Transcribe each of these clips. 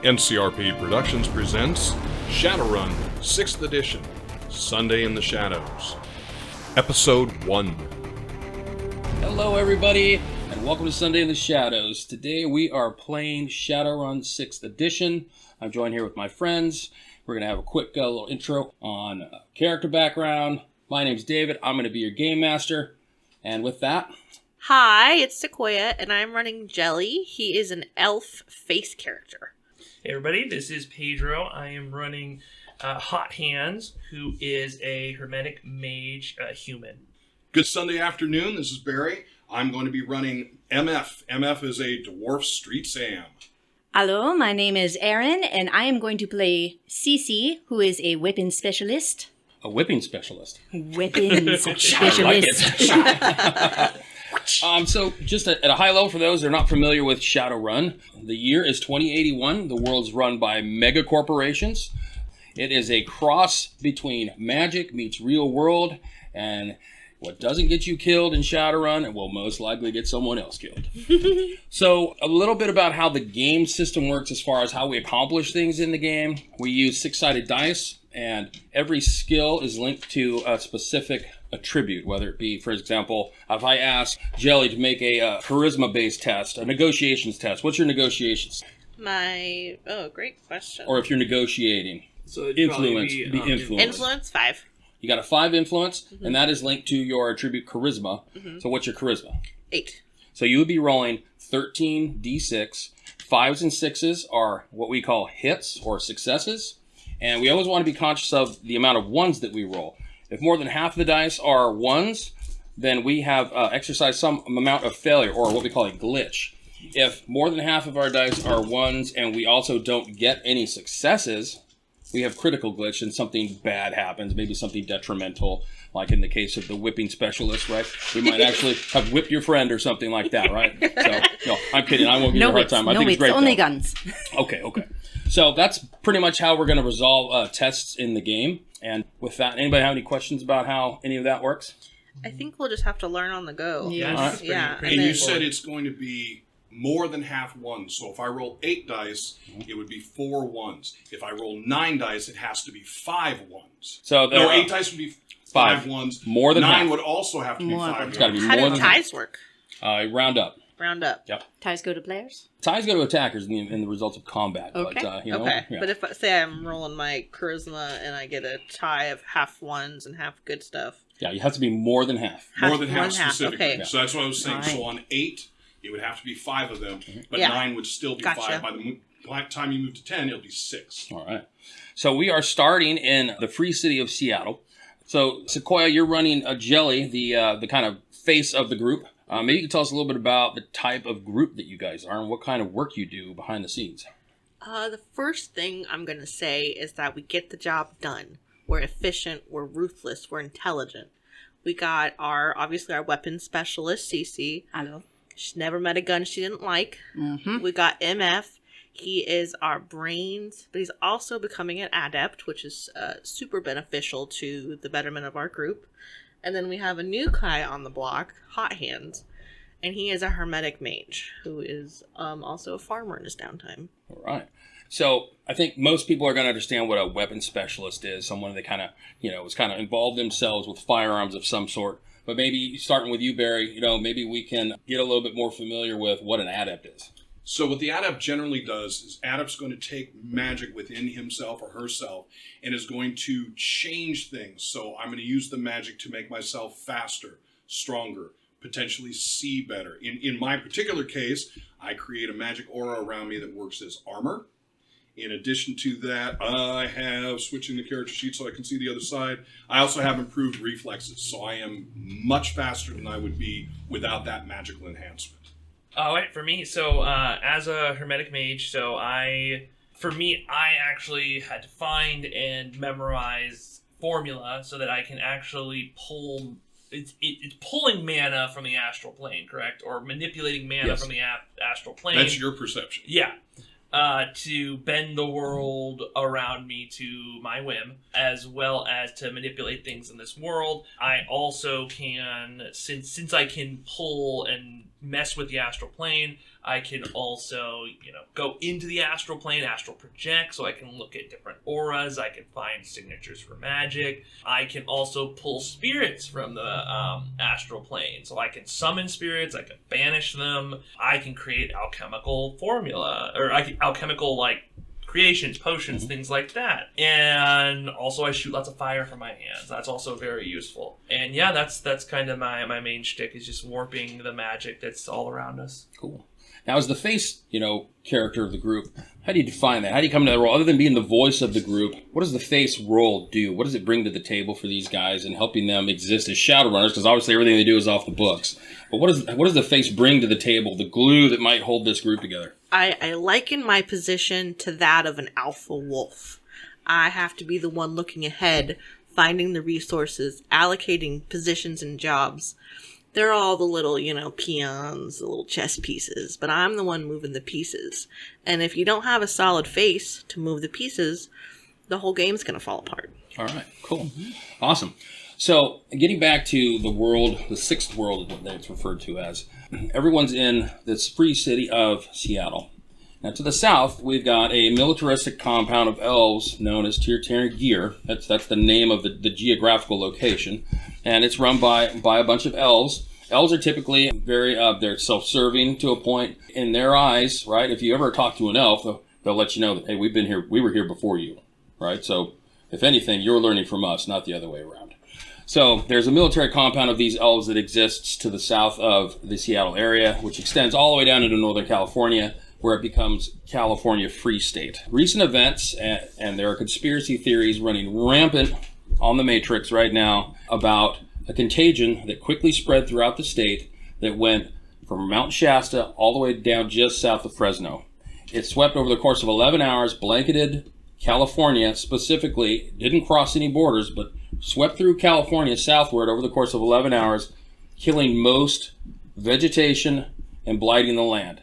NCRP Productions presents Shadowrun 6th Edition, Sunday in the Shadows, Episode 1. Hello everybody, and welcome to Sunday in the Shadows. Today we are playing Shadowrun 6th Edition. I'm joined here with my friends. We're going to have a quick little intro on character background. My name's David. I'm going to be your game master. And with that... Hi, it's Sequoia, and I'm running Jelly. He is an elf face character. Hey everybody, this is Pedro. I am running Hot Hands, who is a hermetic mage human. Good Sunday afternoon, this is Barry. I'm going to be running MF. MF is a Dwarf Street Sam. Hello, my name is Erin, and I am going to play CeCe, who is a weapon specialist. A whipping specialist. Weapon specialist. So just at a high level for those that are not familiar with Shadowrun, the year is 2081. The world's run by mega corporations. It is a cross between magic meets real world, and what doesn't get you killed in Shadowrun, it will most likely get someone else killed. So a little bit about how the game system works as far as how we accomplish things in the game. We use six-sided dice, and every skill is linked to a specific attribute, whether it be, for example, if I ask Jelly to make a charisma-based test, a negotiations test, what's your negotiations? Great question. Or if you're negotiating, So it'd influence, probably the influence. Influence 5. You got a 5 influence, and that is linked to your attribute charisma. So what's your charisma? 8. So you would be rolling 13 d6. 5s and 6s are what we call hits or successes. And we always want to be conscious of the amount of 1s that we roll. If more than half of the dice are 1s, then we have exercised some amount of failure, or what we call a glitch. If more than half of our dice are 1s and we also don't get any successes, we have critical glitch and something bad happens, maybe something detrimental, like in the case of the whipping specialist, right? We might actually have whipped your friend or something like that, right? So, no, I'm kidding. I won't give you a hard time. I think it's great, only though. guns. Okay. So that's pretty much how we're going to resolve tests in the game. And with that, anybody have any questions about how any of that works? I think we'll just have to learn on the go. Yeah. All right. Yeah. And you said it's going to be more than half 1s. So if I roll 8 dice, it would be 4 1s. If I roll 9 dice, it has to be 5 1s. So there are 8 dice would be 5 1s. More than 9 half. would also have to be More 5 It's got to be ones. How more do than ties work? round up. Round up. Yep. Ties go to players? Ties go to attackers in the results of combat. Okay. But, Okay. yeah. But if, say, I'm rolling my charisma and I get a tie of half 1s and half good stuff. Yeah, you have to be more than half. More than half one half, specifically. okay. So that's what I was saying. Right. So on 8, it would have to be 5 of them, but Yeah. 9 would still be Gotcha. 5. By the time you move to 10, it'll be 6. All right. So we are starting in the free city of Seattle. So Sequoia, you're running a Jelly, the kind of face of the group. Maybe you can tell us a little bit about the type of group that you guys are and what kind of work you do behind the scenes. The first thing I'm going to say is that we get the job done. We're efficient, we're ruthless, we're intelligent. We got obviously our weapons specialist, CeCe. Hello. She's never met a gun she didn't like. Mm-hmm. We got MF. He is our brains, but he's also becoming an adept, which is super beneficial to the betterment of our group. And then we have a new guy on the block, Hot Hands, and he is a hermetic mage who is also a farmer in his downtime. All right. So I think most people are going to understand what a weapons specialist is, someone that kind of, is kind of involved themselves with firearms of some sort. But maybe starting with you, Barry, maybe we can get a little bit more familiar with what an adept is. So what the Adept generally does is Adept's going to take magic within himself or herself and is going to change things. So I'm going to use the magic to make myself faster, stronger, potentially see better. In my particular case, I create a magic aura around me that works as armor. In addition to that, I have, switching the character sheet so I can see the other side, I also have improved reflexes. So I am much faster than I would be without that magical enhancement. All right, for me, so as a hermetic mage, I actually had to find and memorize formula so that I can actually pull. It's pulling mana from the astral plane, correct? Or manipulating mana Yes. from the astral plane. That's your perception. Yeah. To bend the world around me to my whim, as well as to manipulate things in this world. I also can, since I can pull and mess with the astral plane, I can also, go into the astral plane, astral project, so I can look at different auras. I can find signatures for magic. I can also pull spirits from the astral plane, so I can summon spirits. I can banish them. I can create alchemical formula, or alchemical creations, potions, things like that. And also I shoot lots of fire from my hands. That's also very useful. And yeah, that's kind of my main shtick, is just warping the magic that's all around us. Cool. Now, as the face, character of the group, how do you define that? How do you come to that role? Other than being the voice of the group, what does the face role do? What does it bring to the table for these guys in helping them exist as Shadowrunners? Because obviously everything they do is off the books. But what does the face bring to the table, the glue that might hold this group together? I liken my position to that of an alpha wolf. I have to be the one looking ahead, finding the resources, allocating positions and jobs. They're all the little, peons, the little chess pieces, but I'm the one moving the pieces. And if you don't have a solid face to move the pieces, the whole game's going to fall apart. All right, cool. Awesome. So, getting back to the world, the sixth world is what it's referred to as. Everyone's in this free city of Seattle. Now, to the south, we've got a militaristic compound of elves known as Gear. That's the name of the geographical location. And it's run by a bunch of elves. Elves are typically they're self-serving to a point in their eyes, right? If you ever talk to an elf, they'll let you know that, hey, we were here before you, right? So, if anything, you're learning from us, not the other way around. So there's a military compound of these elves that exists to the south of the Seattle area, which extends all the way down into Northern California, where it becomes California Freestate. Recent events, and there are conspiracy theories running rampant on the Matrix right now about a contagion that quickly spread throughout the state that went from Mount Shasta all the way down just south of Fresno. It swept over the course of 11 hours, blanketed California specifically, didn't cross any borders, but swept through California southward over the course of 11 hours, killing most vegetation and blighting the land.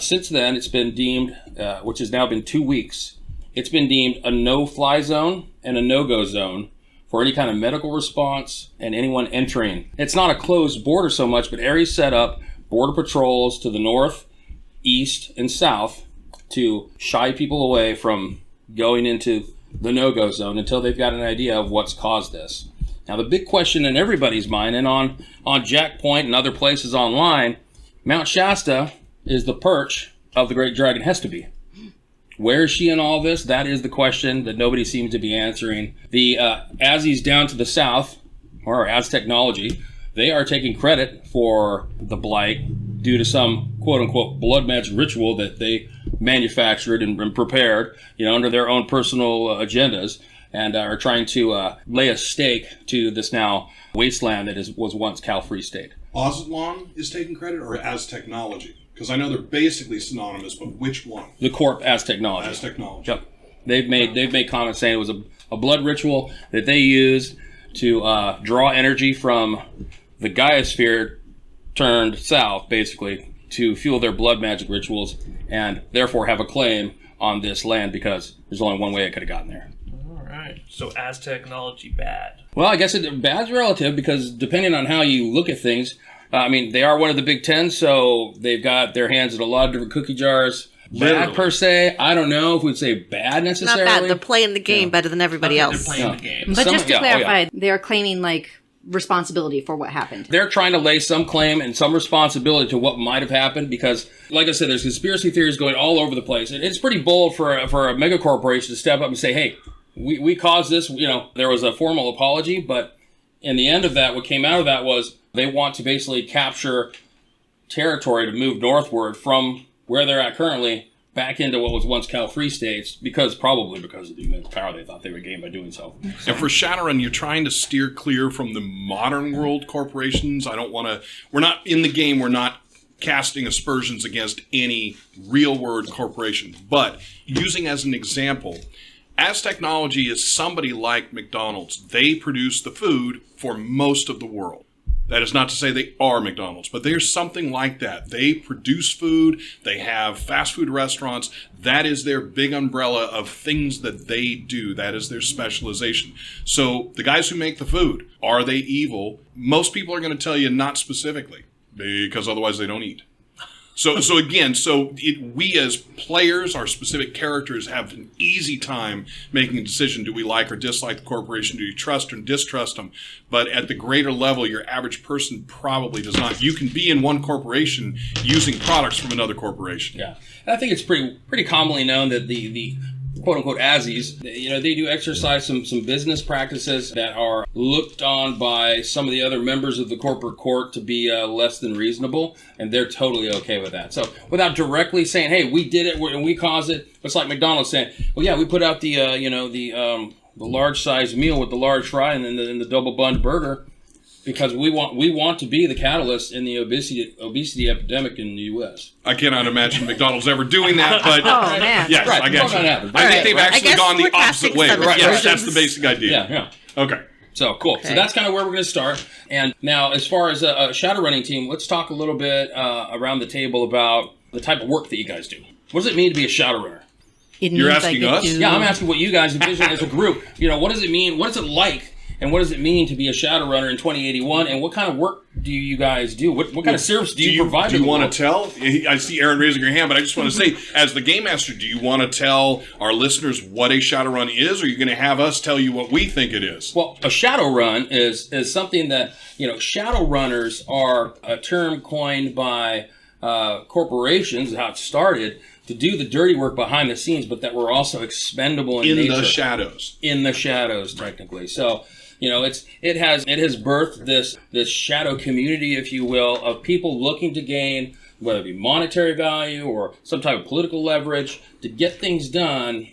Since then, it's been deemed, which has now been 2 weeks, it's been deemed a no-fly zone and a no-go zone for any kind of medical response and anyone entering. It's not a closed border so much, but areas set up border patrols to the north, east, and south to shy people away from going into the no-go zone until they've got an idea of what's caused this. Now, the big question in everybody's mind, and on Jack Point and other places online, Mount Shasta is the perch of the Great Dragon Hestabee. Where is she in all this? That is the question that nobody seems to be answering. The Azzies down to the south, or Aztechnology, they are taking credit for the Blight due to some quote-unquote blood magic ritual that they manufactured and prepared, under their own personal agendas, and are trying to lay a stake to this now wasteland that was once Cal Freestate. Ozlon is taking credit, or Aztechnology? Because I know they're basically synonymous, but which one? The Corp Aztechnology. Aztechnology. Yep. They've made comments saying it was a blood ritual that they used to draw energy from the Gaia sphere turned south, basically, to fuel their blood magic rituals, and therefore have a claim on this land because there's only one way it could have gotten there. All right. So Aztechnology bad. Well, I guess bad's relative because depending on how you look at things, they are one of the Big Ten, so they've got their hands in a lot of different cookie jars. Bad per se, I don't know if we'd say bad necessarily. Not bad. They're playing the game better than everybody else. They're playing the game. But just to clarify, they are claiming responsibility for what happened. They're trying to lay some claim and some responsibility to what might have happened because, like I said, there's conspiracy theories going all over the place. And it's pretty bold for a mega corporation to step up and say, hey, we caused this. There was a formal apology, but in the end of that, what came out of that was they want to basically capture territory to move northward from where they're at currently back into what was once Cal Freestate, probably because of the immense power they thought they would gain by doing so. And for Shadowrun, you're trying to steer clear from the modern world corporations. We're not in the game, we're not casting aspersions against any real world corporation. But using as an example, Aztechnology is somebody like McDonald's. They produce the food for most of the world. That is not to say they are McDonald's, but they're something like that. They produce food. They have fast food restaurants. That is their big umbrella of things that they do. That is their specialization. So the guys who make the food, are they evil? Most people are going to tell you not specifically, because otherwise they don't eat. So we as players, our specific characters, have an easy time making a decision. Do we like or dislike the corporation? Do you trust or distrust them? But at the greater level, your average person probably does not. You can be in one corporation using products from another corporation. Yeah. And I think it's pretty commonly known that the quote-unquote Azzies, they do exercise some business practices that are looked on by some of the other members of the corporate court to be less than reasonable, and they're totally okay with that. So without directly saying, hey, we did it and we caused it, it's like McDonald's saying, well, yeah, we put out the large-sized meal with the large fry and then the double-bun burger, because we want to be the catalyst in the obesity epidemic in the U.S. I cannot imagine McDonald's ever doing that, but Oh, man. yes, Right, I guess. it's not gonna happen. I think Right, they've right. actually I guess gone the we're opposite casting way. some Yes, versions. that's the basic idea. Yeah. Okay. So cool. So Okay. that's kind of where we're going to start. And now, as far as a Shadowrunning team, let's talk a little bit around the table about the type of work that you guys do. What does it mean to be a Shadowrunner? It You're means I asking get us? to- Yeah, I'm asking what you guys envision as a group. What does it mean? What is it like? And what does it mean to be a Shadowrunner in 2081? And what kind of work do you guys do? What kind of service do you provide? Do you want to tell? I see Erin raising her hand, but I just want to say, as the game master, do you want to tell our listeners what a Shadowrun is, or are you going to have us tell you what we think it is? Well, a Shadowrun is something that, Shadowrunners are a term coined by corporations, how it started, to do the dirty work behind the scenes, but that were also expendable in nature. The shadows. In the shadows, technically. So, it has birthed this shadow community, if you will, of people looking to gain, whether it be monetary value or some type of political leverage, to get things done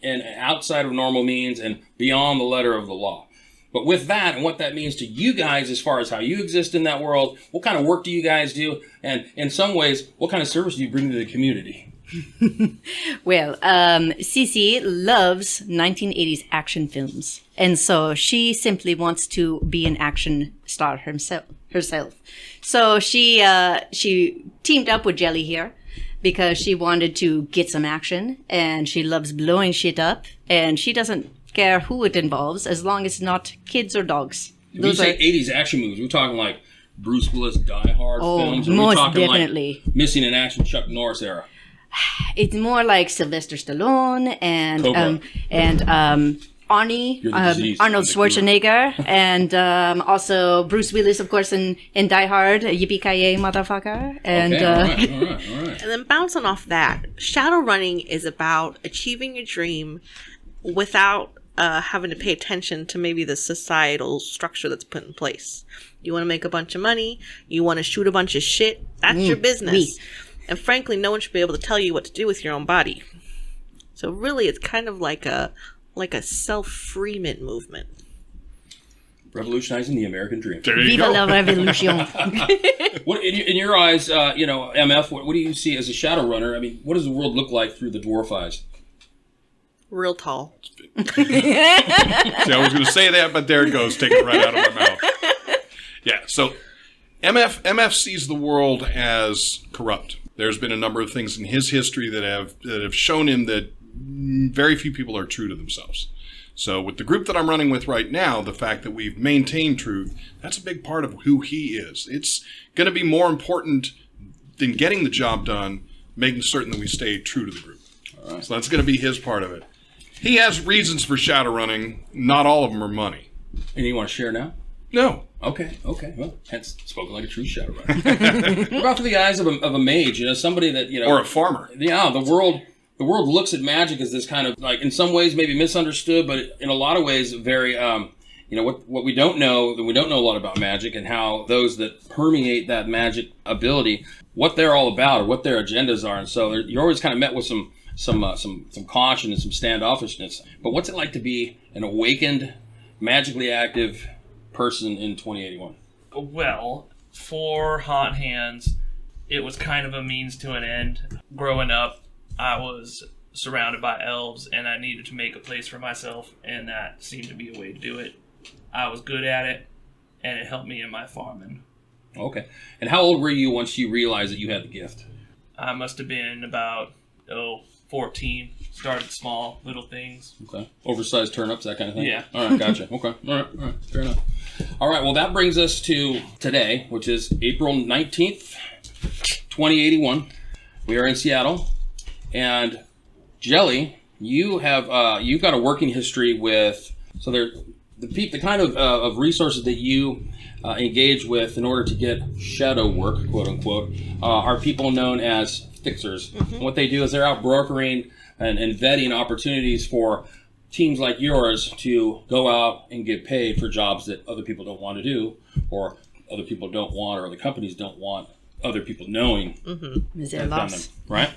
and outside of normal means and beyond the letter of the law. But with that and what that means to you guys as far as how you exist in that world, what kind of work do you guys do? And in some ways, what kind of service do you bring to the community? Well, CeCe loves 1980s action films. And so she simply wants to be an action star herself. So she teamed up with Jelly here because she wanted to get some action, and she loves blowing shit up, and she doesn't care who it involves as long as it's not kids or dogs. When you say 80s action movies, we're talking like Bruce Willis Die Hard films? Or most we're talking definitely. Like Missing in Action Chuck Norris era? It's more like Sylvester Stallone and Cobra. Arnie, You're the disease, Arnold I'm the cure. Schwarzenegger, and also Bruce Willis, of course, in Die Hard, yippee-ki-yay, motherfucker. And Okay, all right. And then bouncing off that, Shadowrunning is about achieving a dream without having to pay attention to maybe the societal structure that's put in place. You want to make a bunch of money, you want to shoot a bunch of shit, that's your business. oui. And frankly, no one should be able to tell you what to do with your own body. So really, it's kind of like a self-freement movement. Revolutionizing the American dream. There you Viva go. la revolution. What in your eyes, MF, what do you see as a Shadowrunner? I mean, what does the world look like through the dwarf eyes? Real tall. See, I was going to say that, but there it goes. Take it right out of my mouth. Yeah, so MF sees the world as corrupt. There's been a number of things in his history that have shown him that very few people are true to themselves. So with the group that I'm running with right now, the fact that we've maintained truth, that's a big part of who he is. It's going to be more important than getting the job done, making certain that we stay true to the group. All right. So that's going to be his part of it. He has reasons for Shadowrunning. Not all of them are money. And you want to share now? No. Okay. Well, hence spoken like a true Shadowrunner. What about through the eyes of a mage? Somebody that Or a farmer. Yeah, the world looks at magic as this kind of, like, in some ways maybe misunderstood, but in a lot of ways very, what we don't know, that we don't know a lot about magic and how those that permeate that magic ability, what they're all about or what their agendas are. And so you're always kind of met with some caution and some standoffishness. But what's it like to be an awakened, magically active person in 2081? Well, for Hot Hands, it was kind of a means to an end. Growing up, I was surrounded by elves, and I needed to make a place for myself, and that seemed to be a way to do it. I was good at it, and it helped me in my farming. Okay. And how old were you once you realized that you had the gift? I must have been about, 14. Started small, little things. Okay. Oversized turnips, that kind of thing? Yeah. All right, gotcha. Okay. All right. Fair enough. All right, well, that brings us to today, which is April 19th, 2081. We are in Seattle. And Jelly, you've got a working history with, so there, the kind of resources that you engage with in order to get shadow work, quote unquote, are people known as fixers. And what they do is they're out brokering and vetting opportunities for teams like yours to go out and get paid for jobs that other people don't want to do, or other people don't want, or the companies don't want other people knowing. Is there loss? Right?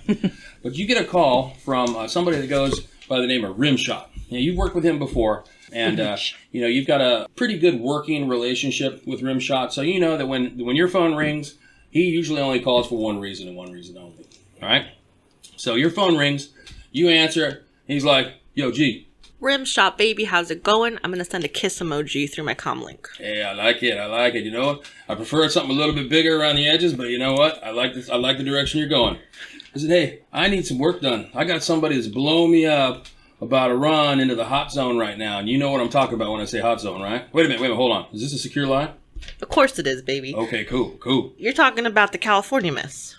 But you get a call from somebody that goes by the name of Rimshot. You've worked with him before, and you've got a pretty good working relationship with Rimshot, so you know that when your phone rings, he usually only calls for one reason and one reason only. All right? So your phone rings, you answer it, he's like, yo, G. Rim shot, baby, how's it going? I'm going to send a kiss emoji through my comm link. Hey, I like it. You know what? I prefer something a little bit bigger around the edges, but you know what? I like this. I like the direction you're going. I said, hey, I need some work done. I got somebody that's blowing me up about a run into the hot zone right now. And you know what I'm talking about when I say hot zone, right? Wait a minute, hold on. Is this a secure line? Of course it is, baby. Okay, cool. You're talking about the California miss.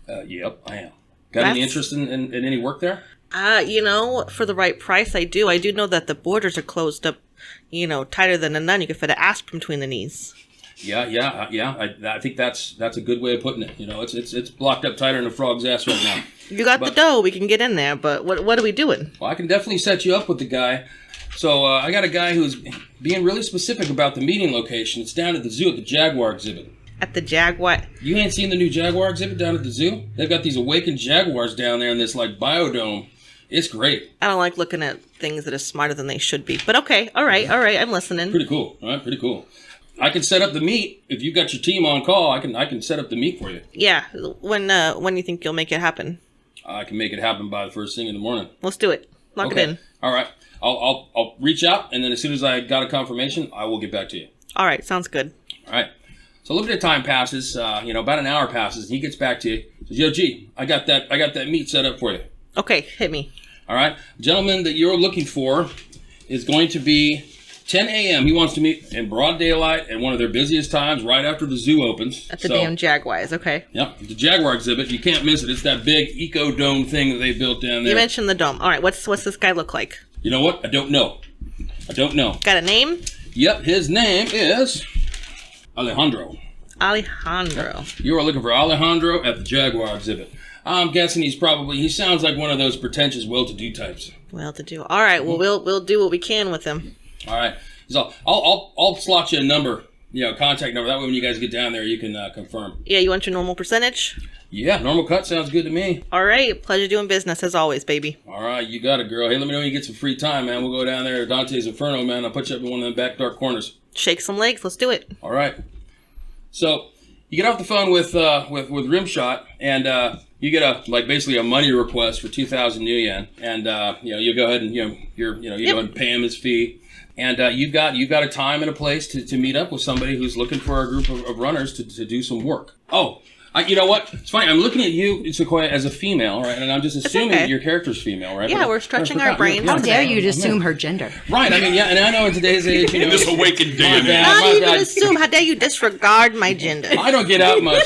Yep, I am. Got any interest in any work there? For the right price, I do. I do know that the borders are closed up, tighter than a nun. You can fit an aspirin between the knees. Yeah. I think that's a good way of putting it. It's blocked up tighter than a frog's ass right now. You got the dough. We can get in there, but what are we doing? Well, I can definitely set you up with the guy. So I got a guy who's being really specific about the meeting location. It's down at the zoo at the Jaguar exhibit. At the Jaguar? You ain't seen the new Jaguar exhibit down at the zoo? They've got these awakened jaguars down there in this biodome. It's great. I don't like looking at things that are smarter than they should be. But okay, all right, I'm listening. Pretty cool, all right? Pretty cool. I can set up the meet. If you got your team on call, I can set up the meet for you. Yeah, when do you think you'll make it happen? I can make it happen by the first thing in the morning. Let's do it. Lock it in. All right. I'll reach out, and then as soon as I got a confirmation, I will get back to you. All right, sounds good. All right. So a little bit of time passes. About an hour passes, and he gets back to you. Says, "Yo, G, I got that meet set up for you." Okay, hit me. All right. The gentleman that you're looking for is going to be 10 a.m. He wants to meet in broad daylight at one of their busiest times, right after the zoo opens. At the damn Jaguars, okay. Yep, the Jaguar exhibit. You can't miss it. It's that big eco dome thing that they built down there. You mentioned the dome. All right, what's this guy look like? You know what? I don't know. Got a name? Yep, his name is Alejandro. Alejandro. You are looking for Alejandro at the Jaguar exhibit. I'm guessing he sounds like one of those pretentious, well-to-do types. Well-to-do. All right, well, we'll do what we can with him. All right. So I'll slot you a number, contact number. That way when you guys get down there, you can confirm. Yeah, you want your normal percentage? Yeah, normal cut sounds good to me. All right, pleasure doing business as always, baby. All right, you got it, girl. Hey, let me know when you get some free time, man. We'll go down there to Dante's Inferno, man. I'll put you up in one of the back dark corners. Shake some legs. Let's do it. All right. So you get off the phone with Rimshot, and you get basically a money request for 2,000 new yen, and you go ahead and go ahead and pay him his fee, and you've got a time and a place to meet up with somebody who's looking for a group of runners to do some work. Oh. You know what? It's funny. I'm looking at you, Sequoia, as a female, right? And I'm just assuming that your character's female, right? Yeah, we're stretching our brains. How dare you assume her gender? Right. I mean, yeah, and I know in today's age, this awakened DNA. Not even assume. How dare you disregard my gender? I don't get out much,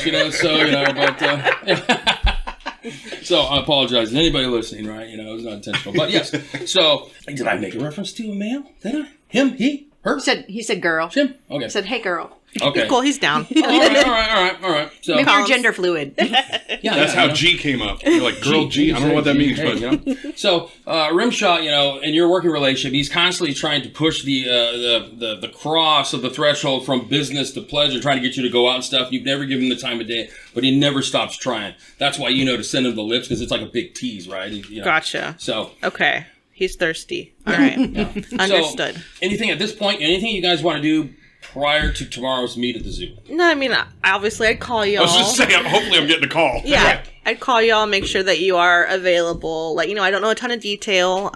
so I apologize to anybody listening, right? It was not intentional. But yes. So, did I make a reference to a male? Did I? Him? He? Her? He said girl. Him? Okay. He said, hey, girl. Okay. He's cool. He's down. All right. So maybe you're gender fluid. Yeah, that's how G came up. You're like, girl G. I don't know what that means, but So Rimshot, in your working relationship, he's constantly trying to push the cross of the threshold from business to pleasure, trying to get you to go out and stuff. You've never given him the time of day, but he never stops trying. That's why to send him the lips, because it's like a big tease, right? Gotcha. So okay, he's thirsty. All right, understood. So, anything at this point? Anything you guys want to do prior to tomorrow's meet at the zoo? No, I mean, obviously, I'd call y'all. I was just saying, hopefully I'm getting a call. Yeah, Right. I'd call y'all, make sure that you are available. I don't know a ton of detail.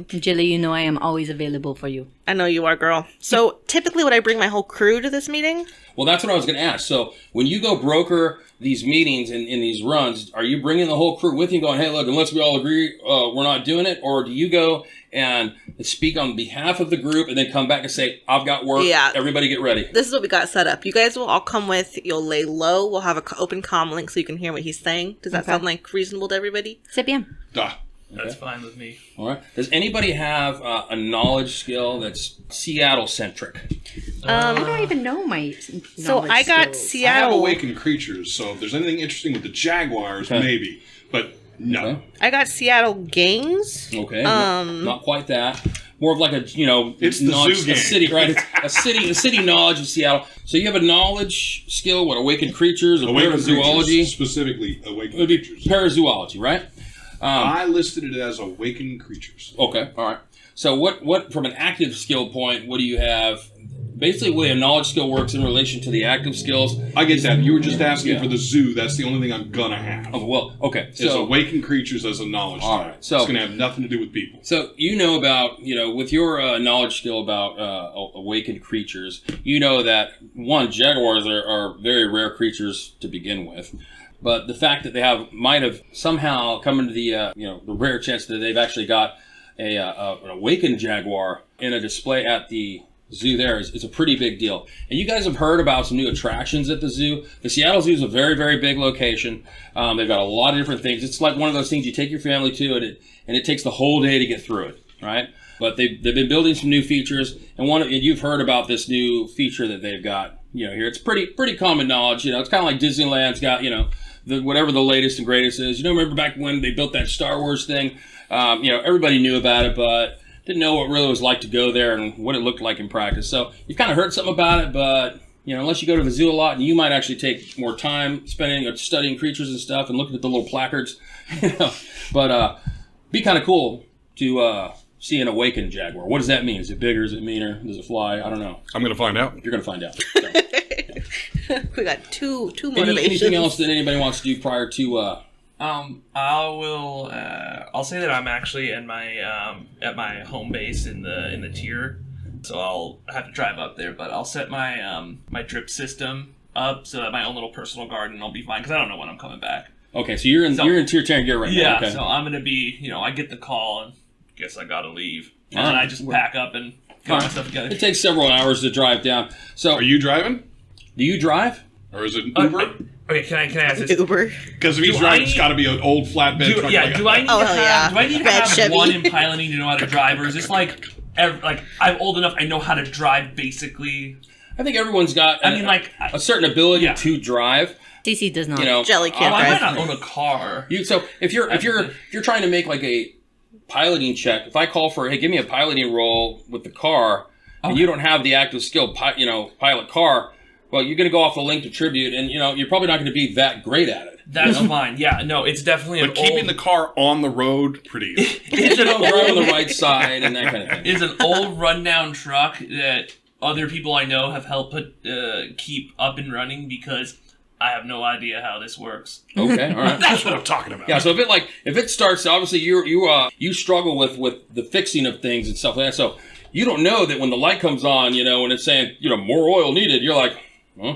Jilly, I am always available for you. I know you are, girl. So, typically, would I bring my whole crew to this meeting? Well, that's what I was going to ask. So, when you go broker these meetings and in these runs, are you bringing the whole crew with you going, hey, look, unless we all agree we're not doing it? Or do you go and speak on behalf of the group and then come back and say, I've got work. Yeah. Everybody get ready. This is what we got set up. You guys will all come with, you'll lay low. We'll have an open comm link so you can hear what he's saying. Does that Okay. sound like reasonable to everybody? C'est bien. Duh. That's fine with me. All right. Does anybody have a knowledge skill that's Seattle-centric? I don't even know my So knowledge I got skills. I have Seattle. awakened creatures, so if there's anything interesting with the Jaguars, Okay. maybe. But no. Okay. I got Seattle gangs. Okay. Not quite that. More of like a, It's the knowledge, zoo a gang. city, right? It's a city knowledge of Seattle. So you have a knowledge skill, what, awakened creatures, or Awakened parazoology? creatures, specifically It awakened would be creatures. parazoology, right? I listed it as awakened creatures. Okay, all right. So what from an active skill point, what do you have? Basically, the way a knowledge skill works in relation to the active skills. I get that. You were just asking Yeah. for the zoo. That's the only thing I'm gonna have. Oh, well, okay. Is So awakened creatures as a knowledge All type. right, so- it's gonna have nothing to do with people. So you know about, with your knowledge skill about awakened creatures, you know that, one, jaguars are very rare creatures to begin with. But the fact that they might have somehow come into the rare chance that they've actually got an awakened jaguar in a display at the zoo there is a pretty big deal. And you guys have heard about some new attractions at the zoo. The Seattle Zoo is a very, very big location. They've got a lot of different things. It's like one of those things you take your family to, and it takes the whole day to get through it, right? But they've been building some new features, and you've heard about this new feature that they've got here. It's pretty common knowledge. It's kind of like Disneyland's got whatever the latest and greatest is. Remember back when they built that Star Wars thing? Everybody knew about it, but didn't know what it really was like to go there and what it looked like in practice. So you've kind of heard something about it, but unless you go to the zoo a lot, and you might actually take more time spending studying creatures and stuff and looking at the little placards. But be kind of cool to see an awakened jaguar. What does that mean? Is it bigger? Is it meaner? Does it fly? I don't know. I'm gonna find out. You're gonna find out. So. We got two motivations. Anything else that anybody wants to do prior to? I'll say that I'm actually in my at my home base in the tier, so I'll have to drive up there. But I'll set my my drip system up so that my own little personal garden will be fine because I don't know when I'm coming back. Okay, so you're in tier 10 gear right now. Yeah, Okay. so I'm gonna be I get the call and guess I gotta leave, and All then right. I just pack up and get All my right. stuff together. It takes several hours to drive down. So Are you driving, do you drive? or is it Uber? Okay, can I ask this? Uber. Because if he's Do driving, I it's need- got to be an old flatbed truck. Do I need Oh, to hell have yeah. do I need to Red have Chevy. one in piloting to know how to drive, or is this like I'm old enough I know how to drive basically? I think everyone's got a certain ability Yeah. to drive. CeCe does not. Jelly Oh, can't I might drive. not own a car. So if you're trying to make like a piloting check, if I call for, hey, give me a piloting roll with the car, and you don't have the active skill, pilot car, well, you're going to go off the linked attribute, and you're probably not going to be that great at it. That's fine. Yeah, no, it's definitely But an keeping old. the car on the road, pretty easy. It's an Drive on the old. right side and that kind of thing. It's an old rundown truck that other people I know have helped keep up and running because I have no idea how this works. Okay, all right. That's what I'm talking about. Yeah, so if it starts, obviously you struggle with the fixing of things and stuff like that. So you don't know that when the light comes on, when it's saying more oil needed, you're like, huh,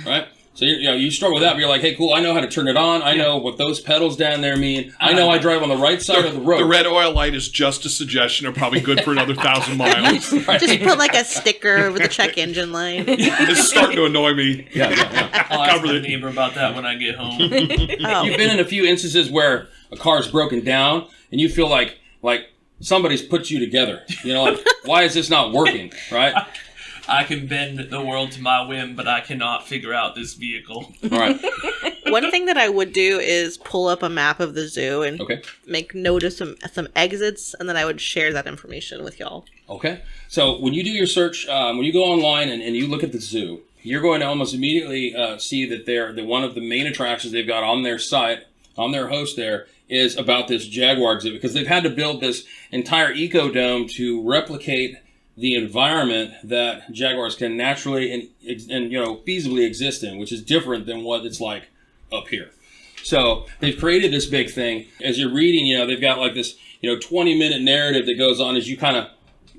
right? So you struggle with that, but you're like, hey, cool, I know how to turn it on. I know what those pedals down there mean. I know I drive on the right side of the road. The red oil light is just a suggestion. Are probably good for another 1,000 miles. Right. Just put like a sticker with the check engine light. It's starting to annoy me. Yeah. I'll ask Cover my it. neighbor about that when I get home. Oh. You've been in a few instances where a car's broken down and you feel like somebody's put you together. Why is this not working, right? I can bend the world to my whim, but I cannot figure out this vehicle. All right. One thing that I would do is pull up a map of the zoo and Okay. make note of some exits, and then I would share that information with y'all. Okay. So when you do your search, when you go online and you look at the zoo, you're going to almost immediately see that one of the main attractions they've got on their site, on their host there, is about this jaguar exhibit, because they've had to build this entire ecodome to replicate the environment that jaguars can naturally and feasibly exist in, which is different than what it's like up here. So they've created this big thing. As you're reading, they've got like this 20-minute narrative that goes on as you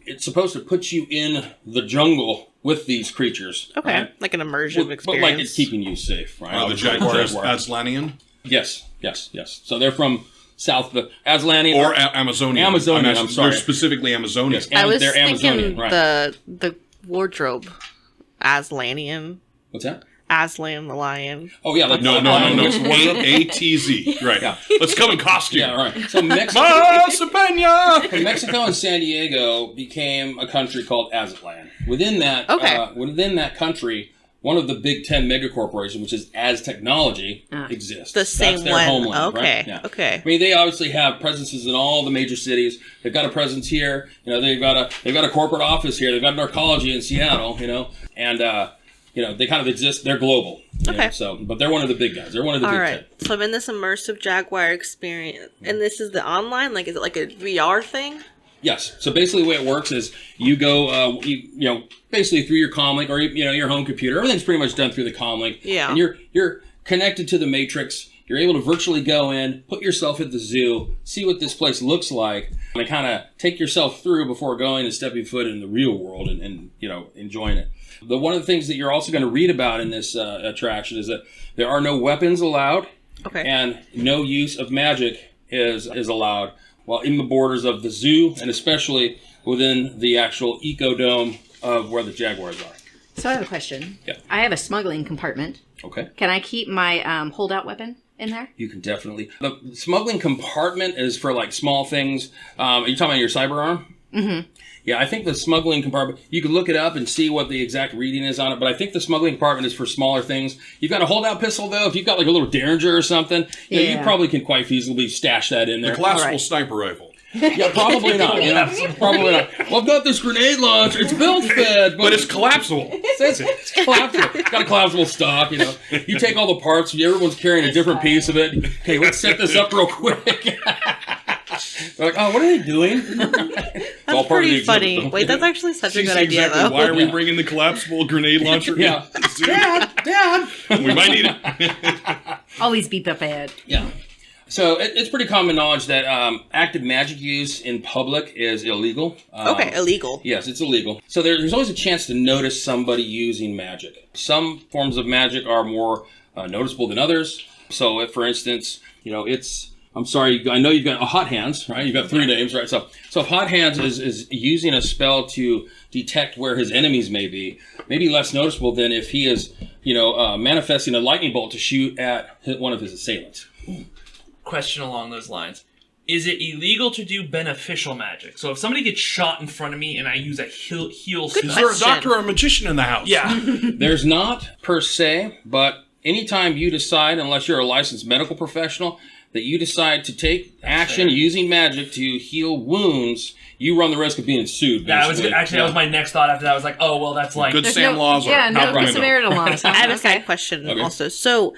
it's supposed to put you in the jungle with these creatures. Okay, right? like an immersion But experience. like it's keeping you safe, right? The Jaguar is Aslantean. Yes. So they're from south of the Aslanian. Or Amazonian. Amazonian, I'm sorry. They're specifically Amazonian. Yes, I was they're thinking Amazonian, right. the wardrobe, Aslanian, What's that? Aslan the lion. Oh, yeah. No. ATZ. Right. Yeah. Let's come in costume. Yeah, right. So Mexico, Mexico and San Diego became a country called Aztlan. Within that country, one of the big 10 megacorporations, which is Aztechnology, exists. The same That's their one. homeland, Okay. right? Yeah. Okay. I mean, they obviously have presences in all the major cities. They've got a presence here. They've got a corporate office here. They've got an arcology in Seattle. And they kind of exist. They're global. Okay. But they're one of the big guys. They're one of the All big right. 10. So I'm in this immersive Jaguar experience, and this is the online. Like, is it like a VR thing? Yes. So basically, the way it works is you go, basically through your comlink or your home computer. Everything's pretty much done through the comlink. Yeah. And you're connected to the matrix. You're able to virtually go in, put yourself at the zoo, see what this place looks like, and kind of take yourself through before going and stepping foot in the real world and enjoying it. One of the things that you're also going to read about in this attraction is that there are no weapons allowed, and no use of magic is allowed while in the borders of the zoo, and especially within the actual ecodome of where the jaguars are. So I have a question. Yeah. I have a smuggling compartment. Okay. Can I keep my holdout weapon in there? You can definitely. The smuggling compartment is for like small things. Are you talking about your cyberarm? Mm-hmm. Yeah, I think the smuggling compartment, you can look it up and see what the exact reading is on it, but I think the smuggling compartment is for smaller things. You've got a holdout pistol, though. If you've got like a little Derringer or something, you probably can quite feasibly stash that in there. The collapsible sniper rifle. Yeah, probably not. Probably not. Well, I've got this grenade launcher. It's build fed, But it's collapsible. It's collapsible. It's got a collapsible stock. You take all the parts. Everyone's carrying a different piece of it. Okay, let's set this up real quick. They're like, oh, what are they doing? That's pretty funny. Wait, that's actually such a good idea, though. Why are we bringing the collapsible grenade launcher? Yeah. Dad! We might need it. Always beep up ahead. Yeah. So it's pretty common knowledge that active magic use in public is illegal. Illegal. Yes, it's illegal. So there's always a chance to notice somebody using magic. Some forms of magic are more noticeable than others. So if, for instance, I'm sorry, I know you've got Hot Hands, right? You've got 3 names, right? So if Hot Hands is using a spell to detect where his enemies may be less noticeable than if he is, manifesting a lightning bolt to shoot at one of his assailants. Question along those lines. Is it illegal to do beneficial magic? So if somebody gets shot in front of me and I use a heal Good Is there a question. doctor or a magician in the house? Yeah. There's not, per se, but anytime you decide, unless you're a licensed medical professional, that you decide to take action using magic to heal wounds, you run the risk of being sued. That basically. that was my next thought after that. I was like, oh, well, that's like... Good Sam laws are no outright. Samaritan laws. I have a side question also. So,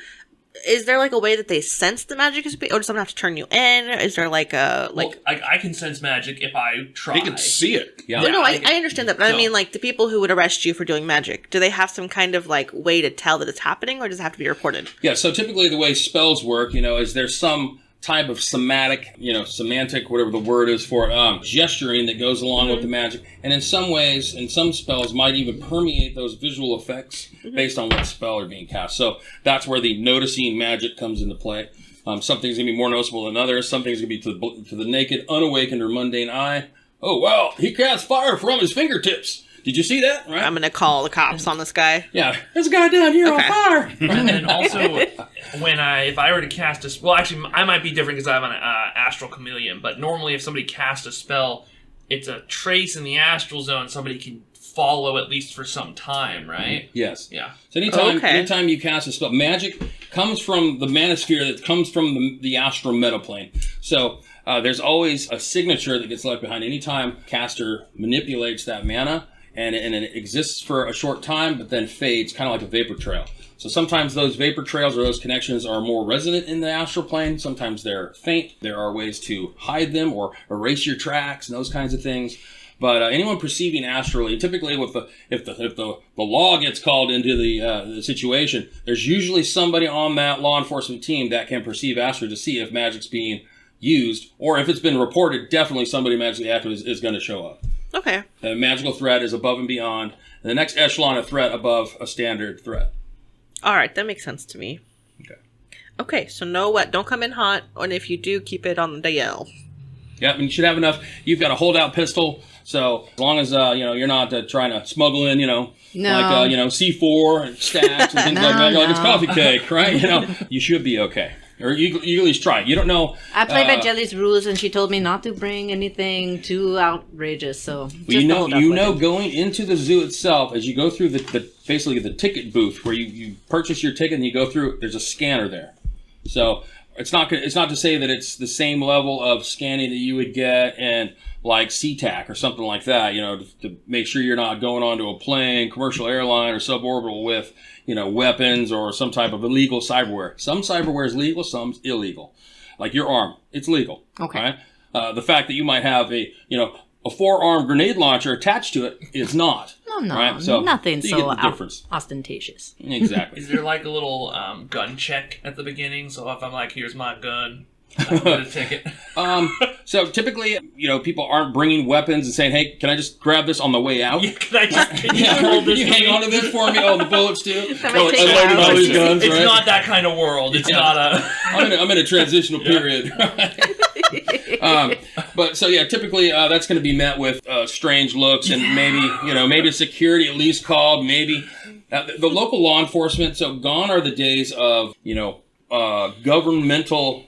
is there like a way that they sense the magic is being, or does someone have to turn you in? Is there like a Well, I can sense magic if I try. They can see it. Yeah. No, I understand that, but I So- mean, like, the people who would arrest you for doing magic, do they have some kind of, like, way to tell that it's happening, or does it have to be reported? Yeah, so typically the way spells work, is there's some type of semantic, whatever the word is for it, gesturing that goes along with the magic. And in some ways, in some spells, might even permeate those visual effects based on what spell are being cast. So that's where the noticing magic comes into play. Something's going to be more noticeable than others. Something's going to be to the naked, unawakened, or mundane eye. Oh, wow, he cast fire from his fingertips. Did you see that? Right? I'm gonna call the cops on this guy. Yeah, there's a guy down here on fire. And then also, if I were to cast a spell, well, actually, I might be different because I'm an astral chameleon. But normally, if somebody casts a spell, it's a trace in the astral zone. Somebody can follow at least for some time, right? Yes. Yeah. So anytime you cast a spell, magic comes from the manosphere that comes from the astral metaplane. So there's always a signature that gets left behind anytime caster manipulates that mana. And it exists for a short time, but then fades, kind of like a vapor trail. So sometimes those vapor trails or those connections are more resonant in the astral plane. Sometimes they're faint. There are ways to hide them or erase your tracks and those kinds of things. But anyone perceiving astrally, typically if the law gets called into the situation, there's usually somebody on that law enforcement team that can perceive astrally to see if magic's being used, or if it's been reported, definitely somebody magically active is going to show up. Okay. A magical threat is above and beyond. And the next echelon of threat above a standard threat. All right, that makes sense to me. Okay. Okay, so no wet. Don't come in hot. And if you do, keep it on the DL. Yeah, and you should have enough. You've got a holdout pistol, so as long as you're not trying to smuggle in, No. like C4 and stacks and things like that. You're like, it's coffee cake, right? You should be okay. Or you at least try. You don't know. I played by Jelly's rules, and she told me not to bring anything too outrageous. So just going into the zoo itself, as you go through basically the ticket booth where you purchase your ticket and you go through. There's a scanner there, so it's not to say that it's the same level of scanning that you would get in like SeaTac or something like that. To make sure you're not going onto a plane, commercial airline, or suborbital with weapons or some type of illegal cyberware. Some cyberware is legal, some's illegal. Like your arm, it's legal. Okay. Right? The fact that you might have a 4-arm grenade launcher attached to it is not. No, right? So, nothing you so get the difference. ostentatious. Exactly. Is there like a little gun check at the beginning? So if I'm like, here's my gun, I can get a ticket. So typically, people aren't bringing weapons and saying, "Hey, can I just grab this on the way out?" Yeah, can you hold this? You hang on to this for me. Oh, the bullets too. I loaded all these guns. It's right? not that kind of world. It's not a. I'm in a transitional period. But so typically that's going to be met with strange looks and maybe security at least called. Maybe the local law enforcement. So gone are the days of governmental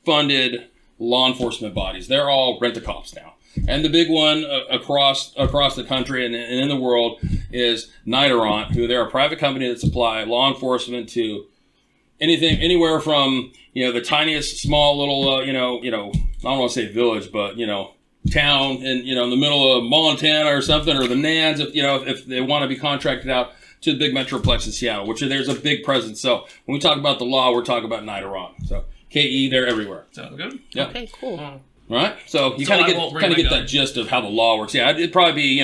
funded law enforcement bodies. They're all rent-a-cops now. And the big one across the country and in the world is Nidoron, who they're a private company that supply law enforcement to anywhere from the tiniest small little I don't want to say village, but town in in the middle of Montana or something, or the Nans if they want to be contracted out to the big metroplex in Seattle, which there's a big presence. So when we talk about the law, we're talking about Nidoron. So KE, they're everywhere. Sounds good. Yeah. Okay, cool. All right. So you kind of get that gist of how the law works. Yeah, it'd probably be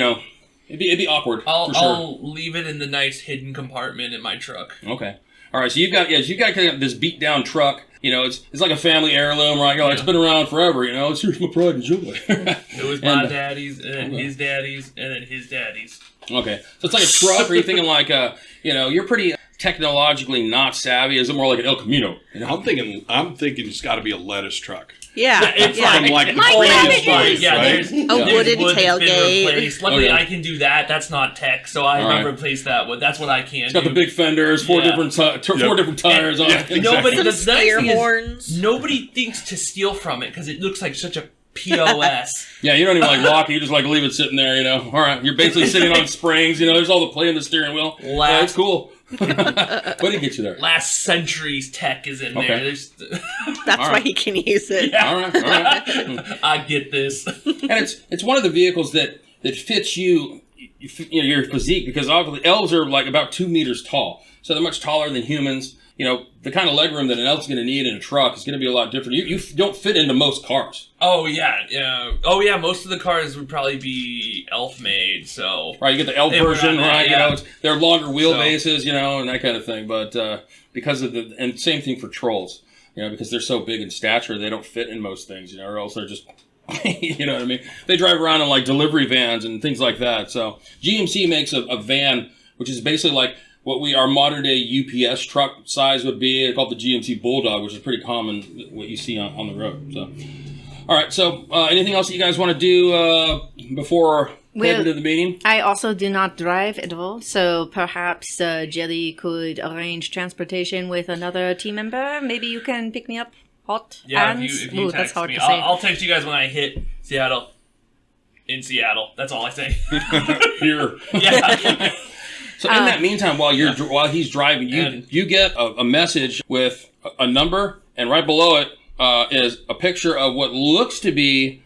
it'd be awkward. I'll leave it in the nice hidden compartment in my truck. Okay. All right. So you've got kind of this beat down truck. It's like a family heirloom, right? It's been around forever. Here's my pride and joy. It was my daddy's, and then his daddy's, and then his daddy's. Okay. So it's like a truck, or you thinking like you're pretty technologically not savvy. Is it more like an El Camino? I'm thinking it's got to be a lettuce truck. Yeah, it's From like the cabbages. previous Yeah, right? there's A wooden wood that's been tailgate. replaced. Luckily, Okay. I can do that. That's not tech, so I All right. replaced that wood. That's what I can It's do. got the big fenders, four Yeah. different tires on it. Nobody, Some the nice spear thing is, horns. nobody thinks to steal from it because it looks like such a POS. Yeah, you don't even lock it. You just leave it sitting there. All right, you're basically sitting on springs. There's all the play in the steering wheel. Yeah, it's cool. What did get you there? Last century's tech is in Okay. there. There's, That's All why right. he can use it. Yeah. All right. I get this. And it's one of the vehicles that fits your physique, because obviously elves are like about 2 meters tall, so they're much taller than humans. The kind of legroom that an elf's going to need in a truck is going to be a lot different. You don't fit into most cars. Oh yeah. Most of the cars would probably be elf made. So Right, you get the elf They were version, on that, right? yeah. They're longer wheelbases, and that kind of thing. But because of and same thing for trolls, because they're so big in stature, they don't fit in most things, or else they're just, you know what I mean? They drive around in like delivery vans and things like that. So GMC makes a van, which is basically like what our modern day UPS truck size would be. It's called the GMC Bulldog, which is pretty common what you see on the road. So, all right. So, anything else that you guys want to do before heading to the meeting? I also do not drive at all, so perhaps Jelly could arrange transportation with another team member. Maybe you can pick me up hot. yeah, and if you that's text hard me, to say. I'll text you guys when I hit Seattle. In Seattle, that's all I say. Here. Yeah. So in that meantime, while he's driving, you get a message with a number, and right below it is a picture of what looks to be,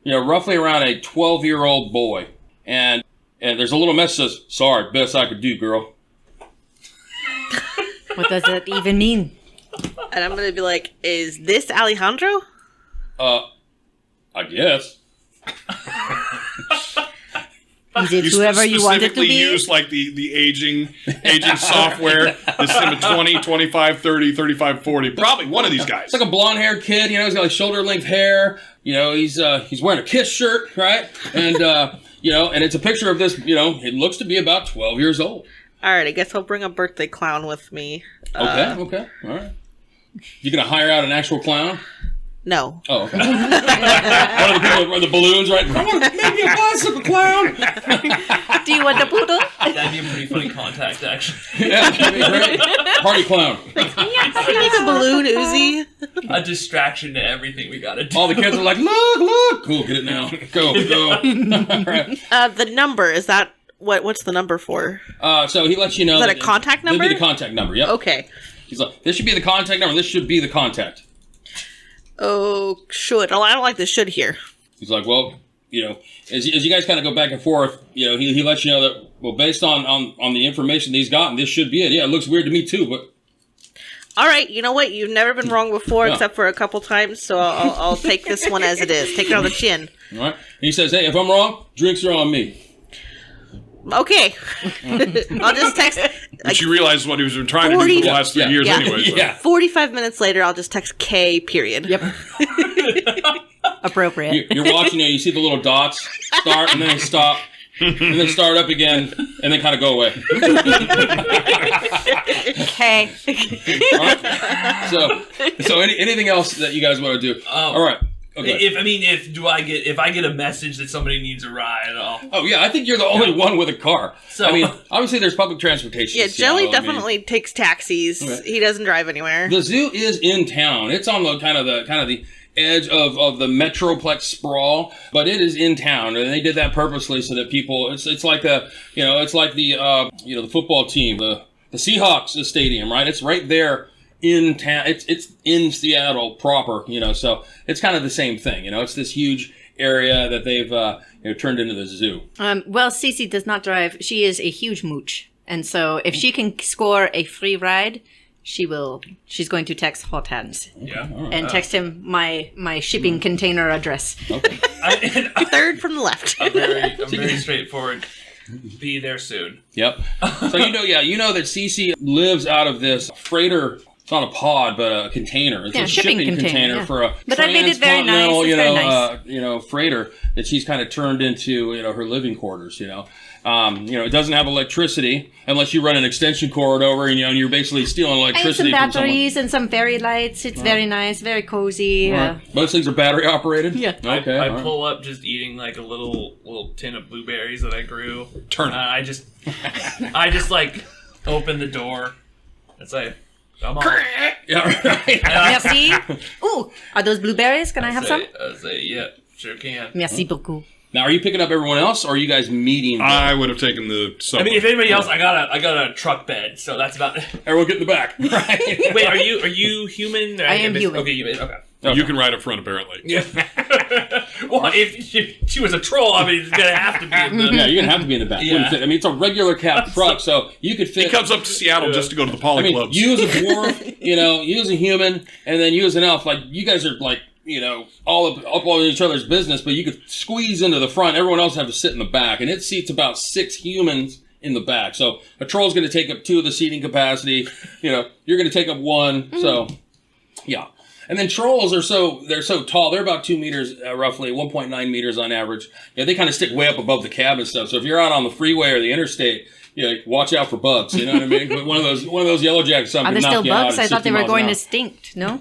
roughly around a 12-year-old boy, and there's a little message that says, "Sorry, best I could do, girl." What does that even mean? And I'm going to be like, is this Alejandro? I guess. Is it whoever you want it to specifically be? use like the aging software. It's in 20, 25, 30, 35, 40. Probably one of these guys. It's like a blonde-haired kid. He's got like shoulder-length hair. He's wearing a Kiss shirt, right? And and it's a picture of this. It looks to be about 12 years old. All right, I guess I'll bring a birthday clown with me. Okay. All right. You gonna hire out an actual clown? No. Oh, okay. One of the people with the balloons, right? I want maybe a bicycle clown. Do you want the poodle? That'd be a pretty funny contact, actually. Yeah, that'd be great. Party clown. Like a balloon Uzi. A distraction to everything we gotta do. All the kids are like, look. Cool, get it now. Go. All right. The number, is that what's the number for? So he lets you know. Is that a contact number? That'd be the contact number, yep. Okay. He's like, this should be the contact number. This should be the contact. Oh, should. Oh, I don't like the should here. He's like, well, as you guys kind of go back and forth, he lets you know that, well, based on the information that he's gotten, this should be it. Yeah, it looks weird to me too, but... All right, you know what? You've never been wrong before, Yeah. except for a couple times, so I'll take this one as it is. Take it on the chin. All right. And he says, hey, if I'm wrong, drinks are on me. Okay. I'll just text... But you realize what he was trying to do for the last 3 years anyway. So. Yeah. 45 minutes later, I'll just text K, period. Yep. Appropriate. You're watching it, you see the little dots start, and then they stop, and then start up again, and then kind of go away. Okay. All right? So anything else that you guys want to do? All right. Okay. If I get a message that somebody needs a ride, Oh yeah, I think you're the only one with a car. So- I mean, obviously there's public transportation. Yeah, in Seattle. Jelly I mean, definitely takes taxis. Okay. He doesn't drive anywhere. the zoo is in town. It's on the kind of the edge of the metroplex sprawl, but it is in town, and they did that purposely so that people. It's like the the football team, the Seahawks stadium, right? It's right there in town. It's in Seattle proper, so it's kind of the same thing. It's this huge area that they've turned into the zoo. Well, CeCe does not drive. She is a huge mooch. And so if she can score a free ride, she's going to text Hot Hands Yeah. All right. and text him my shipping container address. Okay. Third from the left. I'm very straightforward. Be there soon. Yep. So you know that CeCe lives out of this freighter. It's not a pod, but a container. It's Yeah, a shipping container, yeah. for a But I made it very nice. transcontinental, It's very nice. Freighter that she's kind of turned into, her living quarters. It doesn't have electricity unless you run an extension cord over, and you're basically stealing And some electricity from someone. batteries and some fairy lights. It's very nice, very cozy. All right. Most things are battery operated. Yeah. Okay. I all right. pull up just eating like a little tin of blueberries that I grew. Turn it. I just like open the door. It's like, come on. Yeah. Right. Merci. Ooh, are those blueberries? Can I have some? I say, yeah, sure can. Merci beaucoup. Now, are you picking up everyone else, or are you guys meeting? I would have taken the subway. I mean, if anybody else, I got a truck bed, so that's about it. Everyone get in the back. Right. Wait, are you human? I am human. Okay, human. Okay. You can ride up front, apparently. Yeah. Well, if she was a troll, I mean, it's gonna have to be in the. Yeah, you're gonna have to be in the back. Yeah. Wouldn't fit. I mean, it's a regular cab truck, so you could fit. He comes up to Seattle just to go to the poly I mean, clubs. you as a dwarf, you as a human, and then you as an elf. Like, you guys are like, all up on each other's business, but you could squeeze into the front. Everyone else have to sit in the back, and it seats about 6 humans in the back. So a troll's going to take up 2 of the seating capacity. You're going to take up 1. So, yeah. And then trolls they're so tall. They're about 2 meters, roughly 1.9 meters on average. They kind of stick way up above the cab and stuff. So if you're out on the freeway or the interstate, watch out for bugs. You know what I mean? But one of those yellow jackets, Are there still bugs? I thought they were going to stink. No.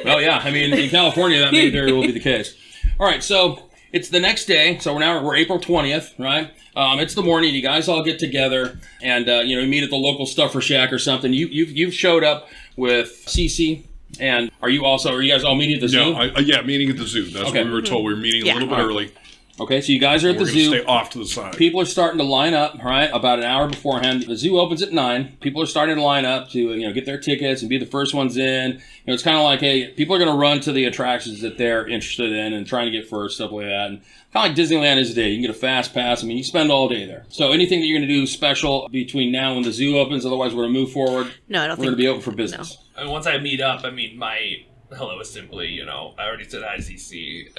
Well, yeah. I mean, in California, that may very well be the case. All right, so it's the next day. So we're April 20th, right? It's the morning. You guys all get together, and meet at the local Stuffer Shack or something. You've showed up with CeCe, and are you guys all meeting at the zoo? No, meeting at the zoo. That's Okay. what we were told. We were meeting a little bit early. Okay, so you guys are at the We're going to zoo. stay off to the side. People are starting to line up, right? About an hour beforehand. The zoo opens at 9. People are starting to line up to, get their tickets and be the first ones in. It's kind of like, hey, people are going to run to the attractions that they're interested in and trying to get first, stuff like that. And kind of like Disneyland is today. You can get a fast pass. I mean, you spend all day there. So anything that you're going to do special between now and the zoo opens, otherwise we're going to move forward. No, I don't We're going to be open for business. I mean, once I meet up, I mean, my hello is simply, I already said hi to CeCe.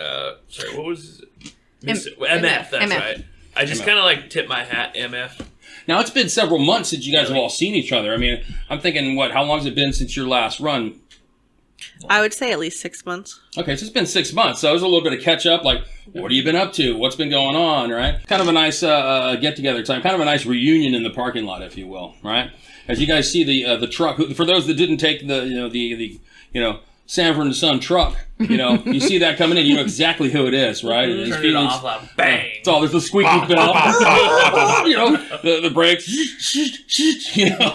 Sorry, what was it? MF, that's MF. right. I just kind of like tip my hat, MF. Now, it's been several months since you guys have all seen each other. I mean, I'm thinking, how long has it been since your last run? I would say at least 6 months. Okay, so it's been 6 months. So there's a little bit of catch up. Like, What have you been up to? What's been going on, right? Kind of a nice get-together time, kind of a nice reunion in the parking lot, if you will, right? As you guys see the truck, for those that didn't take the Sanford and Son truck, you see that coming in, you know exactly who it is, right? And Turn it off, loud, bang. It's all, there's the squeaky bell, the brakes,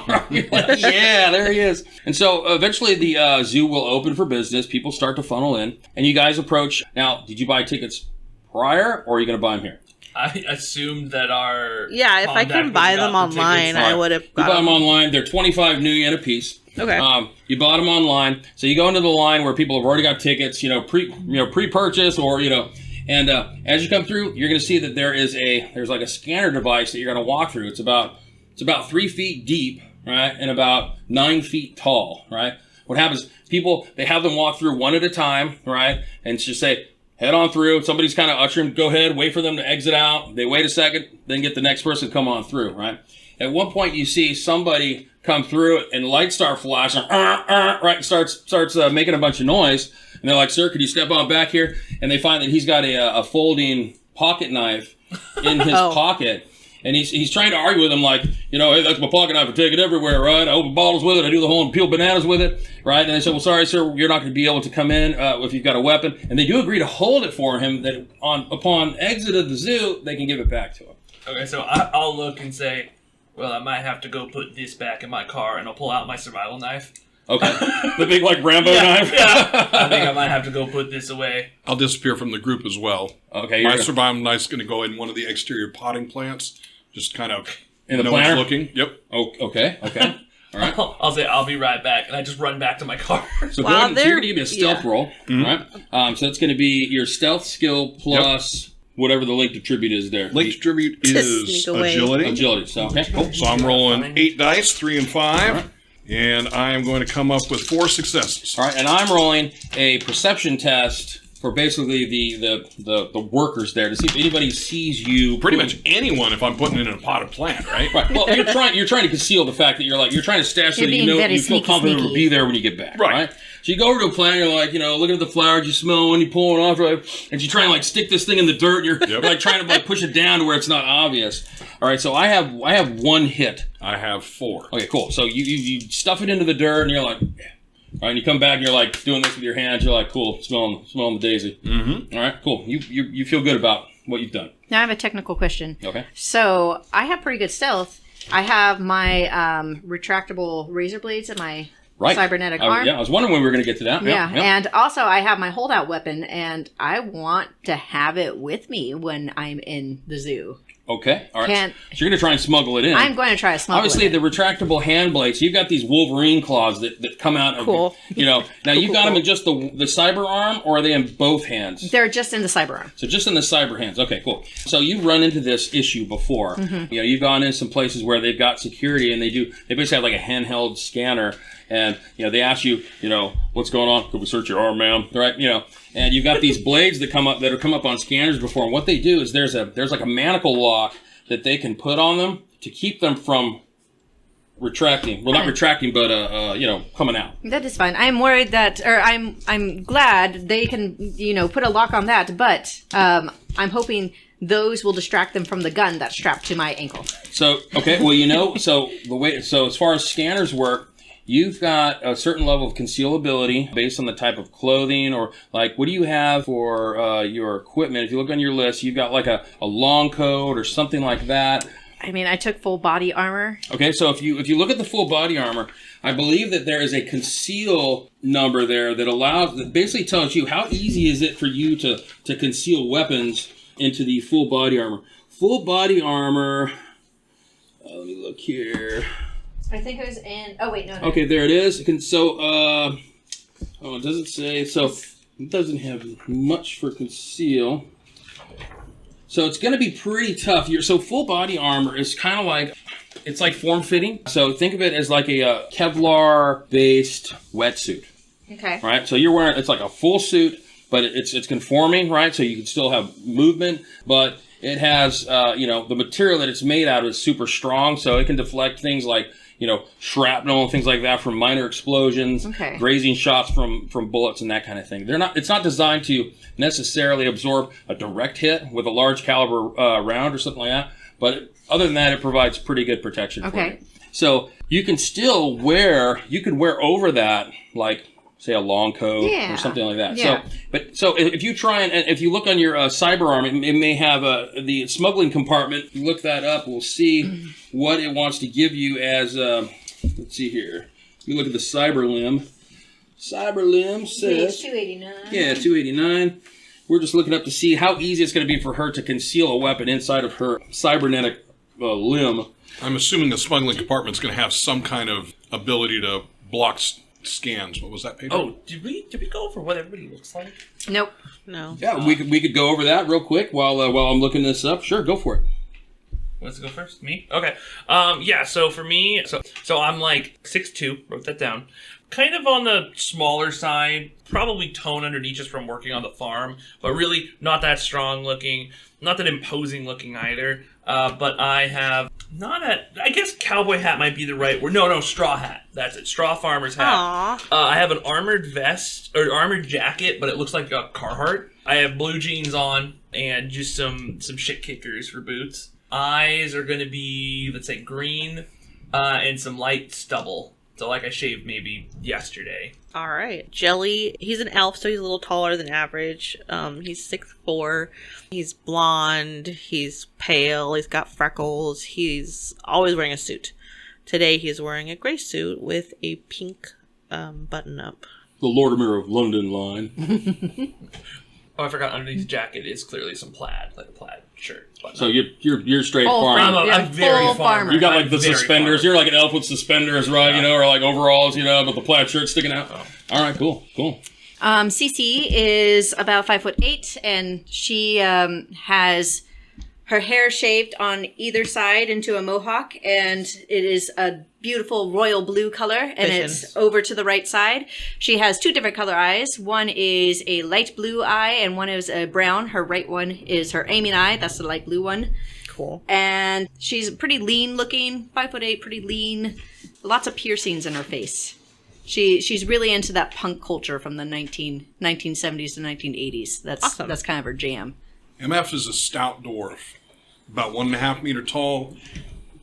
right? Yeah, there he is. And so eventually the zoo will open for business. People start to funnel in, and you guys approach. Now, did you buy tickets prior, or are you going to buy them here? I assumed that our Yeah, if I can buy them online, I would have You got buy them them. online. They're 25 new yen a piece. Okay. You bought them online, so you go into the line where people have already got tickets, pre-purchase, or and as you come through, you're going to see that there's like a scanner device that you're going to walk through. It's about 3 feet deep, right, and about 9 feet tall, right. What happens? People, they have them walk through one at a time, right, and just say, head on through. Somebody's kind of ushering, go ahead, wait for them to exit out. They wait a second, then get the next person to come on through, right? At one point, you see somebody come through and lights start flashing, right? Starts making a bunch of noise. And they're like, sir, could you step on back here? And they find that he's got a folding pocket knife in his pocket. And he's trying to argue with him like, hey, that's my pocket knife. I take it everywhere, right? I open bottles with it. I do the whole and peel bananas with it, right? And they said, well, sorry, sir, you're not going to be able to come in if you've got a weapon. And they do agree to hold it for him that upon exit of the zoo, they can give it back to him. Okay, so I'll look and say, well, I might have to go put this back in my car, and I'll pull out my survival knife. Okay. The big, Rambo knife? Yeah. I think I might have to go put this away. I'll disappear from the group as well. Okay. My survival knife's going to go in one of the exterior potting plants. Just kind of in the no planter? one's looking. Yep. Oh, okay. All right. I'll say, I'll be right back, and I just run back to my car. So go ahead, so you're going to give me a stealth roll, right? So that's going to be your stealth skill plus whatever the link to tribute is there. Link to tribute is sneak away. agility. Agility. So, okay, cool. So I'm rolling 8 dice, 3 and 5. All right. And I am going to come up with 4 successes. All right, and I'm rolling a perception test for basically the workers there to see if anybody sees you. Pretty much anyone if I'm putting it in a potted plant, right? Right. Well, you're trying to conceal the fact that you're trying to stash so that You're being very you feel confident sneaky. to be there when you get back. Right. So you go over to a plant, you're like, looking at the flowers, you smell one, you pull one off, right? And you try and stick this thing in the dirt, and you're like trying to push it down to where it's not obvious. All right, so I have 1 hit. I have 4. Okay, cool. So you stuff it into the dirt, and you're like, yeah. All right, and you come back, and you're like doing this with your hands. You're like, cool, smelling the daisy. Mm-hmm. All right, cool. You feel good about what you've done. Now I have a technical question. Okay. So I have pretty good stealth. I have my retractable razor blades and my cybernetic arm. Yeah, I was wondering when we were going to get to that. Yeah, and also I have my holdout weapon, and I want to have it with me when I'm in the zoo. Okay, all right. Can't- So you're going to try and smuggle it in. I'm going to try to smuggle Obviously, it. the retractable hand blades, you've got these Wolverine claws that come out of Cool. Now, you've got them in just the cyber arm, or are they in both hands? They're just in the cyber arm. So just in the cyber hands. Okay, cool. So you've run into this issue before. Mm-hmm. You've gone in some places where they've got security, and they basically have like a handheld scanner, and they ask you, what's going on? Could we search your arm, ma'am? Right? And you've got these blades that come up on scanners before, and what they do is there's like a manacle lock that they can put on them to keep them from retracting. Well, not retracting, but coming out. That is fine. I'm worried that, or I'm glad they can, put a lock on that, but I'm hoping those will distract them from the gun that's strapped to my ankle. So, okay, well, so as far as scanners work, you've got a certain level of concealability based on the type of clothing, or what do you have for your equipment? If you look on your list, you've got like a long coat or something like that. I mean, I took full body armor. Okay, so if you look at the full body armor, I believe that there is a conceal number there that basically tells you how easy is it for you to conceal weapons into the full body armor. Full body armor, let me look here. I think it was in... Oh, wait, no. Okay, there it is. So, it doesn't say. So, it doesn't have much for conceal. So, it's going to be pretty tough. So, full body armor is kind of like... It's like form-fitting. So, think of it as like a Kevlar-based wetsuit. Okay. Right? So, you're wearing... It's like a full suit, but it's conforming, right? So, you can still have movement, but it has, the material that it's made out of is super strong, so it can deflect things like... shrapnel and things like that from minor explosions, Okay. grazing shots from bullets and that kind of thing. It's not designed to necessarily absorb a direct hit with a large caliber round or something like that. But other than that, it provides pretty good protection for you. So you can still wear over that, like, say, a long coat or something like that. Yeah. So if you try and if you look on your cyberarm, it may have the smuggling compartment. You look that up, we'll see what it wants to give you as, let's see here. You look at the cyber limb. Cyber limb says... 289. Yeah, 289. We're just looking up to see how easy it's going to be for her to conceal a weapon inside of her cybernetic limb. I'm assuming the smuggling compartment's going to have some kind of ability to block scans. What was that, Pedro? Oh, did we go over what everybody looks like? Nope. No. Yeah, we could go over that real quick while I'm looking this up. Sure, go for it. Let's go first. Me? Okay. Yeah, so for me, so I'm like 6'2", wrote that down. Kind of on the smaller side, probably tone underneath just from working on the farm, but really not that strong looking, not that imposing looking either. But I have I guess cowboy hat might be the right word. No, straw hat. That's it. Straw farmer's hat. I have an armored vest or armored jacket, but it looks like a Carhartt. I have blue jeans on and just some shit kickers for boots. Eyes are going to be, let's say, green, and some light stubble. So like I shaved maybe yesterday. All right. Jelly, he's an elf, so he's a little taller than average. He's 6'4". He's blonde. He's pale. He's got freckles. He's always wearing a suit. Today he's wearing a gray suit with a pink button-up. The Lortimer of London line. Oh, I forgot. Underneath the jacket is clearly some plaid, like a plaid shirt. So you're straight Full farm. I'm very full farmer. You got like I'm the very suspenders. farmer. You're like an elf with suspenders, right? Or like overalls, but the plaid shirt sticking out. Oh. All right, cool. CeCe is about 5'8", and she has her hair shaved on either side into a mohawk, and it is a beautiful royal blue color, and it's over to the right side. She has two different color eyes. One is a light blue eye, and one is a brown. Her right one is her aiming eye. That's the light blue one. Cool. And she's pretty lean looking, 5'8", pretty lean. Lots of piercings in her face. She's really into that punk culture from the 1970s to 1980s. That's awesome. That's kind of her jam. MF is a stout dwarf, about 1.5 meter tall.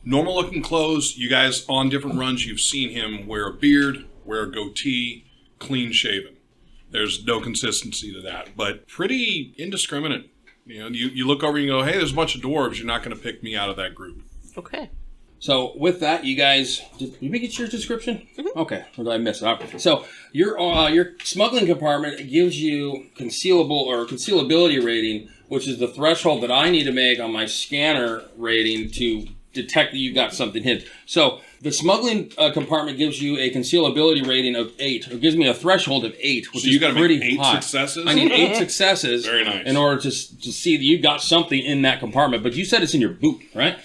Normal looking clothes. You guys on different runs, you've seen him wear a beard, wear a goatee, clean shaven. There's no consistency to that, but pretty indiscriminate. You look over and you go, hey, there's a bunch of dwarves. You're not going to pick me out of that group. Okay. So with that, you guys, did you make it your description? Mm-hmm. Okay, or did I miss it? Okay. So your smuggling compartment gives you concealability rating, which is the threshold that I need to make on my scanner rating to detect that you got something hidden. So the smuggling compartment gives you a concealability rating of 8. It gives me a threshold of 8, which So is you got to pretty make 8 high. successes? I need 8 successes. Very nice. In order to see that you got something in that compartment. But you said it's in your boot, right?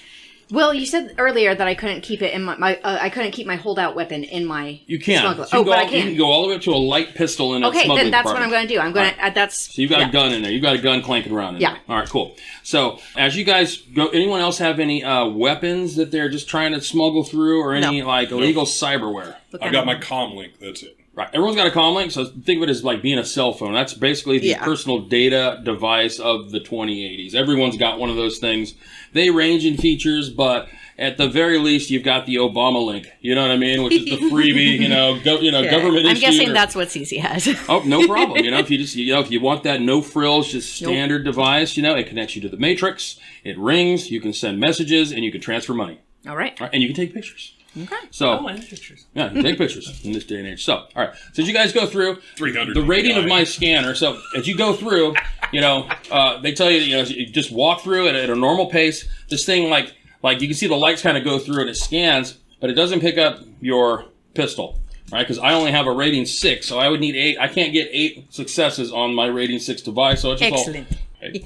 Well, you said earlier that I couldn't keep it in I couldn't keep my holdout weapon in my You can. smuggler. So but I you can can. go all the way up to a light pistol in a Okay, smuggling then that's what I'm compartment. going to do. I'm going to that's. So you've got yeah. a gun in there. You've got a gun clanking around in Yeah. there. All right, cool. So as you guys go, anyone else have any weapons that they're just trying to smuggle through, or any illegal cyberware? What I kind got of- my comm link. That's it. Right. Everyone's got a comm link, so think of it as like being a cell phone. That's basically the personal data device of the 2080s. Everyone's got one of those things. They range in features, but at the very least, you've got the Obama link. You know what I mean? Which is the freebie, government I'm issue. guessing that's what CeCe has. Oh, no problem. If you just, if you want that no frills, just standard device, it connects you to the Matrix. It rings. You can send messages, and you can transfer money. All right. And you can take pictures. Okay. So, I have pictures. yeah, you can take pictures in this day and age. So, all right. So as you guys go through 300 the rating of DPI. my scanner. So as you go through, they tell you, you just walk through it at a normal pace. This thing, like you can see the lights kind of go through and it scans, but it doesn't pick up your pistol, right? Because I only have a rating 6, so I would need 8. I can't get 8 successes on my rating 6 device. So it's just Excellent.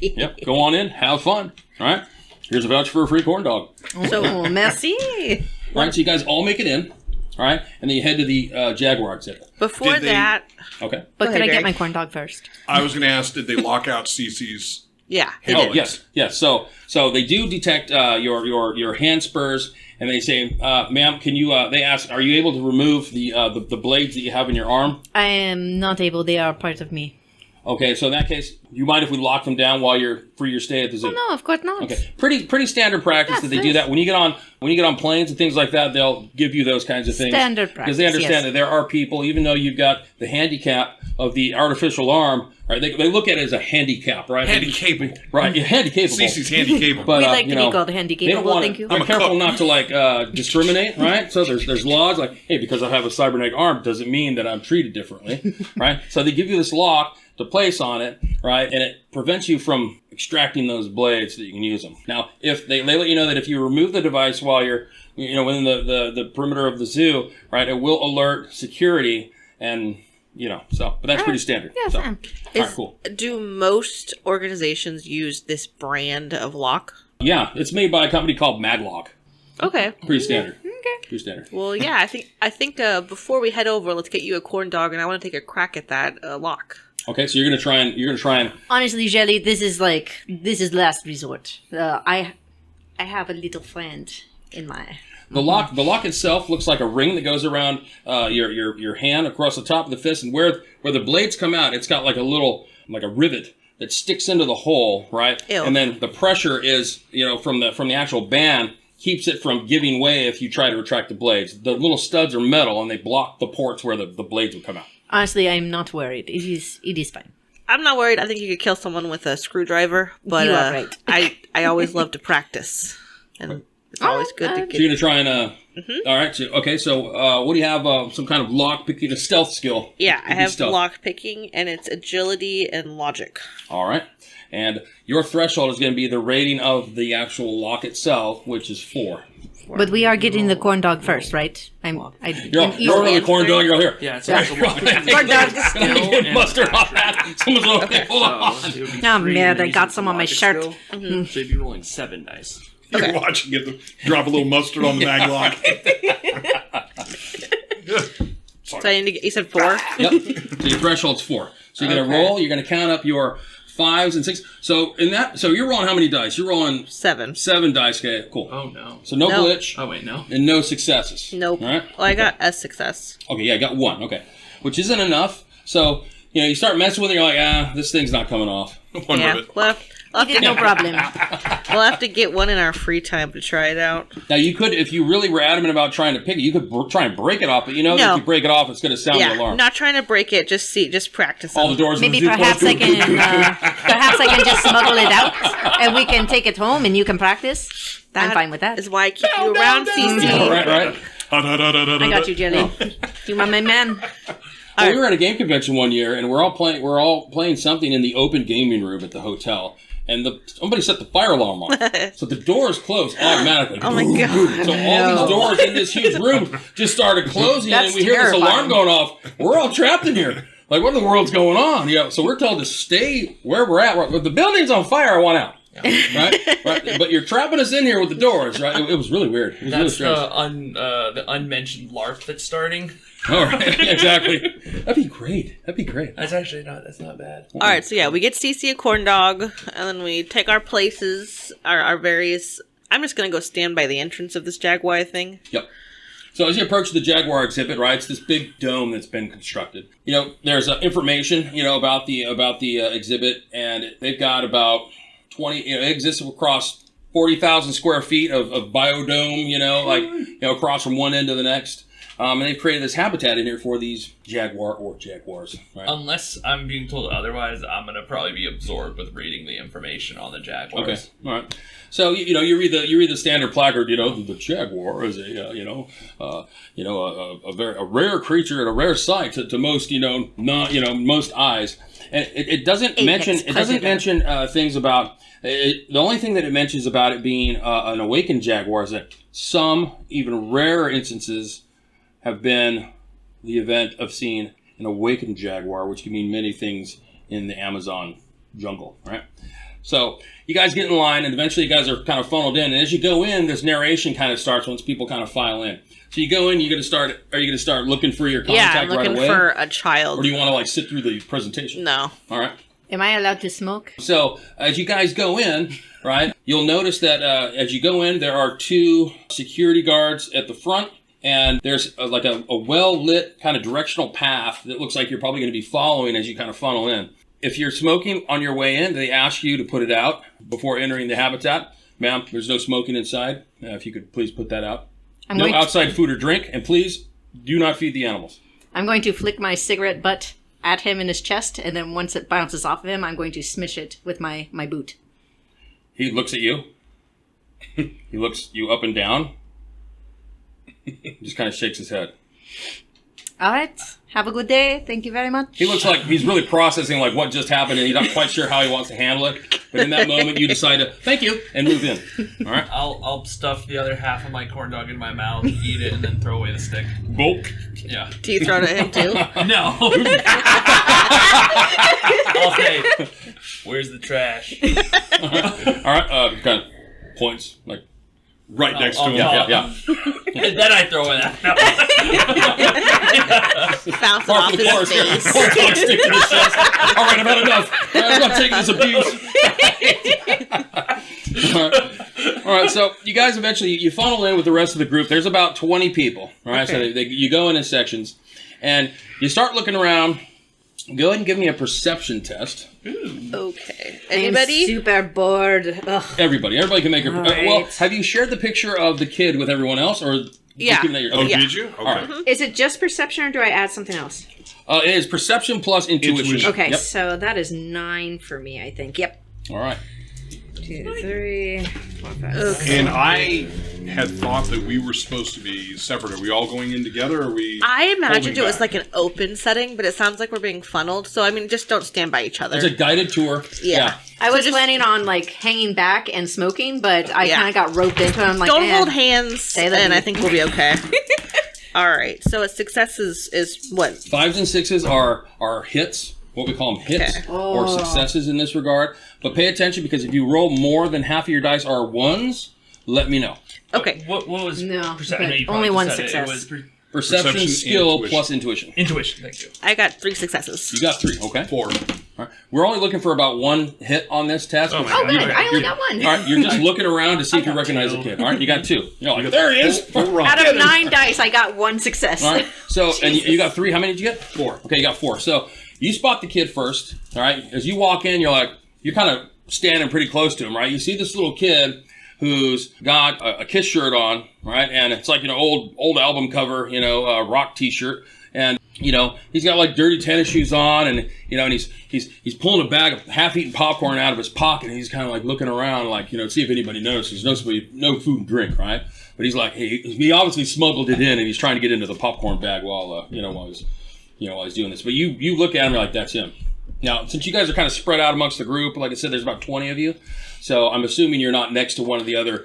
Yep. Go on in, have fun. All right. Here's a voucher for a free corn dog. So, merci. All right, so you guys all make it in, all right, and then you head to the Jaguar exhibit. Before Did they- that, Okay. But Go could ahead, I get Barry. my corn dog first? I was going to ask, did they lock out CeCe's? yeah. Oh, It is. Yes. So they do detect your hand spurs and they say, "Ma'am, can you?" They ask, "Are you able to remove the blades that you have in your arm?" I am not able. They are part of me. Okay, so in that case, you mind if we lock them down while you're for your stay at the zoo? Oh, no, of course not. Okay, pretty standard practice that they do that when you get on planes and things like that. They'll give you those kinds of things Standard practice, because they understand that there are people, even though you've got the handicap of the artificial arm, right? They look at it as a handicap, right? Handy-capable. Right, yeah, handy-capable. CeCe's handy-capable. But, We like to be called they don't handy-capable, want thank you. They're careful not to discriminate, right? So there's laws like, hey, because I have a cybernetic arm doesn't mean that I'm treated differently, right? So they give you this lock to place on it, right? And it prevents you from extracting those blades so that you can use them. Now, if they let you know that if you remove the device while you're, within the perimeter of the zoo, right, it will alert security and, but that's pretty standard. Yes, so, ma'am. all right, cool. Do most organizations use this brand of lock? Yeah, it's made by a company called Madlock. Okay. Pretty standard. Okay. Pretty standard. Well, yeah, I think before we head over, let's get you a corn dog, and I want to take a crack at that lock. Okay, so you're gonna try and. Honestly, Jelly, this is last resort. I have a little friend in my. The lock itself looks like a ring that goes around your hand across the top of the fist, and where the blades come out, it's got like a rivet that sticks into the hole, right? Ew. And then the pressure is from the actual band keeps it from giving way if you try to retract the blades. The little studs are metal, and they block the ports where the blades will come out. Honestly, I'm not worried. It is fine. I'm not worried. I think you could kill someone with a screwdriver, but You are right. I always love to practice, and it's always good to So get. you're gonna try and all right. So what do you have? Some kind of lock picking, a stealth skill? Yeah, I have stealth. lock picking, and it's agility and logic. All right. And your threshold is going to be the rating of the actual lock itself, which is 4. But we are getting the corn dog first, right? You're on the corn dog. You're here. Yeah, it's also Corn dog. Get mustard on that. Someone's like, okay, hold on. Oh, man, I got some on my shirt. So you'd be rolling 7 dice. You're watching it drop a little mustard on the mag lock. So I need to get. You said 4. Yep. So your threshold's 4. So you're going to roll. You're going to count up your 5s and 6. So you're rolling how many dice? You're rolling 7. 7 dice. Okay, cool. Oh, no. So no No. glitch. Oh, wait, no. And no successes. Nope. All right. Well, I got a success. Okay, yeah, I got 1. Okay, which isn't enough. So you start messing with it. You're like, this thing's not coming off. One Yeah. rivet. We'll have to No problem. We'll have to get one in our free time to try it out. Now you could, if you really were adamant about trying to pick it, you could try and break it off. But that No. if you break it off, it's going to sound the Yeah, alarm. not trying to break it. Just practice. All the doors. Maybe in the zoo perhaps closed. perhaps I can just smuggle it out, and we can take it home, and you can practice. I'm fine with that. Is why I keep you around, CeCe. Right. I got you, Jelly. You are my man. Well, we were at a game convention one year, and we're all playing something in the open gaming room at the hotel. And somebody set the fire alarm off. So the doors closed automatically. Oh my god. So all these doors in this huge room just started closing, and That's we hear this alarm terrifying. going off. We're all trapped in here. Like, what in the world's going on? So we're told to stay where we're at. The building's on fire, I want out. Right? But you're trapping us in here with the doors, right? It was really weird. It was really That's strange. the unmentioned LARP that's starting. All right, exactly. That'd be great. That's actually that's not bad. All right, so yeah, we get CeCe a corn dog, and then we take our places, our various. I'm just gonna go stand by the entrance of this Jaguar thing. Yep. So as you approach the Jaguar exhibit, right, it's this big dome that's been constructed. There's information, about the exhibit, and they've got about 20. It exists across 40,000 square feet of biodome. Across from one end to the next. And they've created this habitat in here for these jaguars, right? Unless I'm being told otherwise, I'm gonna probably be absorbed with reading the information on the Jaguars. Okay, all right. So you read the standard placard. The jaguar is a rare creature and a rare sight to most most eyes. And it doesn't mention things about it. The only thing that it mentions about it being an awakened jaguar is that some even rarer instances have been the event of seeing an awakened jaguar, which can mean many things in the Amazon jungle, right? So you guys get in line, and eventually you guys are kind of funneled in. And as you go in, this narration kind of starts once people kind of file in. So you go in, are you going to start looking for your contact Yeah, I'm looking right away? for a child. Or do you want to sit through the presentation? No. All right. Am I allowed to smoke? So as you guys go in, right, you'll notice that as you go in, there are 2 security guards at the front, and there's a well-lit kind of directional path that looks like you're probably going to be following as you kind of funnel in. If you're smoking on your way in, they ask you to put it out before entering the habitat. Ma'am, there's no smoking inside. If you could please put that out. No outside food or drink, and please do not feed the animals. I'm going to flick my cigarette butt at him in his chest, and then once it bounces off of him, I'm going to smish it with my boot. He looks at you. He looks you up and down. Just kind of shakes his head. All right. Have a good day. Thank you very much. He looks like he's really processing like what just happened, and he's not quite sure how he wants to handle it. But in that moment, you decide to thank you and move in. All right. I'll stuff the other half of my corn dog in my mouth, eat it, and then throw away the stick. Gulp. Yeah. Do you throw it at him too? No. I'll say, where's the trash? All right. Kind of points like. Right next to him. Yeah. And then I throw it at him. Bounce off his face. Corn dog stick to his chest. All right, I've had enough. I'm not taking this abuse. All right, so you guys eventually, you funnel in with the rest of the group. There's about 20 people, all right? Okay. So you go in sections, and you start looking around. Go ahead and give me a perception test. Okay. I'm Anybody? super bored. Ugh. Everybody can make a... right. Well, have you shared the picture of the kid with everyone else? Or Yeah. Okay. Yeah. Did you? Okay. All right. Is it just perception or do I add something else? It is perception plus intuition. Okay, Yep. so that is 9 for me, I think. Yep. All right. 2, 3, 4, 5, Okay. And I had thought that we were supposed to be separate. Are we all going in together, or are we... I imagined holding it was back? like an open setting, but it sounds like we're being funneled. So, I mean, just don't stand by each other. It's a guided tour. Yeah. I was just- planning on like hanging back and smoking, but I Yeah. kind of got roped into it. I'm like, Don't hold hands, Say that and you- I think we'll be okay. All right. So, a success is what? 5s and 6s are hits. What we call them hits Okay. or successes in this regard. But pay attention, because if you roll more than half of your dice are 1s, let me know. Okay. What was No, perception? but You probably only one just said success. It was Perception, Perception, skill, intuition. plus intuition. intuition. Thank you. I got 3 successes. You got 3, okay. 4. All right. We're only looking for about 1 hit on this test. Oh my oh, God. good. Okay. I only got 1. All right, you're just looking around to see if you got recognize the 2. kid. All right, you got 2. You're like, there he is. Full run. Out of 9 dice, I got 1 success. All right. So, and you Jesus. got 3. How many did you get? 4. Okay, you got 4. So you spot the kid first. All right. As you walk in, you're kind of standing pretty close to him, right? You see this little kid who's got a Kiss shirt on, right? And it's like, old album cover, rock T-shirt. And, he's got like dirty tennis shoes on, and, and he's pulling a bag of half-eaten popcorn out of his pocket, and he's kind of like looking around, like, see if anybody notices. No food and drink, right? But he's like, hey, he obviously smuggled it in, and he's trying to get into the popcorn bag while he's doing this. But you look at him, you're like, that's him. Now, since you guys are kind of spread out amongst the group, like I said, there's about 20 of you. So I'm assuming you're not next to one of the other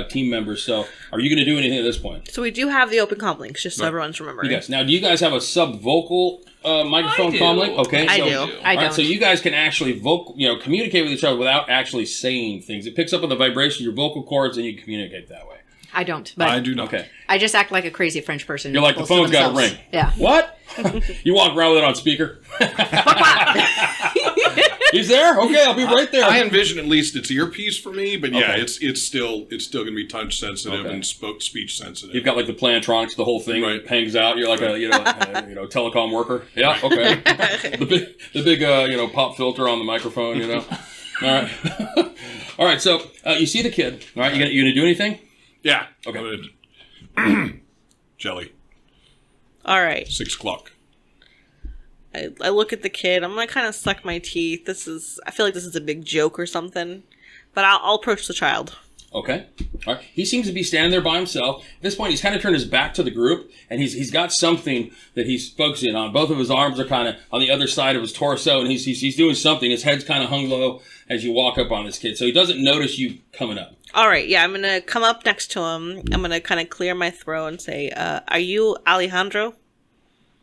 team members. So are you going to do anything at this point? So, we do have the open comm links, just so everyone's remembering. Yes. Now, do you guys have a sub-vocal microphone I do. comm link? Okay. I so, do. I All right, don't. so you guys can actually communicate with each other without actually saying things. It picks up on the vibration of your vocal cords, and you communicate that way. I don't, but I do not. Okay. I just act like a crazy French person. You're like, the phone's got a ring. Yeah. What? You walk around with it on speaker? He's there? Okay, I'll be right there. I envision at least it's earpiece for me, but yeah, Okay. it's still going to be touch sensitive Okay. and speech sensitive. You've got like the Plantronics, the whole thing Right. hangs out. You're like a telecom worker. Yeah, okay. the big pop filter on the microphone. All right, all right. So you see the kid. All right, you gonna do anything? Yeah. Okay. Jelly. All right. 6 o'clock. I look at the kid. I'm going to kind of suck my teeth. I feel like this is a big joke or something. But I'll approach the child. Okay. All right. He seems to be standing there by himself. At this point, he's kind of turned his back to the group, and he's got something that he's focusing on. Both of his arms are kind of on the other side of his torso, and he's doing something. His head's kind of hung low as you walk up on this kid, so he doesn't notice you coming up. All right. Yeah, I'm going to come up next to him. I'm going to kind of clear my throat and say, are you Alejandro?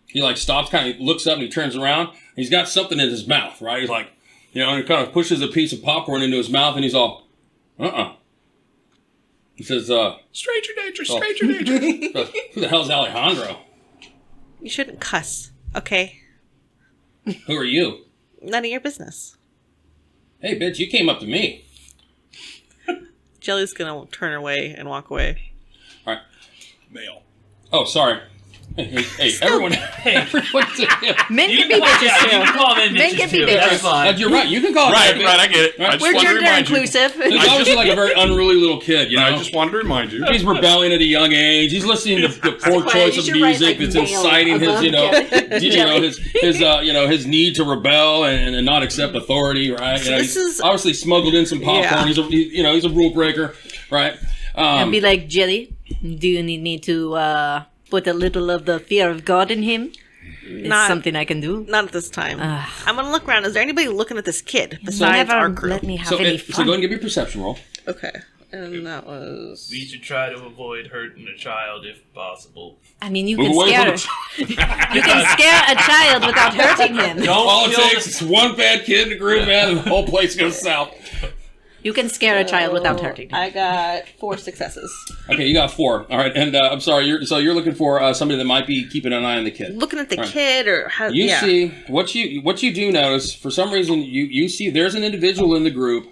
He like stops, kind of looks up, and he turns around. And he's got something in his mouth, right? He's like, and he kind of pushes a piece of popcorn into his mouth, and he's all, He says, Stranger danger, stranger danger. who the hell's Alejandro? You shouldn't cuss. Okay. Who are you? None of your business. Hey, bitch, you came up to me. Jelly's gonna turn away and walk away. All right. Male. Oh, sorry. Hey, everyone. Everyone's Men You can be call- bitches yeah, you too. can call men Men bitches can be too. bitches. That's fine. You're right. You can call it Right, that, right, I get it. I just We're wanted to gender remind you. inclusive. He's obviously like a very unruly little kid, you know? I just wanted to remind you. He's rebelling at a young age. He's listening to the poor Sequoia, choice you of should write, music like, that's male inciting his, above his need to rebel and not accept authority, right? So You know, this he's is- obviously smuggled in some popcorn. Yeah. He's a rule breaker, right? And be like, Jelly, do you need me to put a little of the fear of God in him? It's Not- something I can do. Not at this time. I'm gonna look around. Is there anybody looking at this kid besides Never our group? let me have So, any so fun. go and give me a perception roll. Okay. And that was... We should try to avoid hurting a child if possible. I mean, you Move can away scare from you can scare a child without hurting him. All it kill takes is one bad kid in the group, man, and the whole place goes south. You can scare a child without hurting him. I got 4 successes. Okay, you got 4. All right, and I'm sorry. You're looking for somebody that might be keeping an eye on the kid. Looking at the All right. kid or how... You yeah. see what you do notice. For some reason, you see there's an individual in the group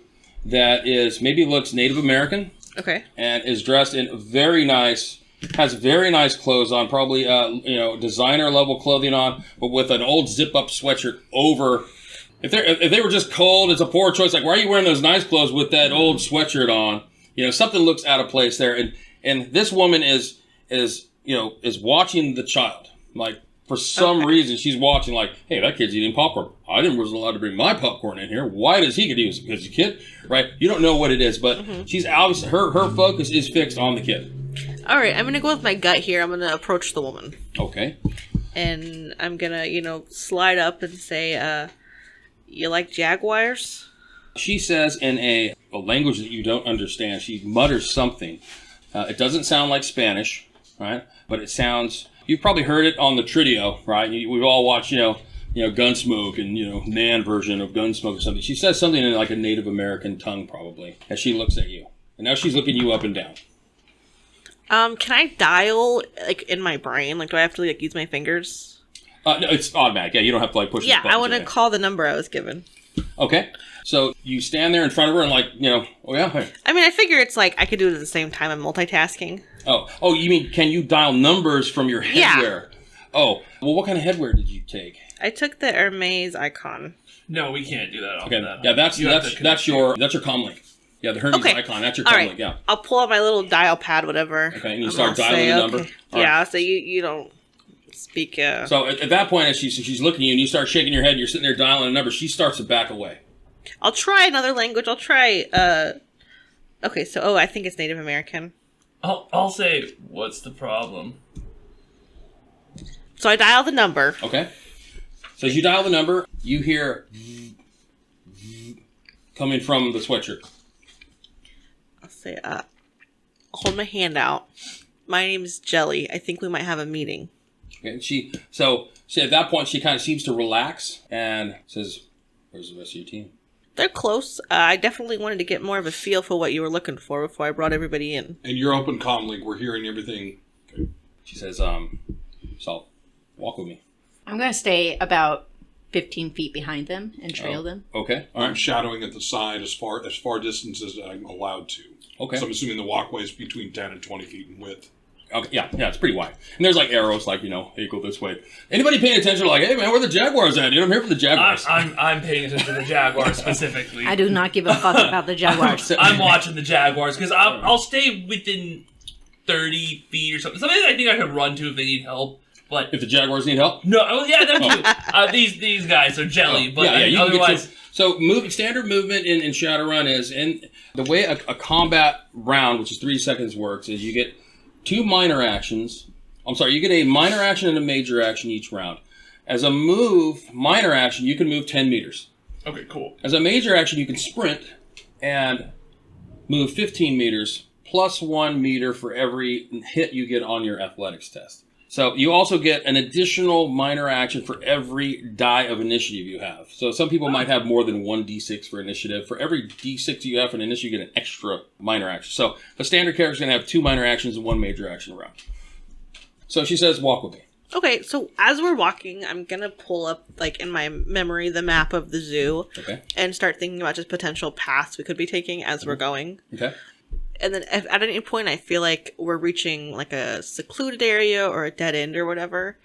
that maybe looks Native American Okay. and is dressed in has very nice clothes on, probably designer level clothing on, but with an old zip up sweatshirt over. If they were just cold, it's a poor choice. Like, why are you wearing those nice clothes with that old sweatshirt on? You know, something looks out of place there. And this woman is watching the child. Like, for some reason, she's watching. Like, hey, that kid's eating popcorn. I wasn't allowed to bring my popcorn in here. Why does he get to use it? Because he's a kid, right? You don't know what it is, but she's obviously her focus is fixed on the kid. All right. I'm gonna go with my gut here. I'm gonna approach the woman, Okay. and I'm gonna, slide up and say, "You like jaguars?" She says in a language that you don't understand. She mutters something. It doesn't sound like Spanish, right? But it sounds. You've probably heard it on the Tridio, right? We've all watched, Gunsmoke and Nan version of Gunsmoke or something. She says something in like a Native American tongue, probably, as she looks at you. And now she's looking you up and down. Can I dial like in my brain? Like, do I have to use my fingers? No, it's automatic. Yeah, you don't have to push. Yeah, these buttons I want or to anything. call the number I was given. Okay. So you stand there in front of her and oh yeah. Hey. I mean, I figure it's like I could do it at the same time. I'm multitasking. Oh, you mean can you dial numbers from your headwear? Yeah. Oh, well, what kind of headwear did you take? I took the Hermes icon. No, we can't do that off Okay, of that. yeah, that's You have to connect your comlink. Yeah, the Hermes Okay. icon. That's your All comlink. right. Yeah. I'll pull out my little dial pad, whatever. Okay, and you I'm start gonna dialing say, the number? okay. All Yeah, so you don't speak. So at that point, as she's looking at you, and you start shaking your head, you're sitting there dialing a number. She starts to back away. I'll try another language. I'll try. Okay, so I think it's Native American. I'll say, what's the problem? So I dial the number. Okay. So as you dial the number, you hear coming from the sweatshirt. I'll say, hold my hand out. My name is Jelly. I think we might have a meeting. Okay. She at that point she kind of seems to relax and says, "Where's the rest of your team?" They're close. I definitely wanted to get more of a feel for what you were looking for before I brought everybody in. And your open comm link, we're hearing everything. She says, "So walk with me." I'm going to stay about 15 feet behind them and trail them. Okay. All I'm right. shadowing at the side as far distance as I'm allowed to. Okay. So I'm assuming the walkway is between 10 and 20 feet in width. Okay, yeah, it's pretty wide. And there's arrows, hey, go this way. Anybody paying attention, hey man, where the Jaguars at? I'm here for the Jaguars. I'm paying attention to the Jaguars specifically. I do not give a fuck about the Jaguars. I'm watching the Jaguars because I'll stay within 30 feet or something. Something I think I could run to if they need help. But If the Jaguars need help? no, yeah, them too. These guys are jelly, but you can get otherwise. So standard movement in Shadowrun is, and the way a combat round, which is 3 seconds, works is you get 2 minor actions. You get a minor action and a major action each round. As a minor action, you can move 10 meters. Okay, cool. As a major action, you can sprint and move 15 meters plus 1 meter for every hit you get on your athletics test. So you also get an additional minor action for every die of initiative you have. So some people might have more than 1 d6 for initiative. For every d6 you have for an initiative, you get an extra minor action. So the standard character is going to have 2 minor actions and 1 major action around. So she says, walk with me. Okay, so as we're walking, I'm gonna pull up, like, in my memory, the map of the zoo. Okay. And start thinking about just potential paths we could be taking as we're going. Okay. And then if at any point I feel like we're reaching, like, a secluded area or a dead end or whatever,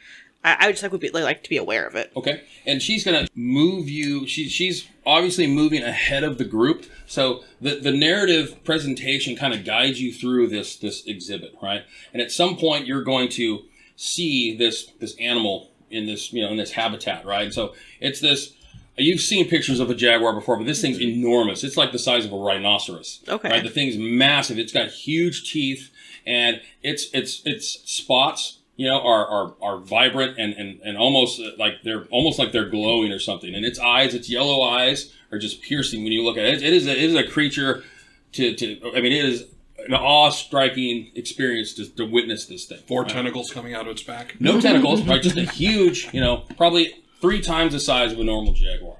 I would just like to be aware of it. Okay. And she's going to move you. She's obviously moving ahead of the group. So the narrative presentation kind of guides you through this exhibit, right? And at some point you're going to see this animal in this, in this habitat, right? So it's this, you've seen pictures of a jaguar before, but this thing's enormous. It's like the size of a rhinoceros. Okay. Right? The thing's massive. It's got huge teeth, and its spots, are vibrant and almost like they're glowing or something. And its eyes, its yellow eyes, are just piercing when you look at it. It is a creature it is an awe-striking experience to witness this thing. 4 tentacles coming out of its back. No tentacles, right? Just a huge, probably 3 times the size of a normal jaguar,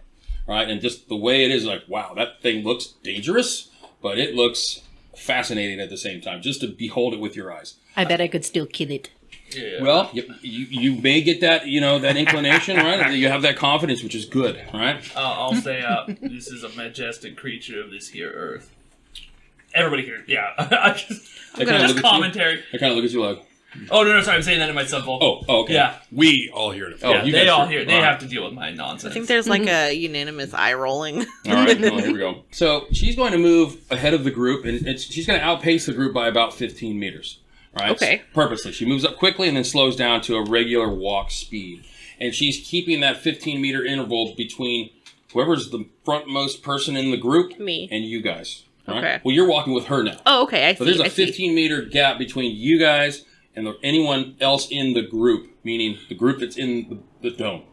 right? And just the way it is, like, wow, that thing looks dangerous, but it looks fascinating at the same time, just to behold it with your eyes. I bet I could still kill it. Yeah. Well, you may get that, that inclination, right? You have that confidence, which is good, right? I'll say this is a majestic creature of this here earth. Everybody here, yeah. Just commentary. I kind of look at you like, Oh, no, sorry, I'm saying that in my sub-vocal. oh, okay. Yeah, We all hear it. yeah, you they guys all are- hear. They all right. have to deal with my nonsense. I think there's, like, a unanimous eye rolling. All right, well, here we go. So she's going to move ahead of the group, and she's going to outpace the group by about 15 meters. Right? Okay. Purposely. She moves up quickly and then slows down to a regular walk speed. And she's keeping that 15-meter interval between whoever's the frontmost person in the group Me. and you guys. Right? Okay. Well, you're walking with her now. Oh, okay, I see. So there's a I see. 15-meter gap between you guys and anyone else in the group, meaning the group that's in the dome.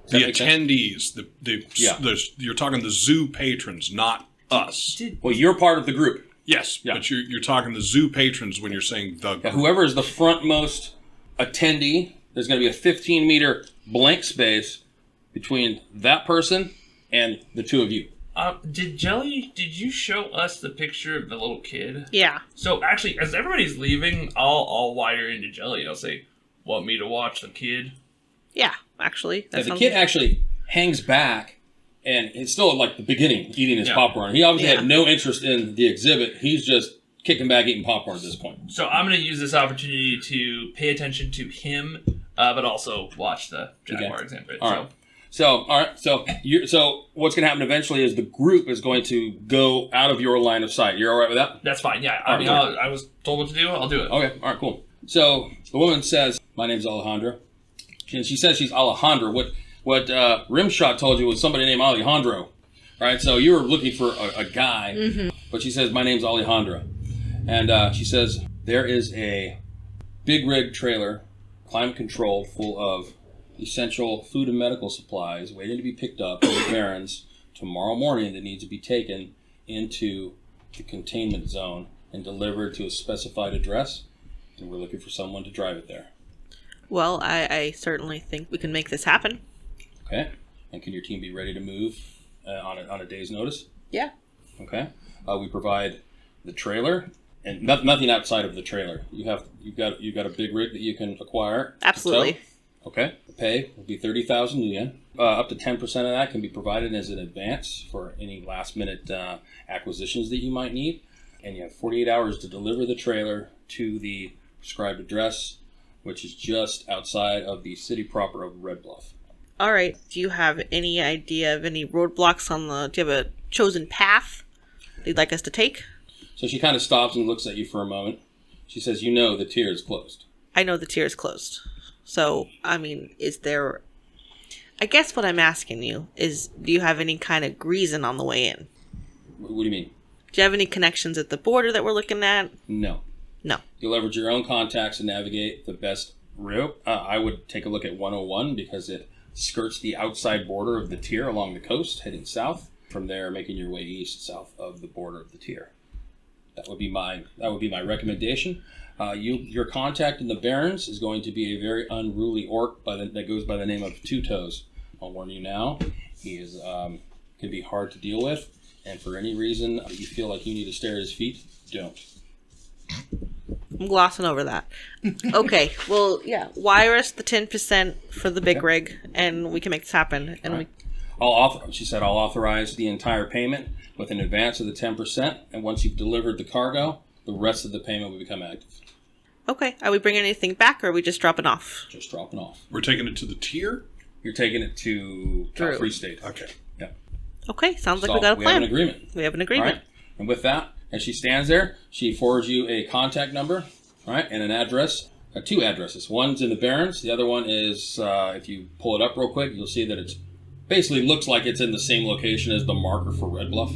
Does that The make sense? attendees, you're talking the zoo patrons, not us. Well, you're part of the group. Yes, Yeah. but you're talking the zoo patrons when you're saying the Yeah, group. whoever is the frontmost attendee, there's going to be a 15-meter blank space between that person and the two of you. Did you show us the picture of the little kid? Yeah. So actually, as everybody's leaving, I'll wire into Jelly. I'll say, "Want me to watch the kid?" Yeah, actually. Yeah, the sounds kid good. actually hangs back, and it's still at, like, the beginning, eating his Yeah. popcorn. He obviously Yeah. had no interest in the exhibit. He's just kicking back, eating popcorn at this point. So I'm going to use this opportunity to pay attention to him, but also watch the Jaguar exhibit. All right. So what's going to happen eventually is the group is going to go out of your line of sight. You're all right with that? That's fine. Yeah, All I mean, right. I was told what to do. I'll do it. Okay, all right, cool. So the woman says, "My name's Alejandra," and she says she's Alejandra. What Rimshot told you was somebody named Alejandro, right? So you were looking for a guy, but she says, "My name's Alejandra," and she says there is a big rig trailer, climate controlled, full of essential food and medical supplies waiting to be picked up in the Barrens tomorrow morning that needs to be taken into the containment zone and delivered to a specified address, and we're looking for someone to drive it there. Well, I certainly think we can make this happen. Okay? And can your team be ready to move on a day's notice? Yeah. Okay? We provide the trailer and nothing outside of the trailer. You've got a big rig that you can acquire. Absolutely. So, okay. The pay will be 30,000 yen. Up to 10% of that can be provided as an advance for any last-minute acquisitions that you might need. And you have 48 hours to deliver the trailer to the prescribed address, which is just outside of the city proper of Red Bluff. All right. Do you have any idea of any roadblocks do you have a chosen path you'd like us to take? So she kind of stops and looks at you for a moment. She says, the tier is closed. I know the tier is closed. So, I mean, is there... I guess what I'm asking you is, do you have any kind of reason on the way in? What do you mean? Do you have any connections at the border that we're looking at? No. No. You'll leverage your own contacts to navigate the best route. I would take a look at 101 because it skirts the outside border of the tier along the coast, heading south. From there, making your way east, south of the border of the tier. That would be my recommendation. Your contact in the Barrens is going to be a very unruly orc that goes by the name of Two Toes. I'll warn you now. He is can be hard to deal with, and for any reason you feel like you need to stare at his feet, don't. I'm glossing over that. Okay, well, yeah, wire us the 10% for the big rig, and we can make this happen. And Right. She said, I'll authorize the entire payment with an advance of the 10%, and once you've delivered the cargo, the rest of the payment will become active. Okay, are we bringing anything back, or are we just dropping off? Just dropping off. We're taking it to the tier? You're taking it to Cal Drew. Freestate. Okay. Yeah. Okay, sounds like So we got a we have plan. an agreement. We have an All agreement. right. And with that, as she stands there, she forwards you a contact number, all right, and an address. Two addresses. One's in the Barrens. The other one is, if you pull it up real quick, you'll see that it's basically looks like it's in the same location as the marker for Red Bluff.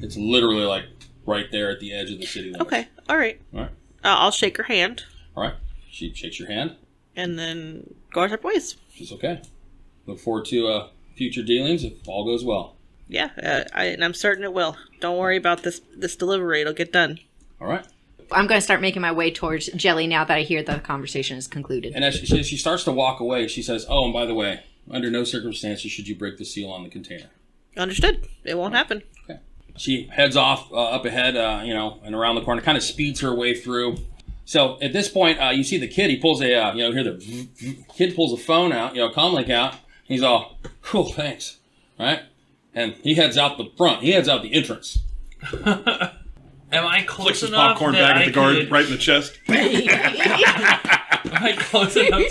It's literally like right there at the edge of the city limits. Okay, all right. All right. I'll shake her hand, All right. She shakes your hand. and then go our separate ways. She's okay. Look forward to future dealings if all goes well. Yeah, and I'm certain it will. Don't worry about this delivery. It'll get done. All right. I'm going to start making my way towards Jelly now that I hear the conversation is concluded. And as she starts to walk away, she says, "Oh, and by the way, under no circumstances should you break the seal on the container." Understood. It won't happen. Okay. She heads off up ahead, and around the corner, kind of speeds her way through. So at this point, you see the kid. He pulls kid pulls a phone out, comlink out. He's all, "Cool, thanks." Right? And he heads out the front. He heads out the entrance. Am I Flicks close his enough popcorn that bag I at the guard could, right in the chest. Am I close enough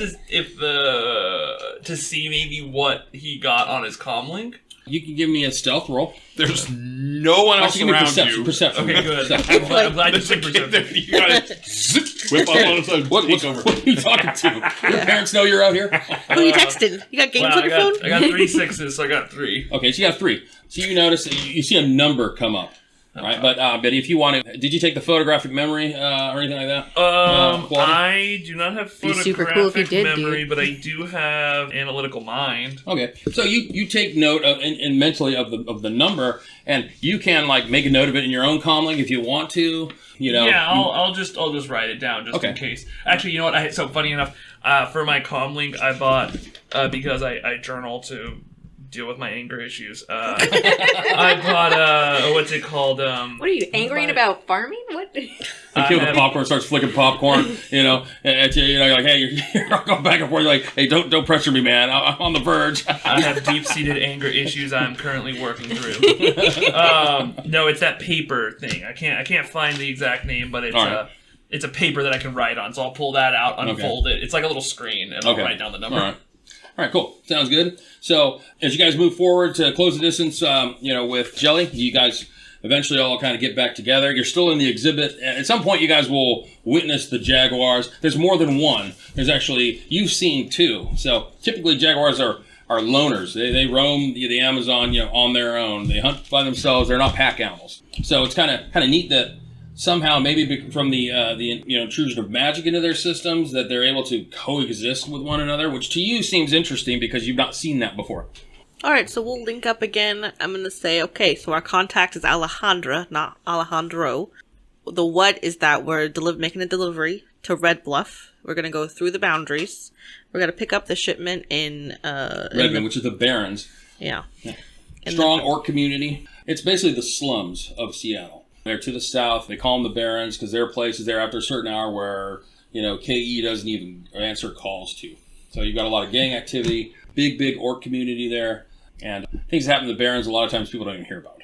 to see maybe what he got on his comlink? You can give me a stealth roll. There's no one else Actually, give me around perception. you. Perception. Okay, good. Perception. I'm glad you The said kid there, perception. you gotta zip, whip up on his own. What are you talking to? Your parents know you're out here? Who are you texting? You got games Well, on your phone? I got 3 6s, so I got 3. Okay, so you got 3. So you notice that you see a number come up. Right, but if you want to, did you take the photographic memory or anything like that? Quality? I do not have Be photographic super cool if you did, memory, dude. but I do have analytical mind. Okay, so you take note of and mentally of the number, and you can like make a note of it in your own comlink if you want to. Yeah, I'll just write it down just Okay. in case. Actually, you know what? So funny enough, for my comlink, I bought because I journal to deal with my anger issues. I bought what's it called? What are you, angering about farming? What? You kill the popcorn, starts flicking popcorn. At you, you're like, hey, you're going back and forth. You're like, hey, don't pressure me, man. I'm on the verge. I have deep-seated anger issues I'm currently working through. No, it's that paper thing. I can't find the exact name, but it's All right. it's a paper that I can write on. So I'll pull that out, unfold it. It's like a little screen, and I'll write down the number. All right, cool. Sounds good. So as you guys move forward to close the distance, with Jelly, you guys eventually all kind of get back together. You're still in the exhibit. At some point, you guys will witness the jaguars. There's more than one. There's actually, you've seen 2. So typically jaguars are loners. They roam the Amazon, on their own. They hunt by themselves. They're not pack animals. So it's kind of neat that somehow, maybe from the intrusion of magic into their systems, that they're able to coexist with one another, which to you seems interesting because you've not seen that before. All right, so we'll link up again. I'm going to say, okay, so our contact is Alejandra, not Alejandro. The what is that we're making a delivery to Red Bluff. We're going to go through the boundaries. We're going to pick up the shipment in... Redmond, which is the Barrens. Yeah. Strong orc community. It's basically the slums of Seattle. They're to the south. They call them the Barrens because there are places there after a certain hour where, KE doesn't even answer calls to. So you've got a lot of gang activity, big orc community there, and things happen in the Barrens a lot of times people don't even hear about.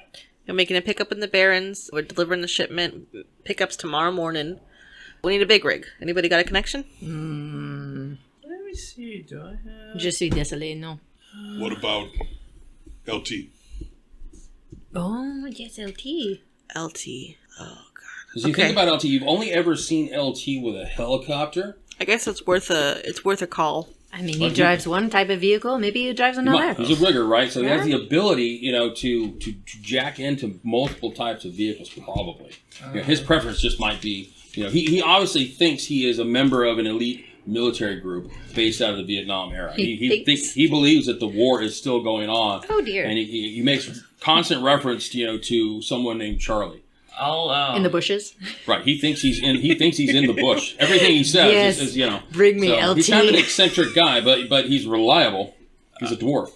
We're making a pickup in the Barrens. We're delivering the shipment. Pickups tomorrow morning. We need a big rig. Anybody got a connection? Let me see. Do I have? Je suis désolé, no. What about LT? Oh, yes, LT. LT. Oh, God. Because you think about LT, you've only ever seen LT with a helicopter. I guess it's worth a call. I mean, he drives one type of vehicle, maybe he drives another. He's a rigger, right? So he has the ability, to jack into multiple types of vehicles, probably. His preference just might be, he obviously thinks he is a member of an elite military group based out of the Vietnam era. He believes that the war is still going on. Oh, dear. And he makes constant reference, to someone named Charlie. I'll In the bushes. Right, he thinks he's in the bush. Everything he says Yes. is Bring me LT. He's kind of an eccentric guy, but he's reliable. He's a dwarf.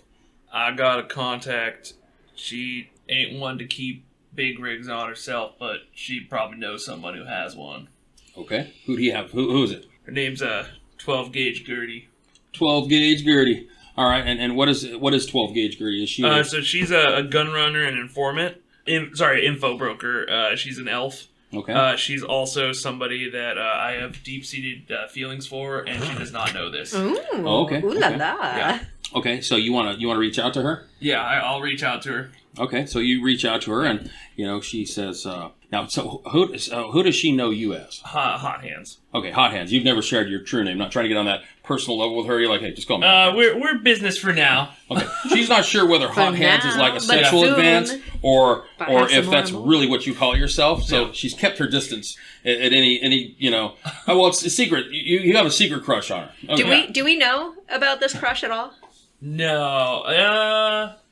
I got a contact. She ain't one to keep big rigs on herself, but she probably knows someone who has one. Okay. Who do you have? Who is it? Her name's 12 Gauge Gertie. 12 Gauge Gertie. All right. And what is 12 Gauge Gertie? Is she? So she's a gun runner and informant. Info broker. She's an elf. Okay. She's also somebody that I have deep-seated feelings for, and she does not know this. Ooh, okay. Ooh la Okay. la. Yeah. Okay. So you wanna reach out to her? Yeah, I'll reach out to her. Okay. So you reach out to her, and she says, now. So who does she know you as? Hot Hands. Okay, Hot Hands. You've never shared your true name. Not trying to get on that personal level with her. You're like, hey, just call me. We're business for now. Okay. She's not sure whether Hot Hands is like a but sexual soon. advance or But have if some that's more. really what you call yourself. So Yeah. she's kept her distance at any. Oh, well, it's a secret. You have a secret crush on her. Okay. Do we know about this crush at all? No.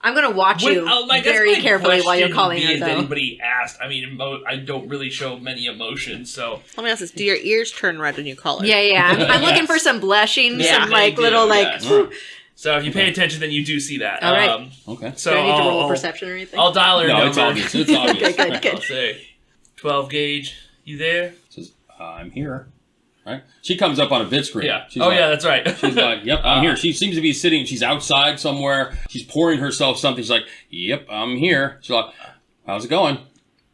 I'm gonna watch you very carefully while you're calling her, If though. anybody asked, I mean, I don't really show many emotions, so Let me ask this: do your ears turn red when you call her? Yeah. I'm looking for some blushing, Yeah, some they like do, little yes. like. so if you pay attention, then you do see that. All right. Okay. So Do I need to roll I'll- a perception or anything? I'll dial her No, number. it's obvious. It's obvious. Okay, good. I'll say, 12 Gauge, you there? Says, I'm here. Right? She comes up on a vid screen. Yeah. She's Oh like, yeah, that's right. She's like, yep, I'm here. She seems to be sitting. She's outside somewhere. She's pouring herself something. She's like, yep, I'm here. She's like, how's it going?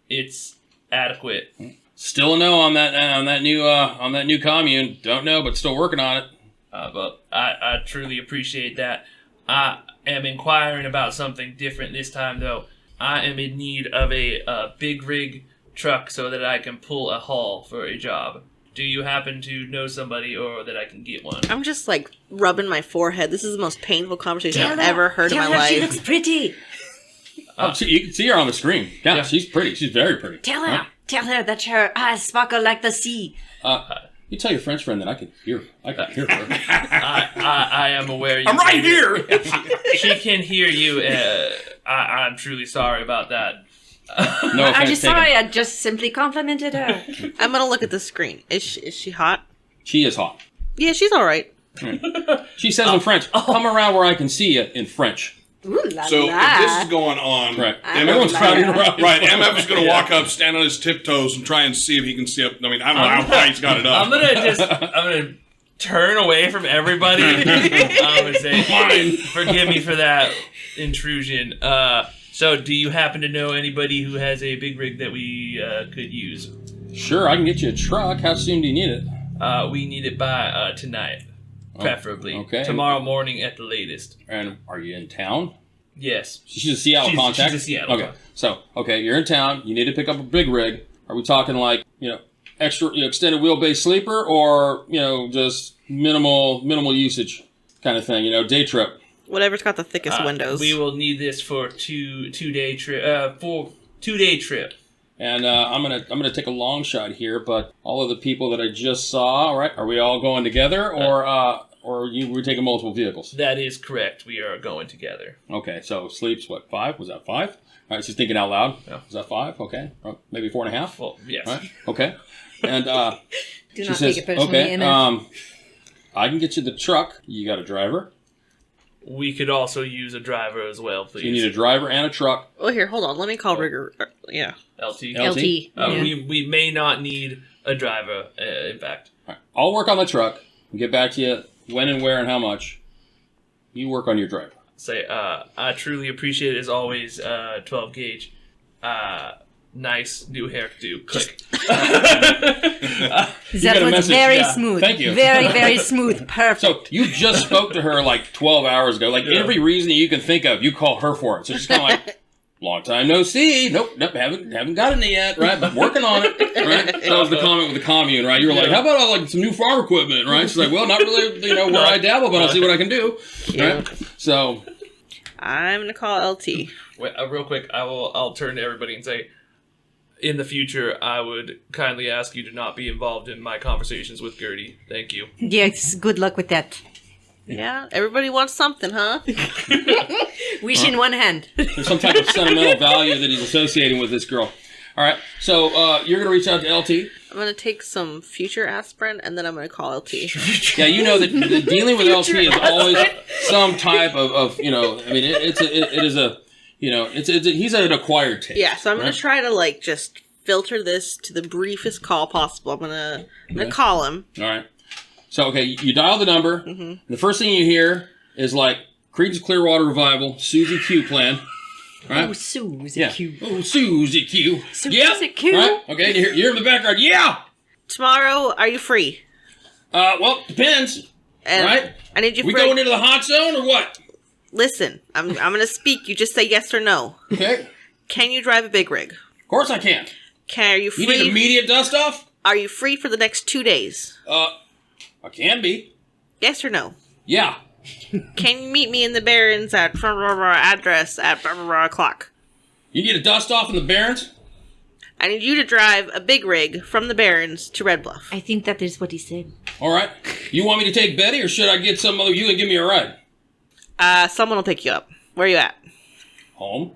It's adequate. Still a no on that new commune. Don't know, but still working on it. But I truly appreciate that. I am inquiring about something different this time, though. I am in need of a big rig truck so that I can pull a haul for a job. Do you happen to know somebody or that I can get one? I'm just like rubbing my forehead. This is the most painful conversation Tell I've her- ever heard in my Tell her life. she looks pretty. You can see her on the screen. Yeah, Yeah. she's pretty. She's very pretty. Tell her. Right? Tell her that her eyes sparkle like the sea. You tell your French friend that I can hear her. I am aware you I'm right can- here. She can hear you. I'm truly sorry about that. No I'm offense just taken. sorry. I just simply complimented her. I'm gonna look at the screen. Is she hot? She is hot. Yeah, she's all right. She says in French, come around where I can see you in French. Ooh la So la. if this is going on, Right. MF Everyone's is crowding around. Right, MF is going to walk up, stand on his tiptoes, and try and see if he can see up. I mean, I don't know how high he's got it up. I'm gonna turn away from everybody. I'm gonna say, Fine. forgive me for that intrusion. So do you happen to know anybody who has a big rig that we could use? Sure, I can get you a truck. How soon do you need it? We need it by tonight, preferably. okay. Tomorrow morning at the latest. And are you in town? Yes. She's a Seattle She's contact. a Seattle Okay, contact. so you're in town. You need to pick up a big rig. Are we talking like extra extended wheelbase sleeper, or just minimal usage kind of thing? Day trip. Whatever's got the thickest windows. We will need this for two-day trip. For 2-day trip. And I'm gonna take a long shot here, but all of the people that I just saw, all right, are we all going together, or we're taking multiple vehicles? That is correct. We are going together. Okay, so sleeps what, 5? Was that 5? All right, she's thinking out loud. Yeah. Was that 5? Okay, maybe 4.5. Well, yes. All right, okay. And Do she not says, take it personally, okay, MF. I can get you the truck. You got a driver. We could also use a driver as well, please. So you need a driver and a truck. Oh, here, hold on. Let me call Rigger. Yeah. LT. LT. Yeah. We may not need a driver, in fact. All right, I'll work on the truck and get back to you when and where and how much. You work on your driver. Say, I truly appreciate it as always, 12 Gauge. Nice new hairdo. Click. That got a was message. very Yeah. smooth. Thank you. Very, very smooth. Perfect. So you just spoke to her like 12 hours ago. Like every reason that you can think of, you call her for it. So she's kind of like, long time no see. Nope, haven't gotten it yet, right? But working on it, right? So that was the comment with the commune, right? You were like, how about some new farm equipment, right? She's like, well, not really, where I dabble, but I'll see what I can do, right? So I'm gonna call LT. Wait, real quick, I'll turn to everybody and say, in the future, I would kindly ask you to not be involved in my conversations with Gertie. Thank you. Yes, good luck with that. Yeah, everybody wants something, huh? Wish in one hand. there's some type of sentimental value that he's associating with this girl. All right, so you're going to reach out to LT. I'm gonna take some future asprin and then I'm gonna call LT. Yeah, you know that dealing with LT is always some type of I mean, it is a, he's an acquired taste. Yeah, so I'm gonna right? try to just filter this to the briefest call possible. I'm gonna call him. All right. So, okay, you dial the number. Mm-hmm. The first thing you hear is like Creedence Clearwater Revival, Susie Q plan. Right? Oh, Susie Q. Oh, Susie Q. Susie Q. Right? Okay, you hear in the background, yeah! Tomorrow, are you free? Well, depends. And right? I need you We for going into the hot zone or what? Listen, I'm gonna speak. You just say yes or no. Okay. Can you drive a big rig? Of course I can. Are you free? You need immediate dust off? Are you free for the next 2 days? I can be. Yes or no? Yeah. Can you meet me in the Barrens at address at o'clock? You need a dust off in the Barrens? I need you to drive a big rig from the Barrens to Red Bluff. I think that is what he said. All right. You want me to take Betty or should I get some other you and give me a ride? Someone will pick you up. Where are you at? Home.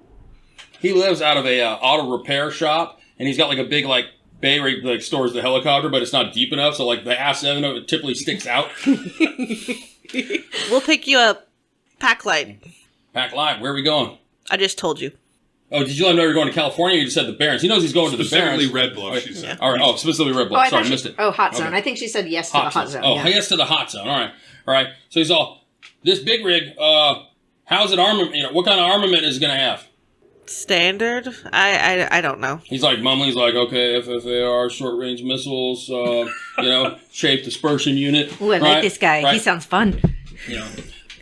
He lives out of a auto repair shop, and he's got like a big like bay where he like stores the helicopter, but it's not deep enough, so like the ass end of it typically sticks out. We'll pick you up. Pack light. Pack live. Where are we going? I just told you. Oh, did you let him know you're going to California? Or you just said the Barrens. He knows he's going to the Specifically Barrens. Red Bluff, she said. All right. Oh, specifically Red Bluff. Sorry, I missed it. Oh, hot zone. Okay. I think she said yes to the hot zone. Oh, yeah. yes to the hot zone. All right. So he's all this big rig. How's it armament? You know, what kind of armament is it gonna have? Standard? I don't know. He's like mumbling. He's like, okay, FFAR, short range missiles. Shape dispersion unit. Ooh, I like this guy. Right? He sounds fun. You know,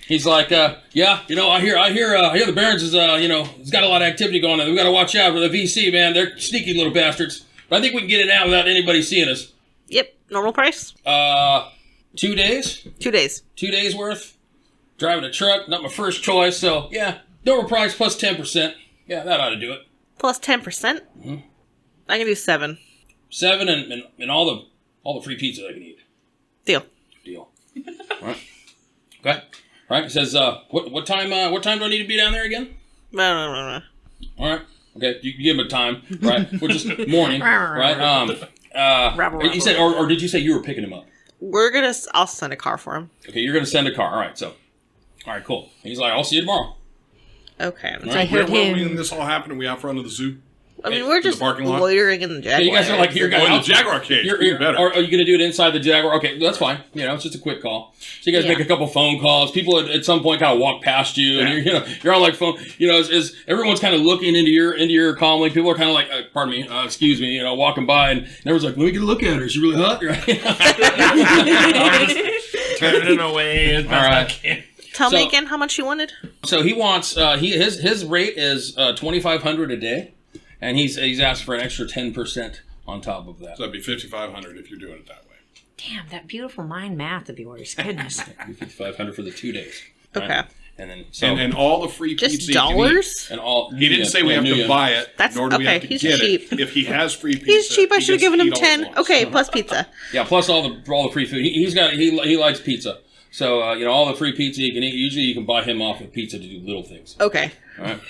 he's like, yeah. You know, I hear the Barrens is it's got a lot of activity going on. We got to watch out for the VC, man. They're sneaky little bastards. But I think we can get it out without anybody seeing us. Yep. Normal price? 2 days. 2 days. 2 days worth. Driving a truck, not my first choice, so yeah, normal price plus 10%. Yeah, that ought to do it. Plus 10%? Mm-hmm. I can do 7. 7 and all the free pizza I can eat. Deal. All right. Okay. All right. It says what time do I need to be down there again? No. All right. Okay. You give him a time, right? We're just morning, right? You said, or did you say you were picking him up? I'll send a car for him. Okay, you're gonna send a car. All right. So, all right, cool. He's like, I'll see you tomorrow. Okay. So I heard him. When this all happened, are we out front of the zoo? I mean, we're just parking lot? loitering in the Jaguar. Yeah, you guys are like, you're Oh, in the Jaguar cage. You're better. Are you going to do it inside the Jaguar? Okay, that's fine. You know, it's just a quick call. So you guys make a couple phone calls. People at some point kind of walk past you, and you're on like phone. You know, as everyone's kind of looking into your calmly. People are kind of like, pardon me, excuse me, walking by, and everyone's like, let me get a look at her. Is she really hot? Right? Turning away as best I can. Tell me again how much you wanted. So he wants his rate is $2,500 a day, and he's asked for an extra 10% on top of that. So that'd be $5,500 if you're doing it that way. Damn, that beautiful mind math of yours. Goodness. $5,500 for the 2 days. Right? Okay. And then and all the free just pizza dollars. And all he didn't say we have to buy it. Nor do we have to he's get cheap. it. If he has free pizza, He's cheap. I should have given him gets to eat all 10. he wants. Okay, plus pizza. Yeah, plus all the free food. He likes pizza. So all the free pizza you can eat. Usually you can buy him off with pizza to do little things. Okay. All right.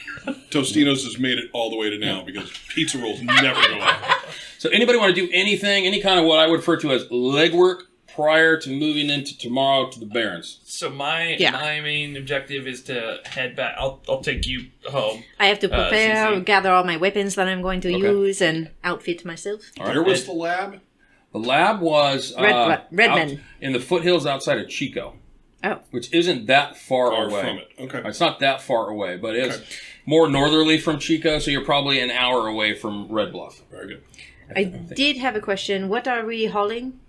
Tostino's has made it all the way to now because pizza rolls never go out. So anybody want to do anything, any kind of what I would refer to as legwork prior to moving into tomorrow to the Barrens? So my main objective is to head back. I'll take you home. I have to prepare, CeCe. gather all my weapons that I'm going to use, and outfit myself. All right. Where was the lab? The lab was Redmond. out in the foothills outside of Chico. Oh. Which isn't that far away. From it. Okay. It's not that far away, but it's more northerly from Chico, so you're probably an hour away from Red Bluff. Very good. I did have a question. What are we hauling?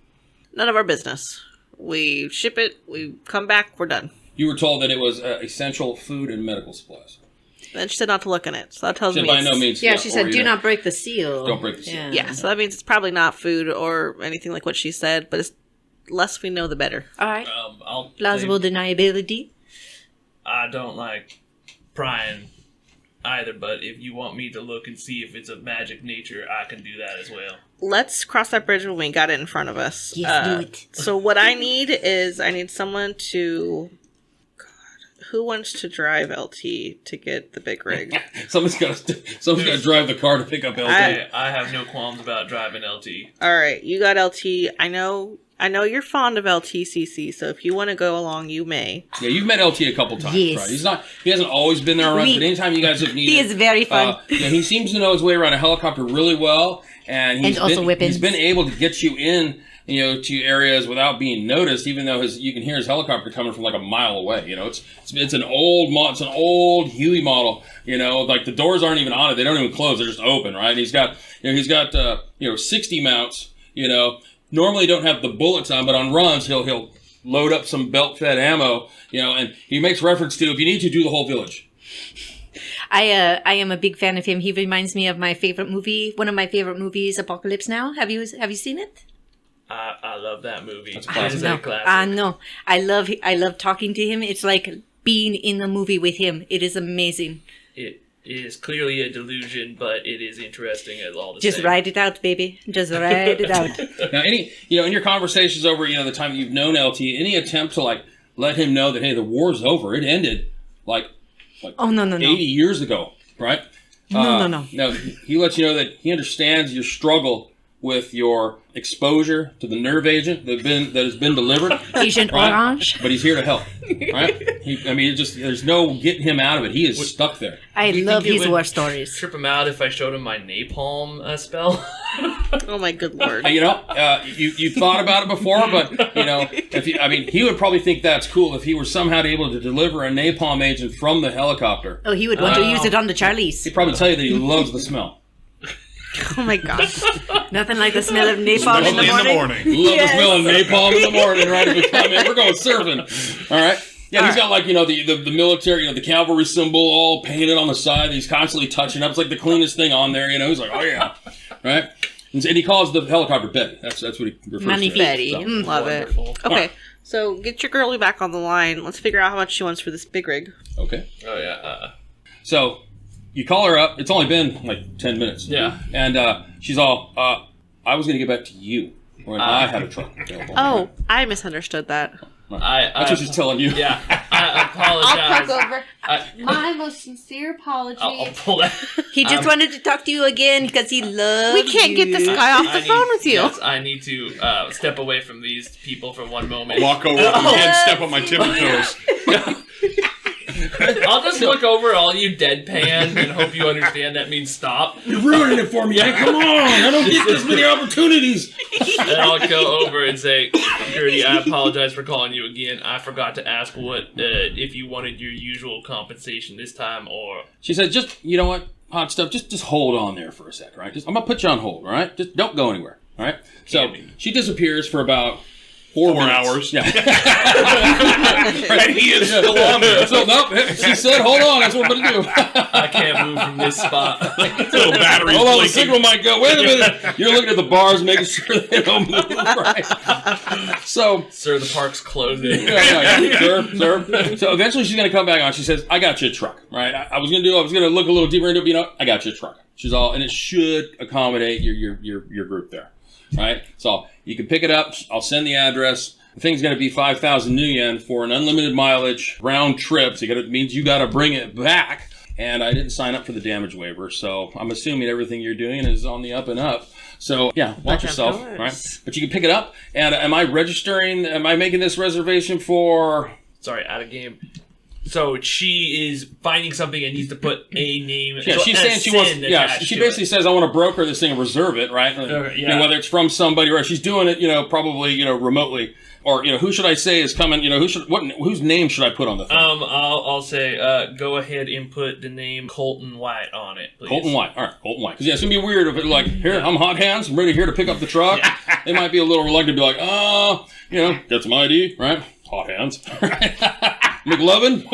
None of our business. We ship it. We come back. We're done. You were told that it was essential food and medical supplies. Then she said not to look in it. So that tells me By no means. Yeah, she said, do not break the seal. Don't break the seal. Yeah, so that means it's probably not food or anything like what she said, but it's less we know, the better. All right. I'll Plausible say deniability. I don't like prying either, but if you want me to look and see if it's of magic nature, I can do that as well. Let's cross that bridge when we got it in front of us. Yes, do it. So what I need someone to... Who wants to drive LT to get the big rig? Someone's got to drive the car to pick up LT. I have no qualms about driving LT. All right, you got LT. I know you're fond of LT, CeCe, so if you want to go along, you may. Yeah, you've met LT a couple times, Yes. right? He hasn't always been there around, but anytime you guys have needed... He is very fun. He seems to know his way around a helicopter really well, and also weapons. He's been able to get you in, to areas without being noticed, even though you can hear his helicopter coming from like a mile away. It's an old Huey model. Like the doors aren't even on it; they don't even close; they're just open, right? And he's got 60 mounts. Normally don't have the bullets on, but on runs he'll load up some belt-fed ammo. And he makes reference to, if you need to, do the whole village. I am a big fan of him. He reminds me of my favorite movie, one of my favorite movies, Apocalypse Now. Have you seen it? I love that movie. That's a classic. It's a classic. No. I love talking to him. It's like being in the movie with him. It is amazing. It is clearly a delusion, but it is interesting at all the Just same. write it out, baby. Just write it out. Now, in your conversations over, the time that you've known LT, any attempt to like let him know that, hey, the war's over, it ended like Oh, no. 80 years ago, right? No. No, he lets you know that he understands your struggle with your exposure to the nerve agent that has been delivered. Agent right? Orange. But he's here to help, right? There's no getting him out of it. He is stuck there. I Do you love think it his would war stories. Trip him out if I showed him my napalm spell. Oh my good lord. You thought about it before, but he would probably think that's cool if he were somehow able to deliver a napalm agent from the helicopter. Oh, he would want to use it on the Charlies. He'd probably tell you that he loves the smell. Oh my gosh. Nothing like the smell of napalm in the morning. Love the smell of napalm in the morning, right? If we come in, we're going surfing. All right. Yeah, he's got like, the military, the cavalry symbol all painted on the side. He's constantly touching up. It's like the cleanest thing on there. He's like, oh yeah, right. And he calls the helicopter Betty. That's what he refers Magnifique. to. Betty. So. Love Wonderful. it. Okay. So get your girlie back on the line. Let's figure out how much she wants for this big rig. Okay. Oh yeah. So you call her up. It's only been like 10 minutes. Yeah. And she's all, I was going to get back to you when I had a truck available. Oh, I misunderstood that. That's what she's telling you. Yeah. I apologize. over. My most sincere apology. I'll pull that. He just wanted to talk to you again because he loves We can't get this guy off the phone with you. Yes, I need to step away from these people for one moment. Walk over and step on my tippy toes. I'll just look over at all you deadpan and hope you understand that means stop. You're ruining it for me. Come on. I don't get this many opportunities. And I'll go over and say, Gertie, I apologize for calling you again. I forgot to ask if you wanted your usual compensation this time or... She said, just, you know what, hot stuff, just hold on there for a second, right? I'm going to put you on hold, all right? Just don't go anywhere, all right? So she disappears for about 4 minutes. hours. Yeah. And he is still on there. So, nope, she said, hold on, that's what I'm going to do. I can't move from this spot. Little batteries Hold on, the blinking. signal might go. Wait a minute. You're looking at the bars, making sure they don't move, right? So... Sir, the park's closing. Yeah. Sir. So eventually she's going to come back on. She says, I got you a truck, right? I was going to look a little deeper into it, I got you a truck. She's all, and it should accommodate your group there, right? So you can pick it up. I'll send the address. The thing's going to be 5,000 new yen for an unlimited mileage round trip. So it means you got to bring it back. And I didn't sign up for the damage waiver, so I'm assuming everything you're doing is on the up and up. So yeah, watch yourself, right? But you can pick it up. And am I making this reservation for? Sorry, out of game. So she is finding something and needs to put a name. Yeah, she's saying she wants. Yeah, she basically says, "I want to broker this thing and reserve it." Right? Okay, yeah. Whether it's from somebody or she's doing it, probably remotely, or who should I say is coming? Whose name should I put on the thing? I'll say, go ahead and put the name Colton White on it, please. Colton White. All right, Colton White. Because it's gonna be weird if it here I'm hot hands, I'm ready here to pick up the truck. They might be a little reluctant to be like, get some ID, right? Hot hands. McLovin?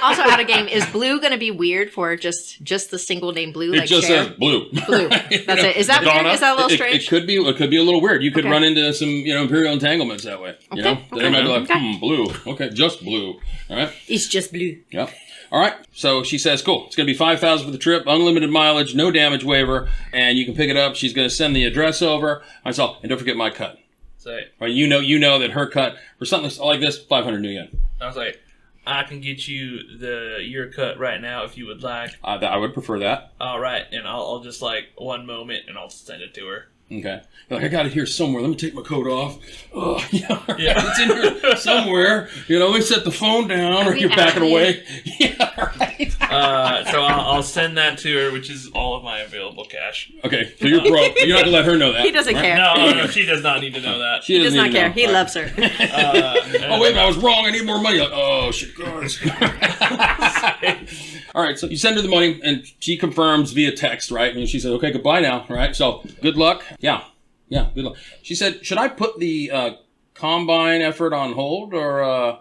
Also, out of game, is blue going to be weird for just the single name blue? It just says blue. Blue. That's it. Is that weird? Is that a little strange? It could be a little weird. You could run into some imperial entanglements that way. They might be like, blue. Okay, just blue. All right. It's just blue. Yep. All right. So she says, cool. It's going to be 5,000 for the trip, unlimited mileage, no damage waiver, and you can pick it up. She's going to send the address over. And don't forget my cut. Say, or you know that her cut for something like this, 500 new yen. I was like, I can get you your cut right now if you would like. I would prefer that. All right, and I'll just one moment and I'll send it to her. Okay. You're like, I got it here somewhere. Let me take my coat off. Oh, yeah. Yeah. It's in here somewhere. Let me set the phone down or you're backing away. Yeah, right. So I'll send that to her, which is all of my available cash. Okay, so you're broke. You're not gonna let her know that. He doesn't right? care. No, she does not need to know that. She He does doesn't not need to care. know. He All loves her. Oh wait, I was wrong. I need more money. Like, oh shit, guys. All right, so you send her the money, and she confirms via text, right? And she said, "Okay, goodbye now." Right? So good luck. Yeah, good luck. She said, "Should I put the combine effort on hold, or?"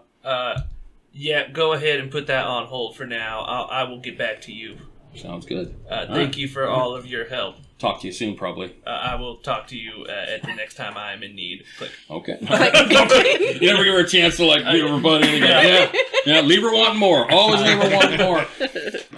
Yeah, go ahead and put that on hold for now. I will get back to you. Sounds good. Thank you for all of your help. Talk to you soon, probably. I will talk to you at the next time I am in need. Click. Okay. You never give her a chance to like leave her butt in. Yeah. Leave her wanting more. Always leave her wanting more.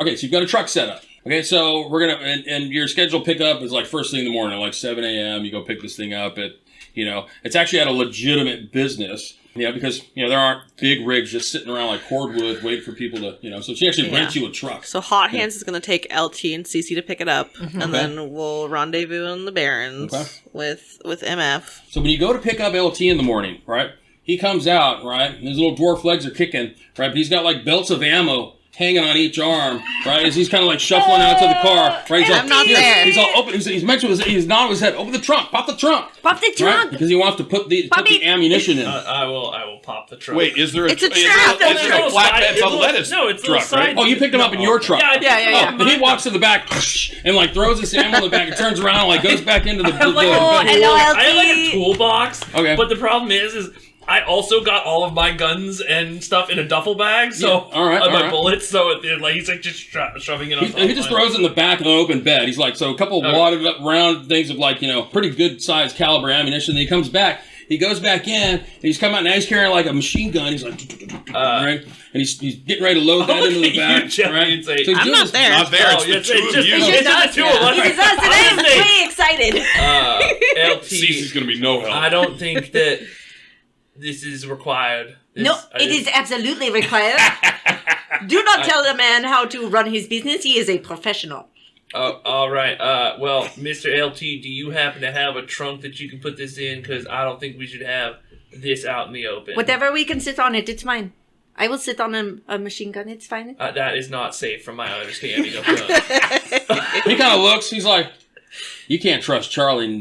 Okay, so you've got a truck set up. Okay, so we're gonna and your scheduled pickup is like first thing in the morning, like 7 a.m. You go pick this thing up at, it's actually at a legitimate business. Yeah, because, there aren't big rigs just sitting around like cordwood waiting for people to, so she actually rents you a truck. So Hot Hands is going to take LT and CeCe to pick it up, and then we'll rendezvous in the Barrens with MF. So when you go to pick up LT in the morning, right, he comes out, right, and his little dwarf legs are kicking, right, but he's got like belts of ammo hanging on each arm, right, as he's kind of like shuffling out to the car, right, I'm not there. He's all open, he's mentioned, he's nodding his head, open the trunk, pop the trunk. Pop the trunk. Right? Because he wants to put the ammunition in. I will pop the truck. Wait, is there It's a is trap. there a flatbed? It's a lettuce No, it's a truck, little side. right? Oh, you picked him up in your truck. Yeah. Oh, and he walks to the back and like throws his ammo in the back and turns around and like goes back into the Oh, hello, LT. I have like a toolbox. Okay. But the problem is I also got all of my guns and stuff in a duffel bag. So all right. my bullets. So like he's like just shoving it on. He just throws it in the back of the open bed. He's like, so a couple of wadded up round things of like, pretty good sized caliber ammunition. Then he comes back. He goes back in, and he's coming out, now he's carrying like a machine gun. He's like, right? And he's getting ready to load that into the back. Right? So he's I'm doing not this- there. Not there. It's the two of you. It's just the two of us. It is us, and I am way excited. LT. CeCe's going to be no help. I don't think that this is required. No, it is absolutely required. Do not tell the man how to run his business. He is a professional. All right. Well, Mr. LT, do you happen to have a trunk that you can put this in? Because I don't think we should have this out in the open. Whatever we can sit on it, it's fine. I will sit on a machine gun. It's fine. That is not safe from my understanding of guns. He kind of looks, he's like, you can't trust Charlie,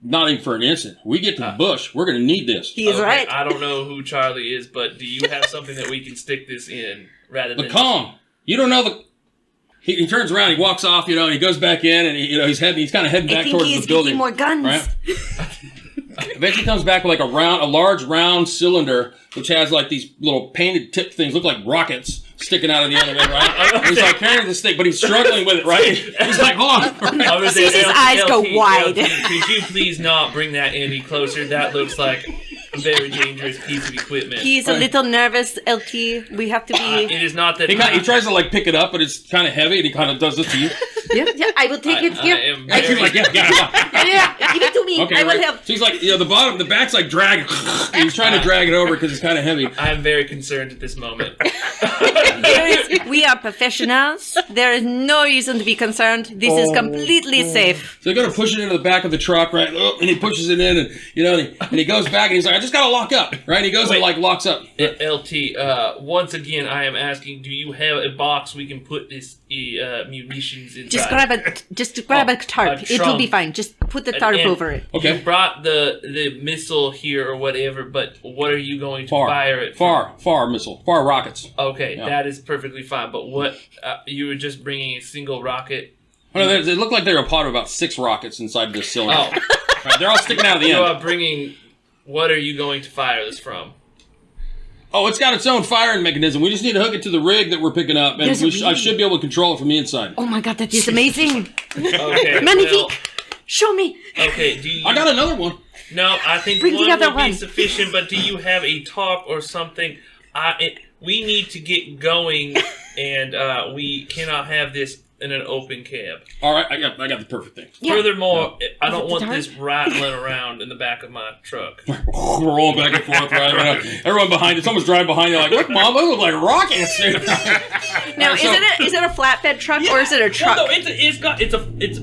not even for an instant. We get to the bush, we're going to need this. He is Okay, right. I don't know who Charlie is, but do you have something that we can stick this in rather than... The calm. You don't know the... He turns around, he walks off, and he goes back in, and he's kind of heading I back think towards he the is building. getting more guns. Right? Eventually comes back with like a large round cylinder, which has like these little painted tip things, look like rockets sticking out of the end of it, right? And he's like carrying this thing, but he's struggling with it, right? He's like, hold on. I was saying, His eyes go wide. Could you please not bring that any closer? That looks like a very dangerous piece of equipment. He's a little nervous, LT. We have to be... It is not that... He tries to like pick it up, but it's kind of heavy, and he kind of does this to you. Yeah, I will take it. I Yeah. am And she's very... like, Yeah, give it to me. Okay, I will right. help. So he's like, the back's like dragging. And he's trying to drag it over because it's kind of heavy. I am very concerned at this moment. We are professionals. There is no reason to be concerned. This is completely safe. So they're going to push it into the back of the truck, right? Oh, and he pushes it in, and he goes back, and he's like, I just got to lock up, right? And he goes and like locks up. LT, once again, I am asking, do you have a box we can put this munitions inside? Just grab a tarp. a It will trunk. be fine. Just put the tarp And over it. Okay. You brought the missile here or whatever, but what are you going to fire it from? Far missile, far rockets. Okay, Yeah. that is perfectly fine. But what you were just bringing a single rocket? Oh, no, they look like they're a pod of about 6 rockets inside this cylinder. Oh, Right, they're all sticking out of the you end. are bringing. What are you going to fire this from? Oh, it's got its own firing mechanism. We just need to hook it to the rig that we're picking up, and There's a I rig. should be able to control it from the inside. Oh my god, that is amazing. Okay, Magnifique. Show me. okay. Do you? I got another one. No, I think Bring the one other would be one. sufficient. But do you have a tarp or something? We need to get going, and we cannot have this in an open cab. All right, I got the perfect thing. Yeah. Furthermore, I Is it don't the want dark? this rattling around in the back of my truck. We're rolling back and forth, right? Everyone behind you, someone's driving behind you, like, look, Mom, those look like rockets. Now, So- is it a flatbed truck or is it a truck? Well,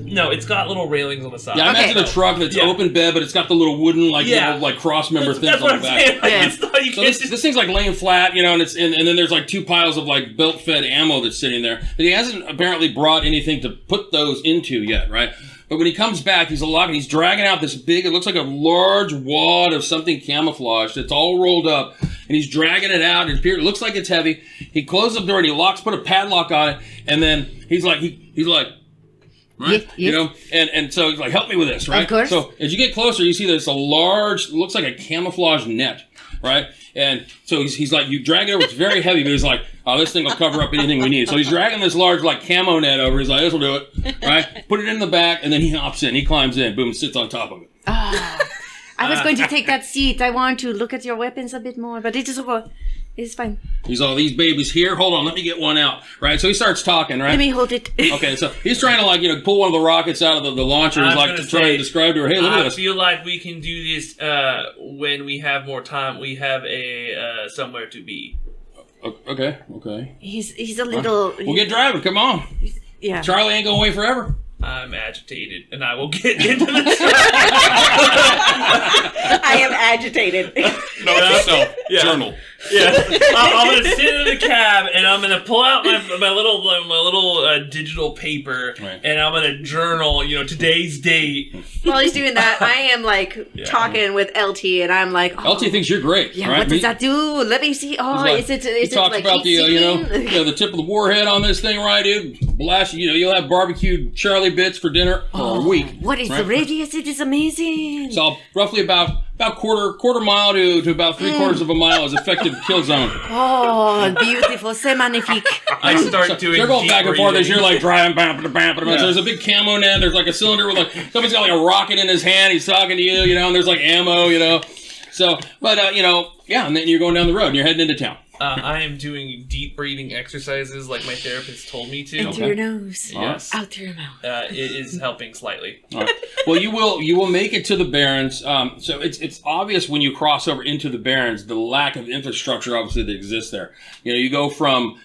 no, it's got little railings on the side. Yeah, I imagine a truck that's open bed, but it's got the little wooden, like cross member things That's on what the I'm back. saying. Like, Yeah. it's not, you So can't this thing's like laying flat, and then there's like 2 piles of like belt-fed ammo that's sitting there that he hasn't apparently brought anything to put those into yet, right? But when he comes back, he's unlocking, he's dragging out this big, it looks like a large wad of something camouflaged. It's all rolled up, and he's dragging it out, and it looks like it's heavy. He closes the door and he put a padlock on it, and then he's like, right? Yes. And so he's like, help me with this, right? Of course. So as you get closer, you see there's a large, looks like a camouflage net, right? And so he's like, you drag it over, it's very heavy, but he's like, oh, this thing will cover up anything we need. So he's dragging this large, like, camo net over. He's like, this will do it, right? Put it in the back, and then he hops in. He climbs in, boom, sits on top of it. I was going to take that seat. I want to look at your weapons a bit more, but it is okay. It's fine. He's all, these babies here. Hold on, let me get one out, right? So he starts talking, right? Let me hold it. Okay, so he's trying to, like, pull one of the rockets out of the launcher. He's like, to try and describe to her, hey, look at I this. feel like we can do this when we have more time. We have a somewhere to be. Okay. He's a little. We'll get driving, come on. Yeah. Charlie ain't gonna wait forever. I'm agitated, and I will get into the truck. I am agitated. No, yourself. Journal. Yeah, I'm gonna sit in the cab, and I'm gonna pull out my little digital paper, Right. and I'm gonna journal. Today's date. While he's doing that, I am talking with LT, and I'm like, oh, LT thinks you're great, yeah, right? what does that do? Let me see. Oh, He's like- is he it talks like about the heat-seeking? the tip of the warhead on this thing, right, dude? Blast, you'll have barbecued Charlie bits for dinner for a week. What is right? the radius? It is amazing. So roughly about quarter mile to about 3/4 of a mile is effective kill zone. Oh, beautiful. C'est magnifique. I start doing. They're going deep back and forth as breathing. you're like driving, so there's a big camo net. There's like a cylinder with somebody's got like a rocket in his hand. He's talking to you, and there's like ammo, So, but and then you're going down the road and you're heading into town. I am doing deep breathing exercises like my therapist told me to. In through your nose. Yes. Out through your mouth. It is helping slightly. All right. Well, you will make it to the Barrens. So it's obvious when you cross over into the Barrens the lack of infrastructure obviously that exists there. You go from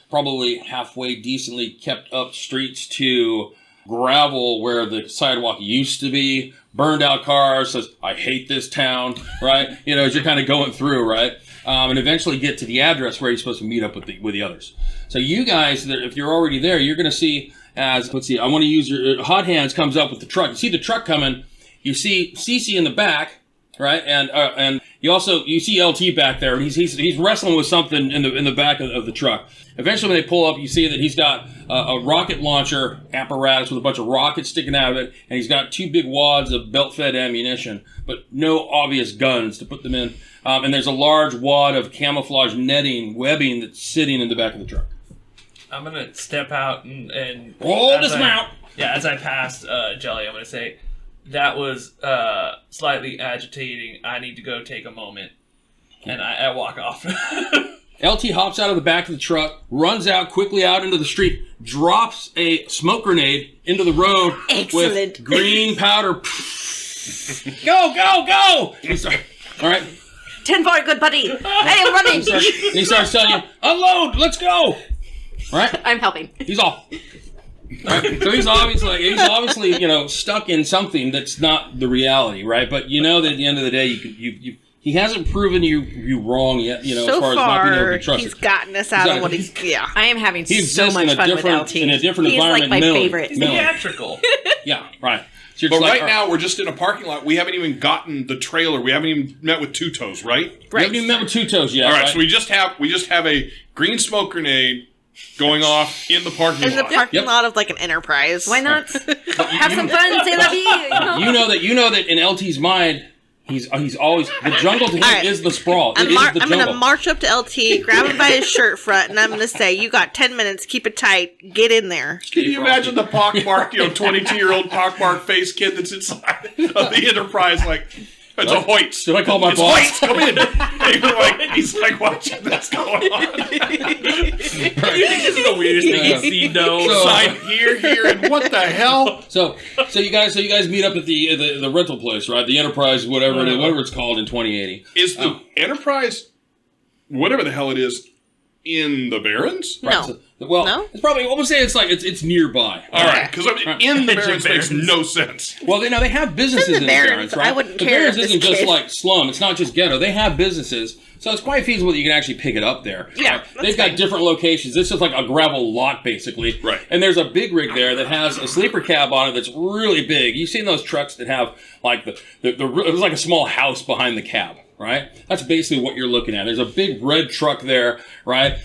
probably halfway decently kept up streets to gravel where the sidewalk used to be, burned out cars. Says I hate this town, right? As you're kind of going through, right? And eventually get to the address where you're supposed to meet up with the others. So you guys, if you're already there, you're going to see I want to use your hot hands comes up with the truck. You see the truck coming. You see CeCe in the back, right? And you see LT back there. He's wrestling with something in the back of the truck. Eventually, when they pull up, you see that he's got a rocket launcher apparatus with a bunch of rockets sticking out of it, and he's got 2 big wads of belt-fed ammunition, but no obvious guns to put them in. And there's a large wad of camouflage webbing that's sitting in the back of the truck. I'm gonna step out and Dismount. As I passed Jelly, I'm gonna say that was slightly agitating. I need to go take a moment, and I walk off. LT hops out of the back of the truck, runs out quickly out into the street, drops a smoke grenade into the road Excellent. with green powder. Go! All right. 10-4, good buddy. I am running. He starts telling you, unload, let's go. Right? I'm helping. He's off. Right? So he's obviously, stuck in something that's not the reality, right? But that at the end of the day, he hasn't proven you wrong yet, as So far as not being able to far, be trusted. he's gotten us out of what he's. Yeah. I am having He so exists much fun with LT. in a different He's environment. like my mentally. favorite. Theatrical. Yeah, right. So you're But just like, right all now, we're just in a parking lot. We haven't even gotten the trailer. We haven't even met with Two Toes, right? we haven't even met with Two Toes yet. All right, so we just have a green smoke grenade going off in the parking In the lot. parking Yep. lot of like an Enterprise. Why not? Have some fun, say la vie. You know that in LT's mind, he's always the jungle to him All right. is the sprawl. I'm It is the going jungle. to march up to LT, grab him by his shirt front, and I'm going to say, "You got 10 minutes. Keep it tight. Get in there." Can you imagine the pockmarked, 22-year-old pockmarked face kid that's inside of the Enterprise? Like, It's a Hoyt. Should I call my It's boss? Hoyt, come in. And he's like watching this going on. You think this is the weirdest thing you've seen, though? So- Sign here, and what the hell? So you guys meet up at the rental place, right? The Enterprise, whatever it's called in 2080. Is the Enterprise, whatever the hell it is, in the Barrens? No. So, well, No? it's probably. I would say it's nearby. All right, because in the Barrens makes Barrens. no sense. Well, they have businesses in the Barrens. Barrens, right? I wouldn't the care Barrens if this isn't just kid- like slum. It's not just ghetto. They have businesses, so it's quite feasible that you can actually pick it up there. Yeah, Right? that's They've got fine. different locations. This is like a gravel lot, basically. Right. And there's a big rig there that has a sleeper cab on it that's really big. You've seen those trucks that have like it was like a small house behind the cab, right? That's basically what you're looking at. There's a big red truck there, right?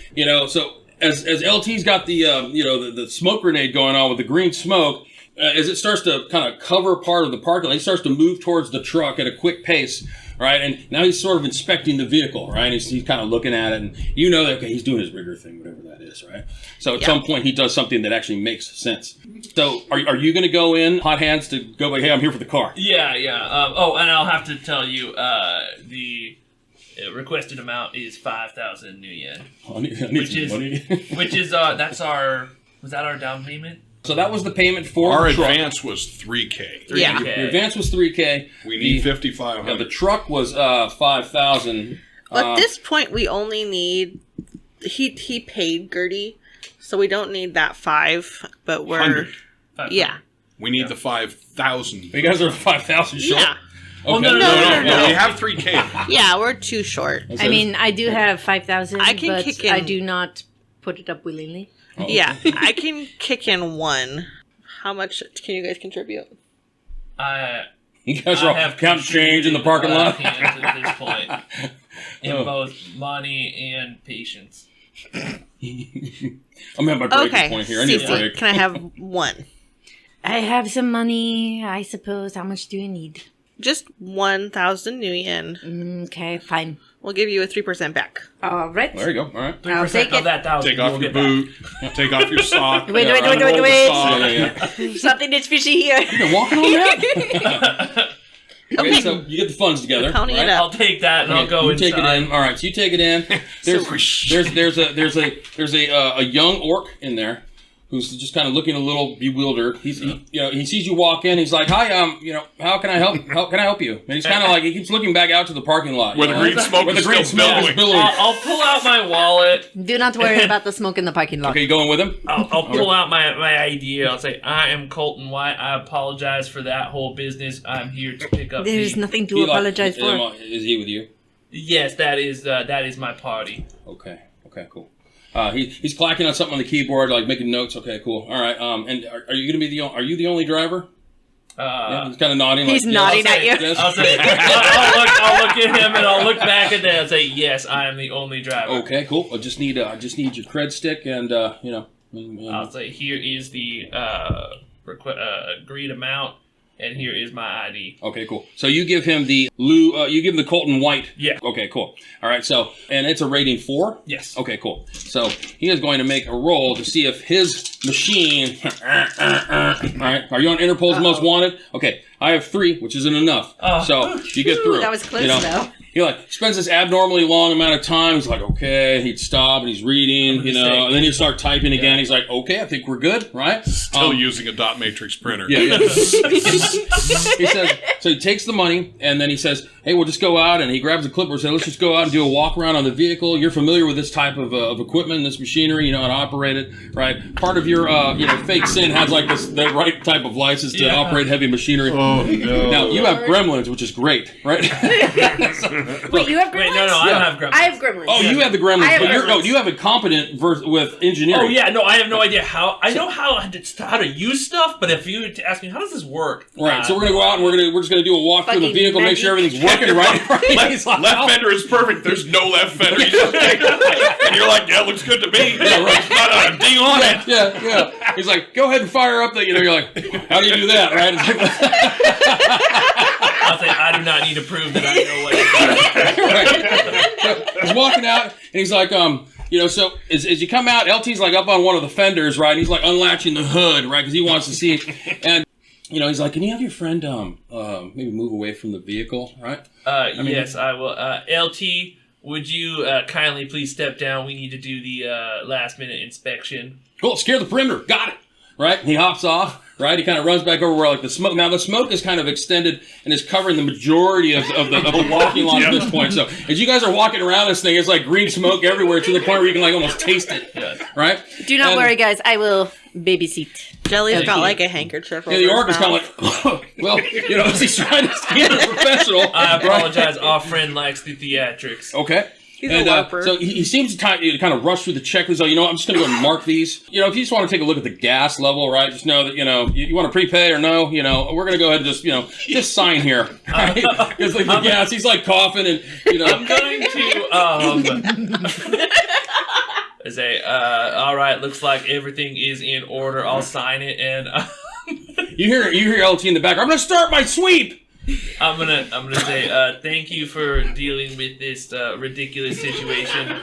So. As LT's got the the smoke grenade going on with the green smoke, as it starts to kind of cover part of the parking lot, he starts to move towards the truck at a quick pace, right? And now he's sort of inspecting the vehicle, right? He's kind of looking at it, and that okay, he's doing his rigger thing, whatever that is, right? So at some point he does something that actually makes sense. So are you going to go in hot hands to go like, hey, I'm here for the car? Yeah. And I'll have to tell you, the requested amount is 5,000 new yen. I need Which some is- money. Which is, was that our down payment? So that was the payment for Our the truck. advance was $3K. Yeah. Your advance was $3K. We need The $5,500. truck was $5,000. At this point, we only need. He paid Gertie, so we don't need that 5. But we're 100. yeah. We need the 5,000. You guys are 5,000 short. Yeah. Okay. no. No, we have $3K. Yeah, we're too short. I mean, I do have 5,000, I can but kick in- I do not put it up willingly. Yeah, I can kick in 1. How much can you guys contribute? You guys are all have counting change in the parking lot. hands at this point, in Oh. both money and patience. I'm at my breaking Okay, point here. I need a CeCe, break. can I have 1? I have some money, I suppose. How much do you need? Just 1,000 new yen. Okay, fine. We'll give you a 3% back. All right. There you go. All right. 3% take of it. that 1,000. Take off we'll your get back. boot. Take off your sock. Wait. unroll the sock. Yeah. Something that's fishy here. You're walking on that? Okay, so you get the funds together. Counting right? it up. I'll take that and I'll go you inside. take it in. All right, so you take it in. There's a young orc in there who's just kind of looking a little bewildered. He sees you walk in. He's like, "Hi, how can I help? How can I help you?" And he's kind of like he keeps looking back out to the parking lot Where the green smoke where the is green still smoke is billowing. billowing. I'll pull out my wallet. Do not worry about the smoke in the parking lot. Okay, you going with him? I'll pull out my ID. I'll say, I am Colton White. I apologize for that whole business. I'm here to pick up There's the... nothing to He, like, apologize for. Is he with you? Yes, that is my party. Okay, cool. He's clacking on something on the keyboard, like making notes. Okay, cool. All right. And are you gonna be are you the only driver? Yeah, he's kind of nodding. He's like, nodding yes. at you. Yes. I'll say, I'll look at him and I'll look back at that and say, yes, I am the only driver. Okay, cool. I just need your cred stick and I'll say, here is the agreed amount, and here is my ID. Okay, cool. So you give him the Colton White. Yeah. Okay, cool. All right. So and it's a rating 4. Yes. Okay, cool. So he is going to make a roll to see if his machine. All right. Are you on Interpol's Most Wanted? Okay. I have 3, which isn't enough. So you get through. That was close, though. He spends this abnormally long amount of time. He's like, okay. He'd stop and he's reading, and then he'd start typing again. He's like, okay, I think we're good, right? Still using a dot matrix printer. Yeah. He says, so he takes the money and then he says, hey, we'll just go out, and he grabs a clipboard and says, let's just go out and do a walk around on the vehicle. You're familiar with this type of equipment, this machinery, you know how to operate it, right? Part of your fake sin has like the right type of license to operate heavy machinery. Oh, no. Now you have gremlins, which is great, right? Wait, you have gremlins? Wait, no, I don't have gremlins. I have gremlins. Oh, you have the gremlins, I have but gremlins. you have a competent with engineering. Oh yeah, no, I have no idea how. I know how to use stuff, but if you ask me how does this work, Right, so we're gonna go out and we're just gonna do a walk through the Fucking vehicle, make sure magic. everything's working right. He's like, Left fender is perfect. There's no left fender. You just take it, and you're like, yeah, it looks good to me. Yeah, right. It's not a ding on it. Yeah. He's like, go ahead and fire up the. You're like, how do you do that, right? It's I'll say I do not need to prove that I know what it is. right. So he's walking out, and he's like, so as you come out, LT's like up on one of the fenders, right? And he's like unlatching the hood, right? Because he wants to see. And he's like, can you have your friend maybe move away from the vehicle, right? Yes, I will. LT, would you kindly please step down? We need to do the last minute inspection. Cool, scare the perimeter. Got it. Right? He hops off. Right? He kind of runs back over where like the smoke. Now the smoke is kind of extended and is covering the majority of the walking lot at this point. So as you guys are walking around this thing, it's like green smoke everywhere to the point where you can like almost taste it. Right? Do not worry, guys. I will babysit. Jelly's got like a handkerchief. Yeah, the orc is kind of like, well, as he's trying to stand as a professional. I apologize. Our friend likes the theatrics. Okay. He's a LARPer. So he seems to kind of rush through the checklist. So, I'm just going to go and mark these. If you just want to take a look at the gas level, right, just know that, you want to prepay or no, we're going to go ahead and just sign here. Right? Because like the gas, he's like coughing and, I'm going to, say, all right, looks like everything is in order. I'll sign it. And you hear LT in the back. I'm going to start my sweep. I'm gonna say thank you for dealing with this ridiculous situation.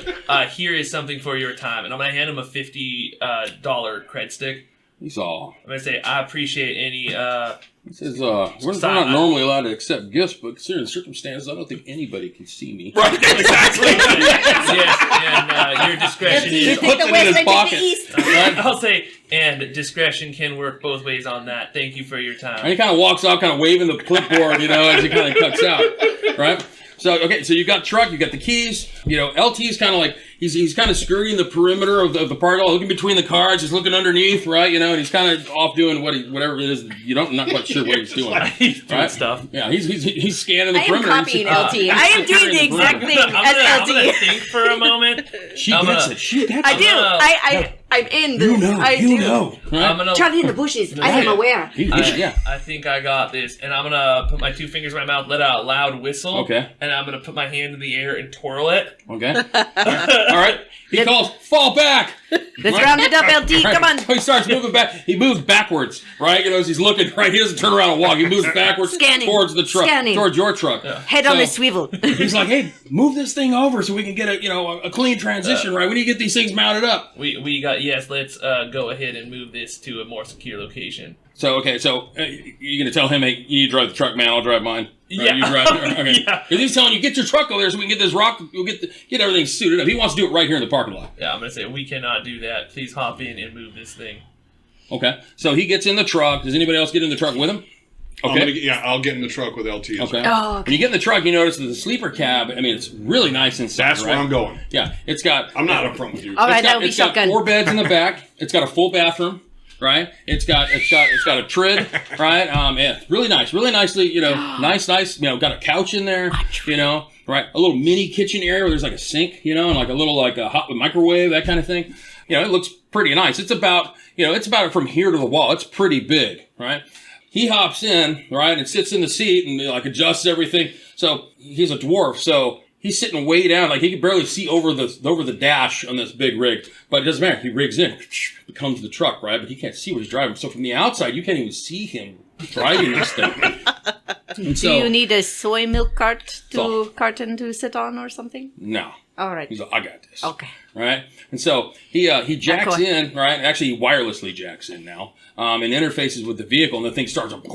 Here is something for your time, and I'm gonna hand him a $50 cred stick. He's all. I'm gonna say I appreciate any. He says, we're not normally allowed to accept gifts, but considering the circumstances, I don't think anybody can see me. Right, exactly. Yes, and your discretion You is. take the west, I take the east. I'll say, and discretion can work both ways on that. Thank you for your And time. he kind of walks off, kind of waving the clipboard, as he kind of cuts out, right? So, okay, so you got truck, you got the keys. LT's kind of like, he's kind of skirting the perimeter of the parking lot, looking between the cars, just looking underneath, right? And he's kind of off doing whatever it is. I'm not quite sure what he's doing. He's doing right? stuff. Yeah, he's scanning the I am perimeter. copying LT. I am doing the exact thing I'm gonna as LT. think for a moment. She gets it. She gets I it. do. I'm in the. Right? I'm gonna. Charlie in the bushes. I am aware. Yeah. I think I got this, and I'm gonna put my 2 fingers in my mouth, let out a loud whistle. Okay. And I'm gonna put my hand in the air and twirl it. Okay. All right. He calls, fall back. Let's round it up, LT. Right. Come on. So he starts moving back. He moves backwards, right? As he's looking, right? He doesn't turn around and walk. He moves backwards Scanning. towards the truck, Scanning. towards your truck. Head on a swivel. He's like, hey, move this thing over so we can get a clean transition, right? We need to get these things mounted up. We got, yes, let's go ahead and move this to a more secure location. So, okay, you're going to tell him, hey, you need to drive the truck, man. I'll drive mine. Right? Yeah. You drive it. Okay. Yeah. Because he's telling you, get your truck over there so we can get this rock, we'll get everything suited up. He wants to do it right here in the parking lot. Yeah, I'm gonna say, we cannot do that. Please hop in and move this thing. Okay. So he gets in the truck. Does anybody else get in the truck with him? Okay. I'll get in the truck with LT. Okay. Oh, okay. When you get in the truck, you notice that the sleeper cab, it's really nice inside. That's where I'm going. Yeah. It's got. I'm not upfront with you. All right, that'll be It's got shotgun. 4 beds in the back. It's got a full bathroom. Right, it's got a trid, right? Yeah, really nice, really nicely, nice, got a couch in there, right? A little mini kitchen area where there's like a sink, and like a little like a hot microwave, that kind of thing. It looks pretty nice. It's about from here to the wall. It's pretty big, right? He hops in, right, and sits in the seat and like adjusts everything. So he's a dwarf, so he's sitting way down, like he can barely see over the dash on this big rig. But it doesn't matter. He rigs in, becomes the truck, right? But he can't see what he's driving. So from the outside, you can't even see him driving this thing. And Do you need a soy milk carton to sit on or something? No. All right. He's like, I got this. Okay. Right? And so he jacks in, right? Actually, he wirelessly jacks in now, and interfaces with the vehicle, and the thing starts up,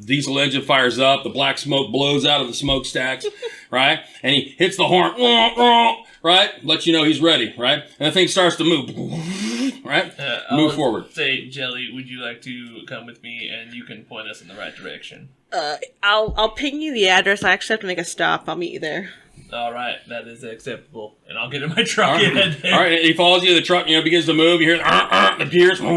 diesel engine fires up, the black smoke blows out of the smokestacks, right? And he hits the horn, right? Lets you know he's ready, right? And the thing starts to move, right? Move forward. Say, Jelly, would you like to come with me and you can point us in the right direction? I'll ping you the address. I actually have to make a stop. I'll meet you there. All right, that is acceptable. And I'll get in my truck and head there. All right, he follows you. The truck, begins to move. You hear the gears. All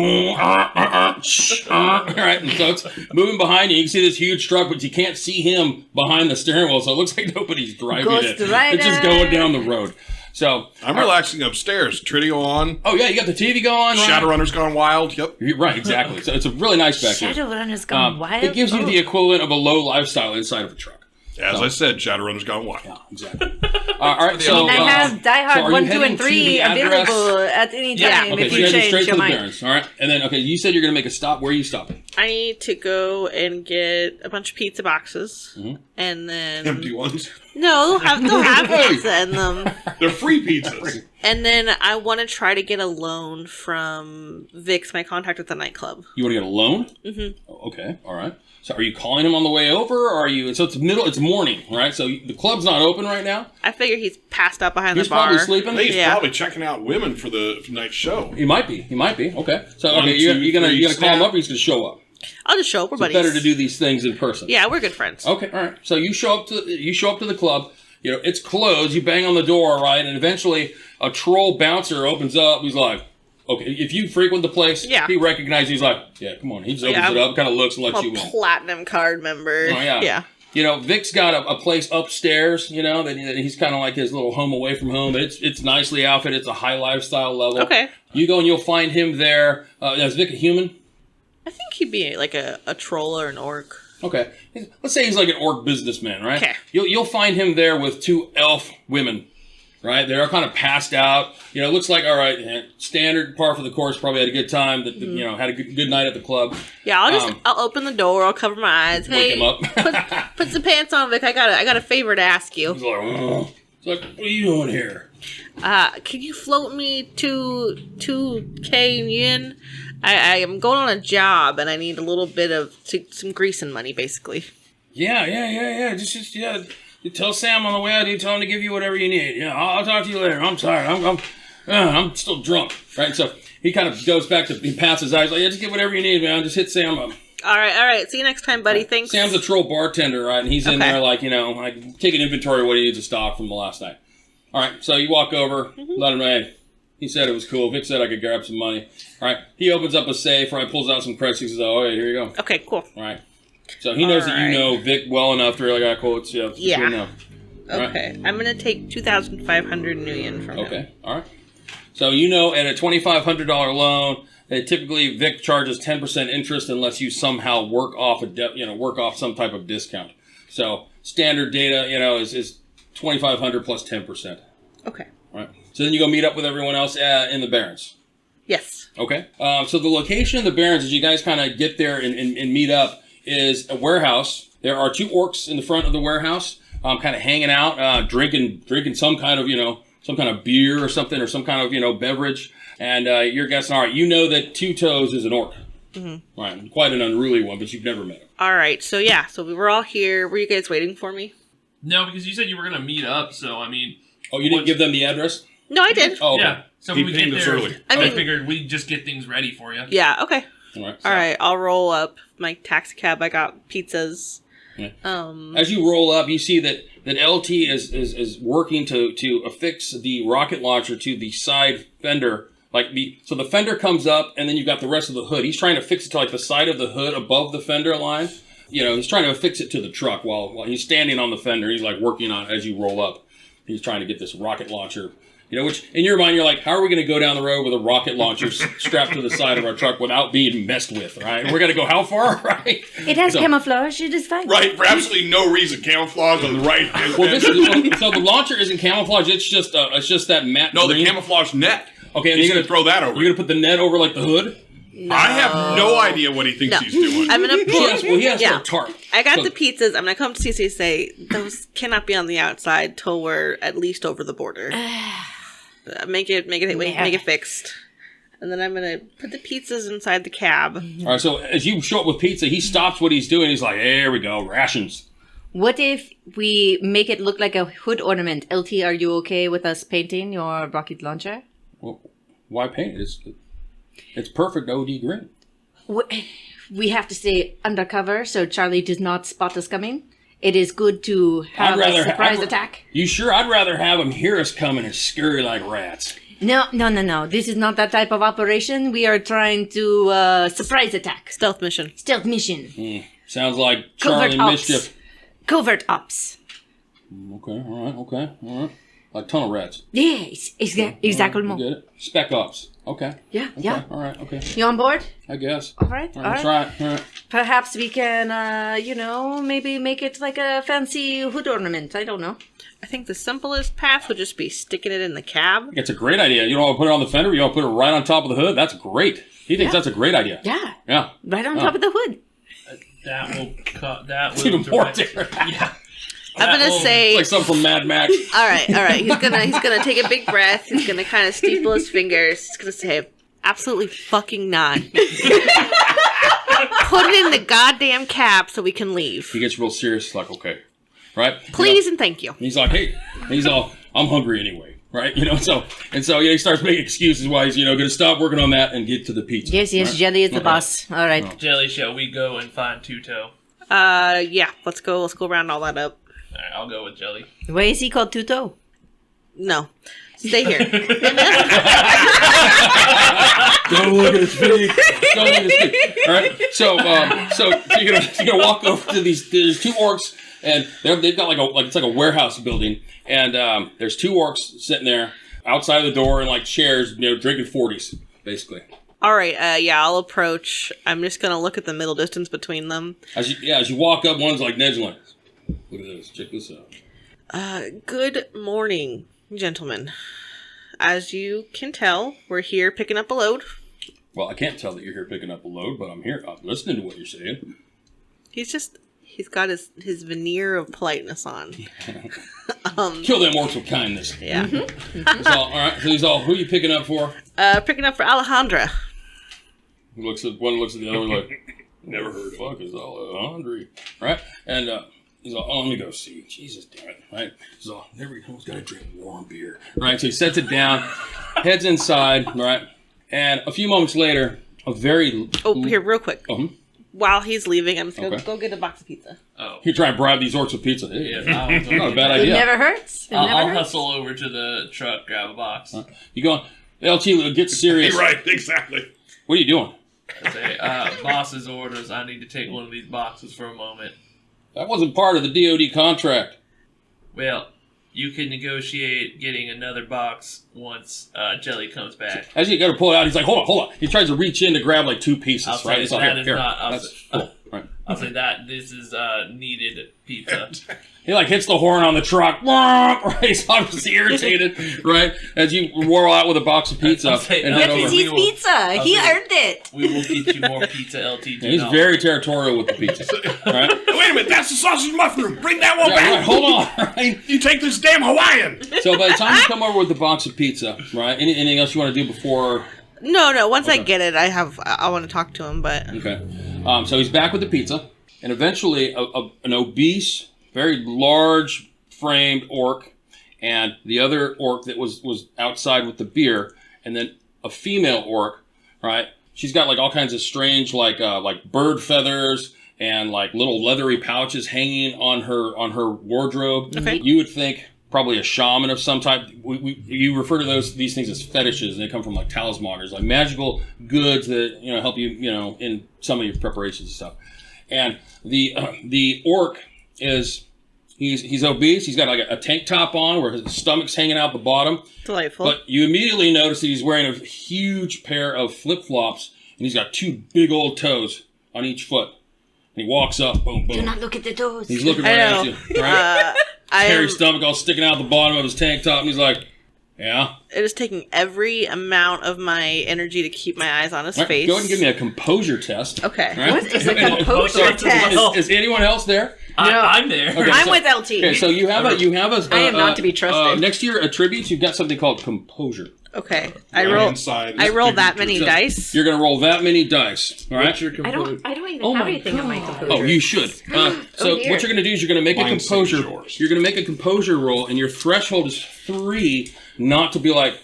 right, and so it's moving behind you. You can see this huge truck, but you can't see him behind the steering wheel. So it looks like nobody's driving Ghost it. rider. It's just going down the road. So I'm relaxing upstairs. Tridio on. oh yeah, you got the TV going. Right? Shadowrunner's gone wild. Yep. Right, exactly. So it's a really nice back here. Shadowrunner's gone wild. It gives you the equivalent of a low lifestyle inside of a truck. As I said, Shadowrunner's gone wild. Yeah, exactly. All right, so And I have Die so Hard are you 1, 2, heading and to 3 the address? available at any time Okay, if so you you're heading change straight your to the mind. Barrens. All right, and then you said you're going to make a stop. Where are you stopping? I need to go and get a bunch of pizza boxes, and then Empty ones. no, they'll have pizza in them. They're free pizzas. And then I want to try to get a loan from Vix, my contact at the nightclub. You want to get a loan? Mm-hmm. Okay, all right. So are you calling him on the way over, or are you... So it's morning, right? So the club's not open right now? I figure he's passed out behind He's the bar. probably sleeping? I think he's probably checking out women for the night show. He might be. Okay. So One, you're two, gonna three, call him snap. up, or he's gonna show up? I'll just show up. We're It's buddies. better to do these things in person. Yeah, we're good friends. Okay, all right. So you show up to the club. You know, it's closed. You bang on the door, right? And eventually, a troll bouncer opens up. He's like, "Okay, if you frequent the place, Yeah. he recognizes. He's like, yeah, come on." He just opens it up, kind of looks, and lets I'm you a in. platinum card member. Oh yeah. Yeah. You know, Vic's got a place upstairs. You know that he's kind of like his little home away from home. But it's nicely outfitted. It's a high lifestyle level. Okay. You go and you'll find him there. Is Vic a human? I think he'd be like a troll or an orc. Okay. Let's say he's like an orc businessman, right? Okay. You'll find him there with 2 elf women, right? They're kind of passed out. You know, it looks like, all right, standard par for the course, probably had a good time, you know, had a good night at the club. Yeah, I'll open the door, I'll cover my eyes. Wake Hey, him up. put some pants on, Vic. I got a favor to ask you. He's like, oh. It's like, what are you doing here? Can you float me 2K yen? I am going on a job and I need a little bit of some greasing money, basically. Yeah. Just you tell Sam on the way out, you tell him to give you whatever you need. Yeah, I'll talk to you later. I'm tired. I'm still drunk, right? So he kind of goes back to, he pats his eyes like, yeah, just get whatever you need, man. Just hit Sam up. All right. See you next time, buddy. Thanks. Sam's a troll bartender, right? And he's in Okay. there like, you know, like taking inventory of what he needs to stock from the last night. All right, so you walk over, let him know, hey, he said it was cool. Vic said I could grab some money. All right, he opens up a safe, right, pulls out some credits. He says, oh, hey, here you go. Okay, cool. All right. So he knows All that you right. know Vic well enough to really, cool, it's Yeah. good enough. All right. Okay, I'm gonna take 2,500 New Yen from him. Okay, all right. So you know at a $2,500 loan, that typically Vic charges 10% interest unless you somehow work off work off some type of discount. So standard data, you know, is 2,500 plus 10%. Okay. All right. So then you go meet up with everyone else in the Barrens. Yes. Okay. So the location of the Barrens, as you guys kind of get there and meet up, is a warehouse. There are 2 orcs in the front of the warehouse, kind of hanging out, drinking some kind of beer or something, or some kind of, beverage. And you're guessing, all right, you know that Two Toes is an orc. Mm-hmm. Right. Quite an unruly one, but you've never met him. All right. So yeah. So we were all here. Were you guys waiting for me? No, because you said you were going to meet up, so I mean... Oh, you didn't give them the address? No, I did. Oh, okay. Yeah, so He when we pinged get us there, early. I figured we'd just get things ready for you. Yeah. Okay. All right. So, All right. I'll roll up my taxi cab. I got pizzas. Yeah. As you roll up, you see that LT is working to affix the rocket launcher to the side fender. So the fender comes up, and then you've got the rest of the hood. He's trying to fix it to like the side of the hood above the fender line. You know, he's trying to affix it to the truck while he's standing on the fender. He's like working on it as you roll up. He's trying to get this rocket launcher. You know, which in your mind you're like, how are we going to go down the road with a rocket launcher strapped to the side of our truck without being messed with? Right? We're going to go how far? Right? It has So- camouflage. It is fine. Right, for absolutely no reason. Camouflage on the right. Well, so the launcher isn't camouflage. It's just that matte. no, the green. camouflage net. Okay, and He's you're going to throw that over. You're gonna put the net over like the hood. I have no idea what he thinks No. he's doing. I'm gonna pull. He has Yeah. a tarp. I got So- the pizzas. I'm gonna come to CeCe and say those cannot be on the outside till we're at least over the border. Make it fixed. And then I'm gonna put the pizzas inside the cab. All right, so as you show up with pizza, he stops what he's doing. He's like, "There we go, rations." What if we make it look like a hood ornament? LT, are you okay with us painting your rocket launcher? Well, why paint it? It's perfect OD green. We have to stay undercover so Charlie does not spot us coming. It is good to have a surprise attack. You sure? I'd rather have him hear us coming and scurry like rats. No. This is not that type of operation. We are trying to surprise attack. Stealth mission. Stealth mission. Sounds like Charlie Covert ops. Mischief. Covert ops. Okay, all right. Like tunnel rats. Yes, exactly. You get it? Spec ops. Okay. Yeah. All right, okay. You on board? I guess. All right. That's right. All right. Perhaps we can, maybe make it like a fancy hood ornament. I don't know. I think the simplest path would just be sticking it in the cab. It's a great idea. You don't want to put it on the fender? You want to put it right on top of the hood? That's great. He thinks that's a great idea. Yeah. Yeah. Right on top of the hood. That will cut. That It's will even more direct- different. Yeah. I'm gonna say. It's like something from Mad Max. All right. He's gonna take a big breath. He's gonna kind of steeple his fingers. He's gonna say, "Absolutely fucking not." Put it in the goddamn cap so we can leave. He gets real serious. He's like, okay, right? Please and thank you. He's like, hey, he's all, I'm hungry anyway, right? So he starts making excuses why he's going to stop working on that and get to the pizza. Yes, right? Jelly is the boss. All right. Jelly, shall we go and find Tuto? Yeah. Let's go round all that up. All right, I'll go with Jelly. Why is he called Tuto? No, stay here. Don't look at his feet. Don't look at his feet. All right. So you're gonna walk over to there's two orcs, and they've got it's like a warehouse building, and there's two orcs sitting there outside the door in like chairs, drinking 40s basically. All right. Yeah, I'll approach. I'm just gonna look at the middle distance between them. As you walk up, one's like Ned's like, look at this. Check this out. Good morning, gentlemen. As you can tell, we're here picking up a load. Well, I can't tell that you're here picking up a load, but I'm here. I'm listening to what you're saying. He's got his veneer of politeness on. Kill them orcs with kindness. Yeah. All right. So he's all, who are you picking up for? Picking up for Alejandra. One looks at the other like, never heard. Fuck is Alejandra, right? And he's all, let me go see. Jesus damn it, right? He's all, there we go. He's got to drink warm beer, right? So he sets it down, heads inside, right? And a few moments later, here, real quick. Uh-huh. While he's leaving, I'm just going to Okay. go get a box of pizza. Oh. You try and bribe these orcs with pizza. Hey, Yes, not a bad It idea. never hurts. I'll hustle over to the truck, grab a box. You going, LT, get serious. Right, exactly. What are you doing? I say, boss's orders, I need to take one of these boxes for a moment. That wasn't part of the DoD contract. Well, you can negotiate getting another box once Jelly comes back. As you go to pull it out, he's like, hold on. He tries to reach in to grab like two pieces, I'll right? say He's like, that is here. not- I'll That's say- cool. Right. I'll say that this is needed pizza. He like hits the horn on the truck. Right? He's obviously irritated, right? As you whirl out with a box of pizza. I'll say, and no, head no, over. Because he's pizza. He say- earned it. We will get you more pizza, LT. And he's very territorial with the pizza, right? Wait a minute, that's the sausage mushroom. Bring that one Yeah, back. right, hold on, right? You take this damn Hawaiian. So by the time you come over with the box of pizza, right? Anything else you want to do before? No. Once I Okay. get it, I want to talk to him, but... Okay. So he's back with the pizza, and eventually an obese, very large-framed orc, and the other orc that was outside with the beer, and then a female orc, right? She's got like all kinds of strange like bird feathers and like little leathery pouches hanging on her wardrobe. Okay. You would think probably a shaman of some type. You refer to these things as fetishes, and they come from like talismongers, like magical goods that help you in some of your preparations and stuff. And the orc is he's obese. He's got like a tank top on where his stomach's hanging out the bottom. Delightful. But you immediately notice that he's wearing a huge pair of flip-flops, and he's got two big old toes on each foot. And he walks up, boom, boom. Do not look at the toes. He's looking right at you, right? Hairy stomach all sticking out the bottom of his tank top, and he's like, yeah. It is taking every amount of my energy to keep my eyes on his All right, face. go ahead and give me a composure test. Okay. All right? What is a composure test? Is anyone else there? I'm there. Okay, I'm so- with LT. Okay, so you have a I am not to be trusted. next to your attributes, you've got something called composure. Okay. I Right roll. inside I this roll big that many pizza. dice. You're going to roll that many dice, all right? What's your I composure? don't even Oh have my anything on my composure. Oh, you should. So dear. what you're going to do is you're going to make a Mine says composure. yours. You're going to make a composure roll, and your threshold is 3, not to be like,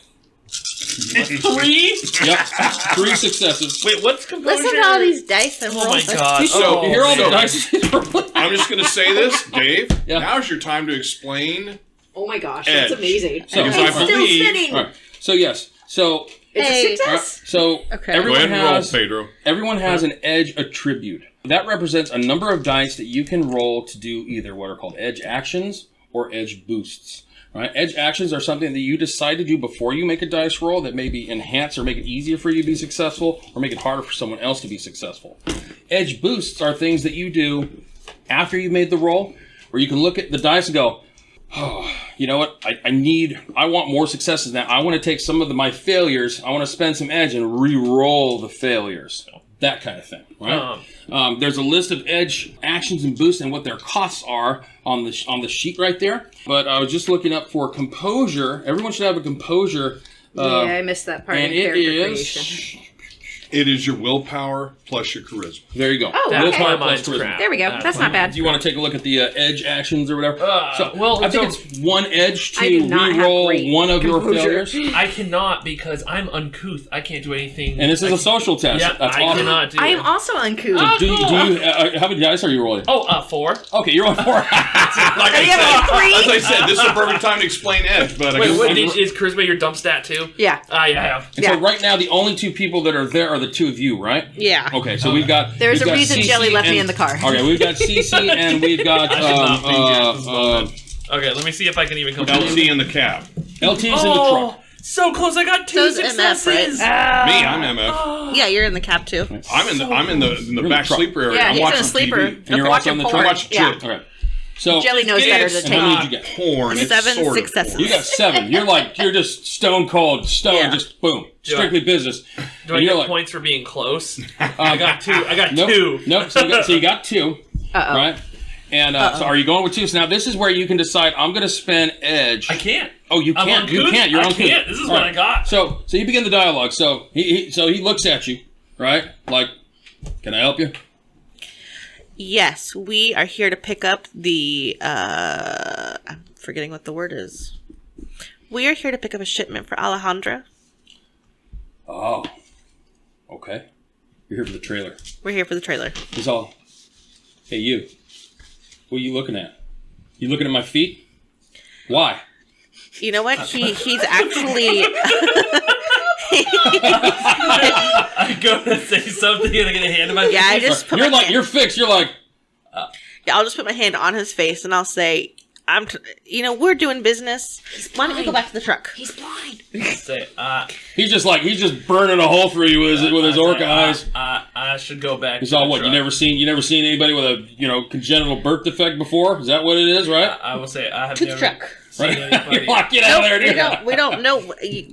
It's 3? yep, 3 successes. Wait, what's composure? Listen to all these dice I'm Oh rolling. my god. So- You hear all the so- dice he's rolling? I'm just going to say this, Dave. Yeah. Now's your time to explain. Oh my gosh, Edge. that's amazing. So- Because It's I still believe- spinning. All right. So yes. So It's Hey. a success. so Okay. Go everyone ahead and roll, has Pedro. everyone has an edge attribute. That represents a number of dice that you can roll to do either what are called edge actions or edge boosts. Right? Edge actions are something that you decide to do before you make a dice roll that maybe enhance or make it easier for you to be successful or make it harder for someone else to be successful. Edge boosts are things that you do after you've made the roll where you can look at the dice and go, oh, you know what? I want more successes now. I want to take some of my failures. I want to spend some edge and re-roll the failures. that kind of thing, right? There's a list of edge actions and boosts and what their costs are on the sheet right there. But I was just looking up for composure. Everyone should have a composure. I missed that part. And in it character is. creation. It is your willpower plus your charisma. There you go. Oh, okay. Willpower That's plus my charisma. crap. There we go. That's not bad. Do you want to take a look at the edge actions or whatever? Well, I think so- it's one edge to I do not have re-roll great one of your composure. failures. I cannot because I'm uncouth. I can't do anything. And this is a social test. Yeah, That's I awesome. cannot do I am it. also uncouth. Oh, Do you, cool. how many dice are you rolling? 4. Okay, you're on 4. Like As I said, this is the perfect time to explain edge. But I Wait, guess what, is charisma your dump stat too? Yeah. Yeah. And so right now, the only two people that are there are the two of you, right? Yeah. Okay, so we've got. There's we've a got reason CeCe Jelly left me and- in the car. Okay, we've got CeCe and we've got I should not be here at this moment. Okay, let me see if I can even come. LT in the cab. LT's in the Oh, truck. so close! I got 2 So's MF, successes. right? Me, I'm MF. Yeah, you're in the cab too. I'm in the the back truck. sleeper area. Yeah, I'm he's in watching a sleeper. TV. And you're also in the Watching truck? porn. Watch Yeah. Chip. Okay. So, Jelly knows better to It's take. how many did you get? porn. It's 7 sort of successes. porn. You got 7. You're just stone cold, Yeah. just boom, Do I- strictly business. Do I And get you're points for being close? I got 2. I got Nope. 2. Nope. So you got 2, Uh-oh. right? And so are you going with 2? So now this is where you can decide. I'm going to spend edge. I can't. Oh, you I'm can't. You uncouth. can't. You're I uncouth. can't. This is All what I got. So you begin the dialogue. So he looks at you, right? Like, can I help you? Yes, we are here to pick up the. I'm forgetting what the word is. We are here to pick up a shipment for Alejandra. Oh, okay. You're here for the trailer. We're here for the trailer. It's all. Hey, you. What are you looking at? You looking at my feet? Why? You know what? He's actually. I'm going to say something and I'm going to hand him my. Yeah, I just put You're my like hand, you're fixed. You're like yeah, I'll just put my hand on his face and I'll say, we're doing business. Why don't we go back to the truck? He's blind. Say, he's just burning a hole through you with his orca eyes. I should go back. It's to all the what truck. you never seen anybody with a congenital birth defect before. Is that what it is, right? I will say I have To the never truck. seen Right. anybody. You're like, get out of there, dude. We don't know.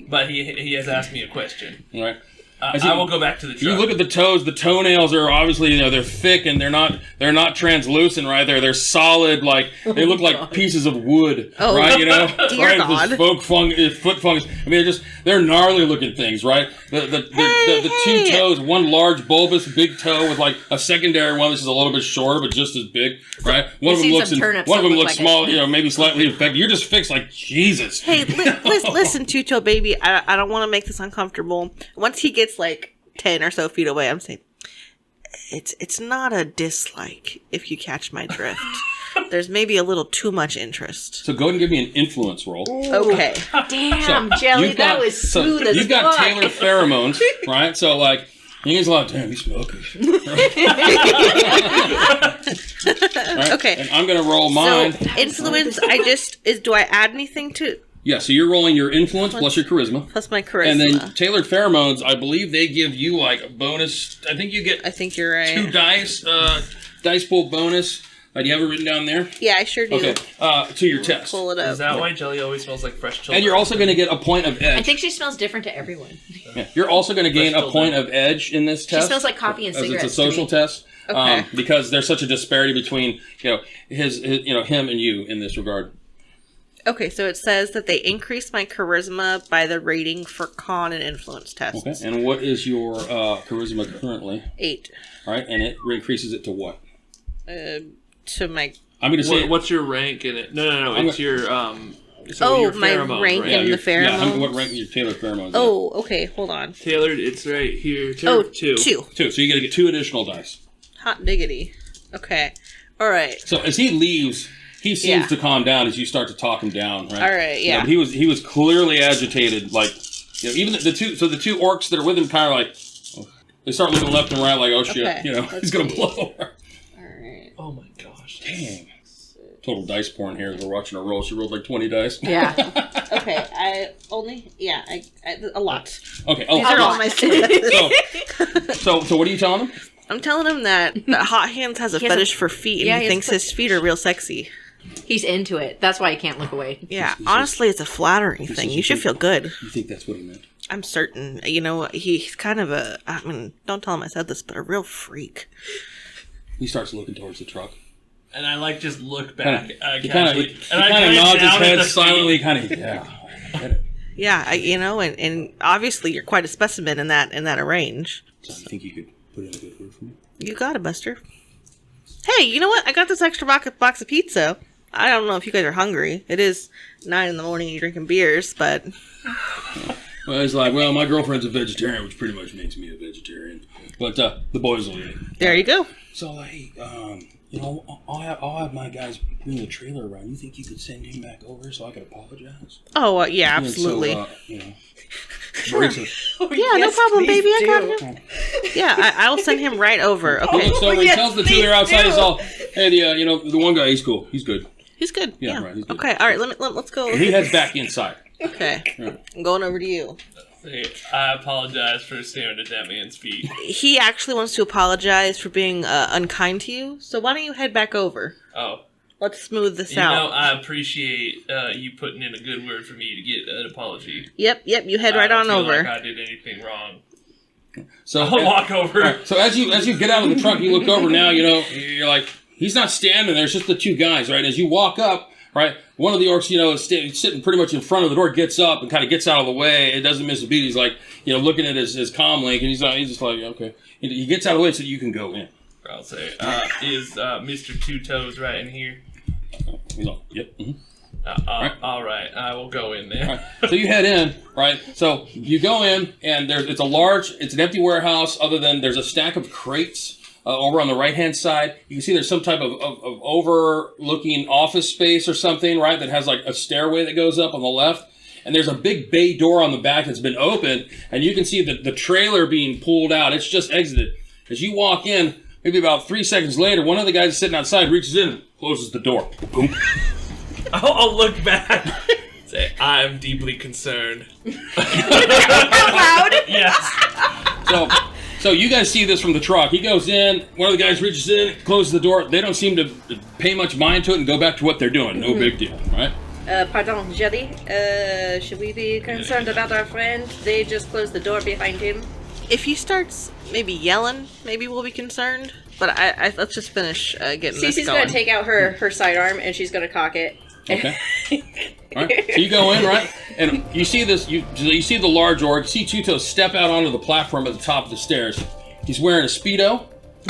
But he has asked me a question. Right. I will go back to the truck. You look at the toes. The toenails are obviously they're thick and they're not translucent, right? They're solid, like they look like pieces of wood, Oh, right? You know, dear right? God. This foot fungus. I mean, they're gnarly looking things, right? The two toes, one large bulbous big toe with like a secondary one that's just a little bit shorter but just as big, right? One of them seen looks some turnips one of that them look looks like small, maybe slightly infected. You're just fixed like Jesus. Hey, listen, Tuto baby. I don't want to make this uncomfortable. Once he gets like 10 or so feet away, I'm saying, it's not a dislike, if you catch my drift. There's maybe a little too much interest. So go ahead and give me an influence roll. Okay. Damn, Jelly, You've that got- was smooth as You've got fuck. tailored pheromones, right? So like, he's like, damn, he's smoking. Right? Okay. And I'm gonna roll mine. So influence, do I add anything to Yeah, so you're rolling your influence plus your charisma. plus my charisma? And then tailored pheromones, I believe they give you like a bonus. I think you get I think you're right. 2 dice pool bonus. Do you have it written down there? Yeah, I sure do. Okay, to your test. Pull it up. Is that why Jelly always smells like fresh children? And you're also going to get a point of I edge. think she smells different to everyone. Yeah, you're also going to gain a Crystal point does. of edge in this She test. smells like coffee and as cigarettes. it's a social to me. test. Okay. Because there's such a disparity between his him and you in this regard. Okay, so it says that they increased my charisma by the rating for con and influence tests. Okay. And what is your charisma currently? 8. All right, and it increases it to what? To my I'm going to say What's your rank in it? No. I'm It's your Oh, your my pheromones, rank right? in the Yeah, what pheromones? rank your tailored pheromones? Oh, okay, hold on. Tailored. It's right here. Oh, 2. 2. 2. So you get 2 additional dice. Hot diggity. Okay. All right. So as he leaves, he seems Yeah. to calm down as you start to talk him down, right? All right, yeah. He was clearly agitated, like even the two. So the 2 orcs that are with him kind of like they start looking left and right, like oh shit, Okay, he's let's gonna see. blow. All right. Oh my gosh. Dang. Total dice porn here as we're watching her roll. She rolled like 20 dice. Yeah. Okay, I a lot. Okay. These are all my successes. So what are you telling him? I'm telling him that Hot Hands has a He has a- fetish for feet, and yeah, he he has thinks his feet are real sexy. He's into it. That's why he can't look away. Yeah, honestly, it's a flattering thing. You should feel good. You think that's what he meant? I'm certain. You know, he's kind of I mean, don't tell him I said this, but a real freak. He starts looking towards the truck. And I like just look back He casually. kind of nods his head silently, kind of, yeah. I get it. Yeah, you know, and obviously you're quite a specimen in that range. So you think you could put in a good word for me? You got it, Buster. Hey, you know what? I got this extra box of pizza. I don't know if you guys are hungry. It is 9 in the morning and you're drinking beers, but... Well, it's like, well, my girlfriend's a vegetarian, which pretty much makes me a vegetarian. But the boys will eat. There you go. So, hey, you know, I'll have my guys bring the trailer around. You think you could send him back over so I could apologize? Oh, yeah, absolutely. So, you know, sure. Yeah, no problem, baby. I got him. Yeah, I'll send him right over. Okay. So he tells the two that are outside, he's all, hey, you know, the one guy, he's cool. He's good. He's good. Yeah. Right, he's good. Okay, all right, let's go. And he heads back inside. Okay. Right. I'm going over to you. Hey, I apologize for staring at that man's feet. He actually wants to apologize for being unkind to you, so why don't you head back over? Oh. Let's smooth this out. out. You know, I appreciate you putting in a good word for me to get an apology. Yep, you head right on over. I don't feel like I did anything wrong. So I'll walk over. Right, so as you get out of the truck, you look over now, you know, you're like, he's not standing there, it's just the two guys, right? As you walk up, right, one of the orcs, you know, is sitting pretty much in front of the door, gets up and kind of gets out of the way. It doesn't miss a beat. He's like, you know, looking at his comm link, and he's just like, okay. He gets out of the way so you can go in. I'll say, is Mr. Two Toes right in here? He's like, yep. Mm-hmm. All right, I will go in there. Right. So you head in, right? So you go in, and it's an empty warehouse. Other than there's a stack of crates over on the right-hand side. You can see there's some type of overlooking office space or something, right? That has like a stairway that goes up on the left. And there's a big bay door on the back that's been opened, and you can see the trailer being pulled out. It's just exited. As you walk in, maybe about 3 seconds later, one of the guys sitting outside reaches in and closes the door. Boom. I'll look back. Say, I'm deeply concerned. Out loud? Yes. So you guys see this from the truck. He goes in, one of the guys reaches in, closes the door. They don't seem to pay much mind to it and go back to what they're doing. No big deal, right? Pardon, Jelly. Should we be concerned about our friend? They just closed the door behind him. If he starts maybe yelling, maybe we'll be concerned. But let's just finish getting this CeCe's going. gonna take out her sidearm and she's gonna cock it. Okay. All right. So you go in, right? And you see this. You see the large orc. You see Two Toes step out onto the platform at the top of the stairs. He's wearing a Speedo,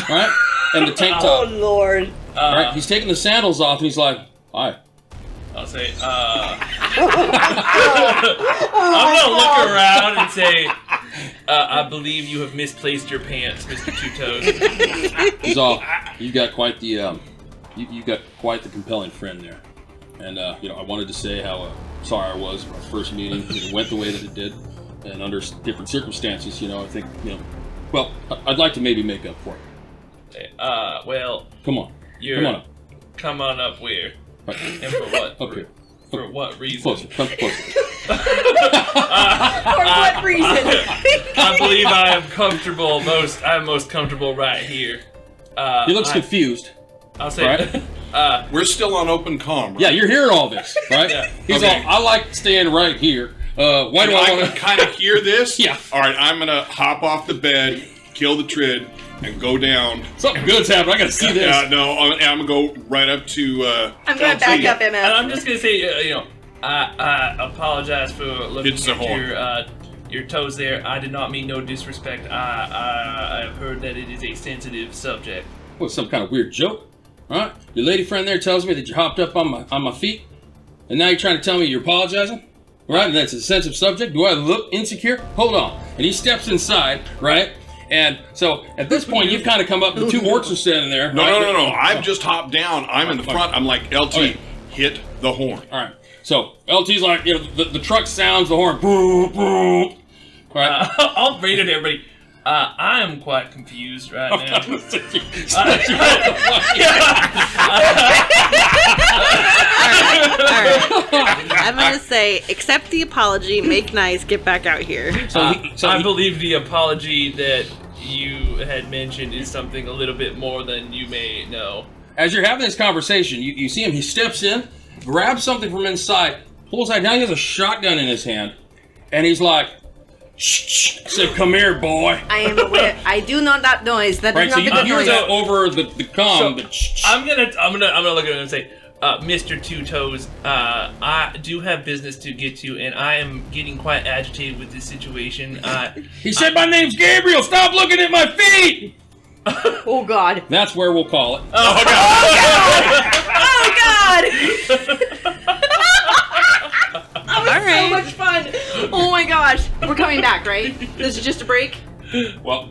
right? And the tank top. Oh, Lord. Right? He's taking the sandals off, and he's like, "Hi." I'll say, I'm gonna look around and say, I believe you have misplaced your pants, Mr. Two Toes. He's all, you got quite the, you got quite the compelling friend there. And, you know, I wanted to say how sorry I was for our first meeting. It went the way that it did. And under different circumstances, you know, I think, you know, well, I'd like to maybe make up for it. Well... Come on. Come on up. Come on up where? Right. And for what? Okay. For what reason? Closer. Come closer. For what reason? I believe I am comfortable. I'm most comfortable right here. He looks confused. I'll say, right? We're still on open comm, right? Yeah, you're hearing all this, right? Yeah. He's Okay. all, I like staying right here. Why do I want to kind of hear this? Yeah. All right, I'm going to hop off the bed, kill the Trid, and go down. Something good's happening. I got to see this. No, I'm going to go right up to I'm gonna back up, MF. And I'm just gonna say, you know, I apologize for looking It's a at your toes there. I did not mean no disrespect. I've heard that it is a sensitive subject. What, some kind of weird joke? All right? Your lady friend there tells me that you hopped up on my feet, and now you're trying to tell me you're apologizing? Right? And that's a sensitive subject? Do I look insecure? Hold on. And he steps inside, right? And so at this point, you've kind of come up, the two orcs are standing there. No, right? no. I've just hopped down. I'm in the front. I'm like, LT, Okay. hit the horn. All right. So LT's like, you know, the truck sounds the horn. Boom, boom. All right. I'll read it, everybody. I am quite confused right now. Alright. I'm gonna say, accept the apology, make nice, get back out here. I believe the apology that you had mentioned is something a little bit more than you may know. As you're having this conversation, you see him, he steps in, grabs something from inside, pulls out, now he has a shotgun in his hand, and he's like, Shh. Said, come here, boy. I am aware. I do know that noise. That Right, is so not you the good hear noise. that over the comm. So, I'm gonna look at him and say, Mr. Two Toes, I do have business to get to, and I am getting quite agitated with this situation. He said, my name's Gabriel. Stop looking at my feet. Oh God. That's where we'll call it. Oh God. That was so much fun. Oh my gosh. We're coming back, right? This is just a break. Well,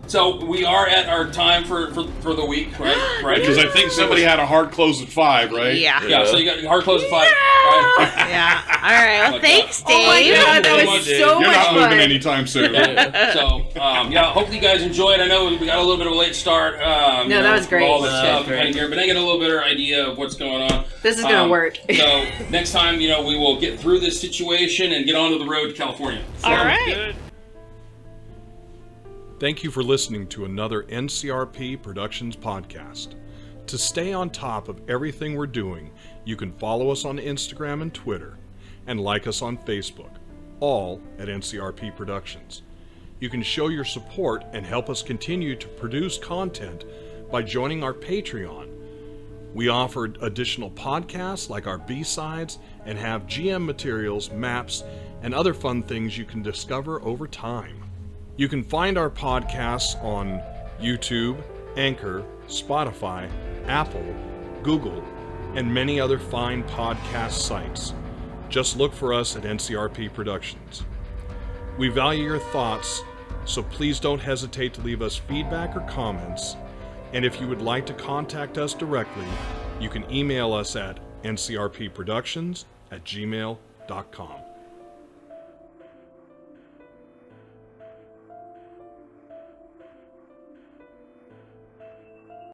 so we are at our time for the week, right? Right? Because I think somebody had a hard close at 5, right? Yeah. Yeah, so you got hard close at 5. Right? Yeah. All right. Well, Like thanks, that. Dave. Oh my God, that very was much, so Dave. You're much not moving fun. anytime soon. So, yeah, hopefully you guys enjoyed. I know we got a little bit of a late start. No, that was great. All the That stuff was great. kind of here, but I get a little better idea of what's going on. This is gonna work. So next time, we will get through this situation and get onto the road to California. All right. Thank you for listening to another NCRP Productions podcast. To stay on top of everything we're doing, you can follow us on Instagram and Twitter, and like us on Facebook, all at NCRP Productions. You can show your support and help us continue to produce content by joining our Patreon. We offer additional podcasts like our B-sides and have GM materials, maps, and other fun things you can discover over time. You can find our podcasts on YouTube, Anchor, Spotify, Apple, Google, and many other fine podcast sites. Just look for us at NCRP Productions. We value your thoughts, so please don't hesitate to leave us feedback or comments. And if you would like to contact us directly, you can email us at ncrpproductions@gmail.com.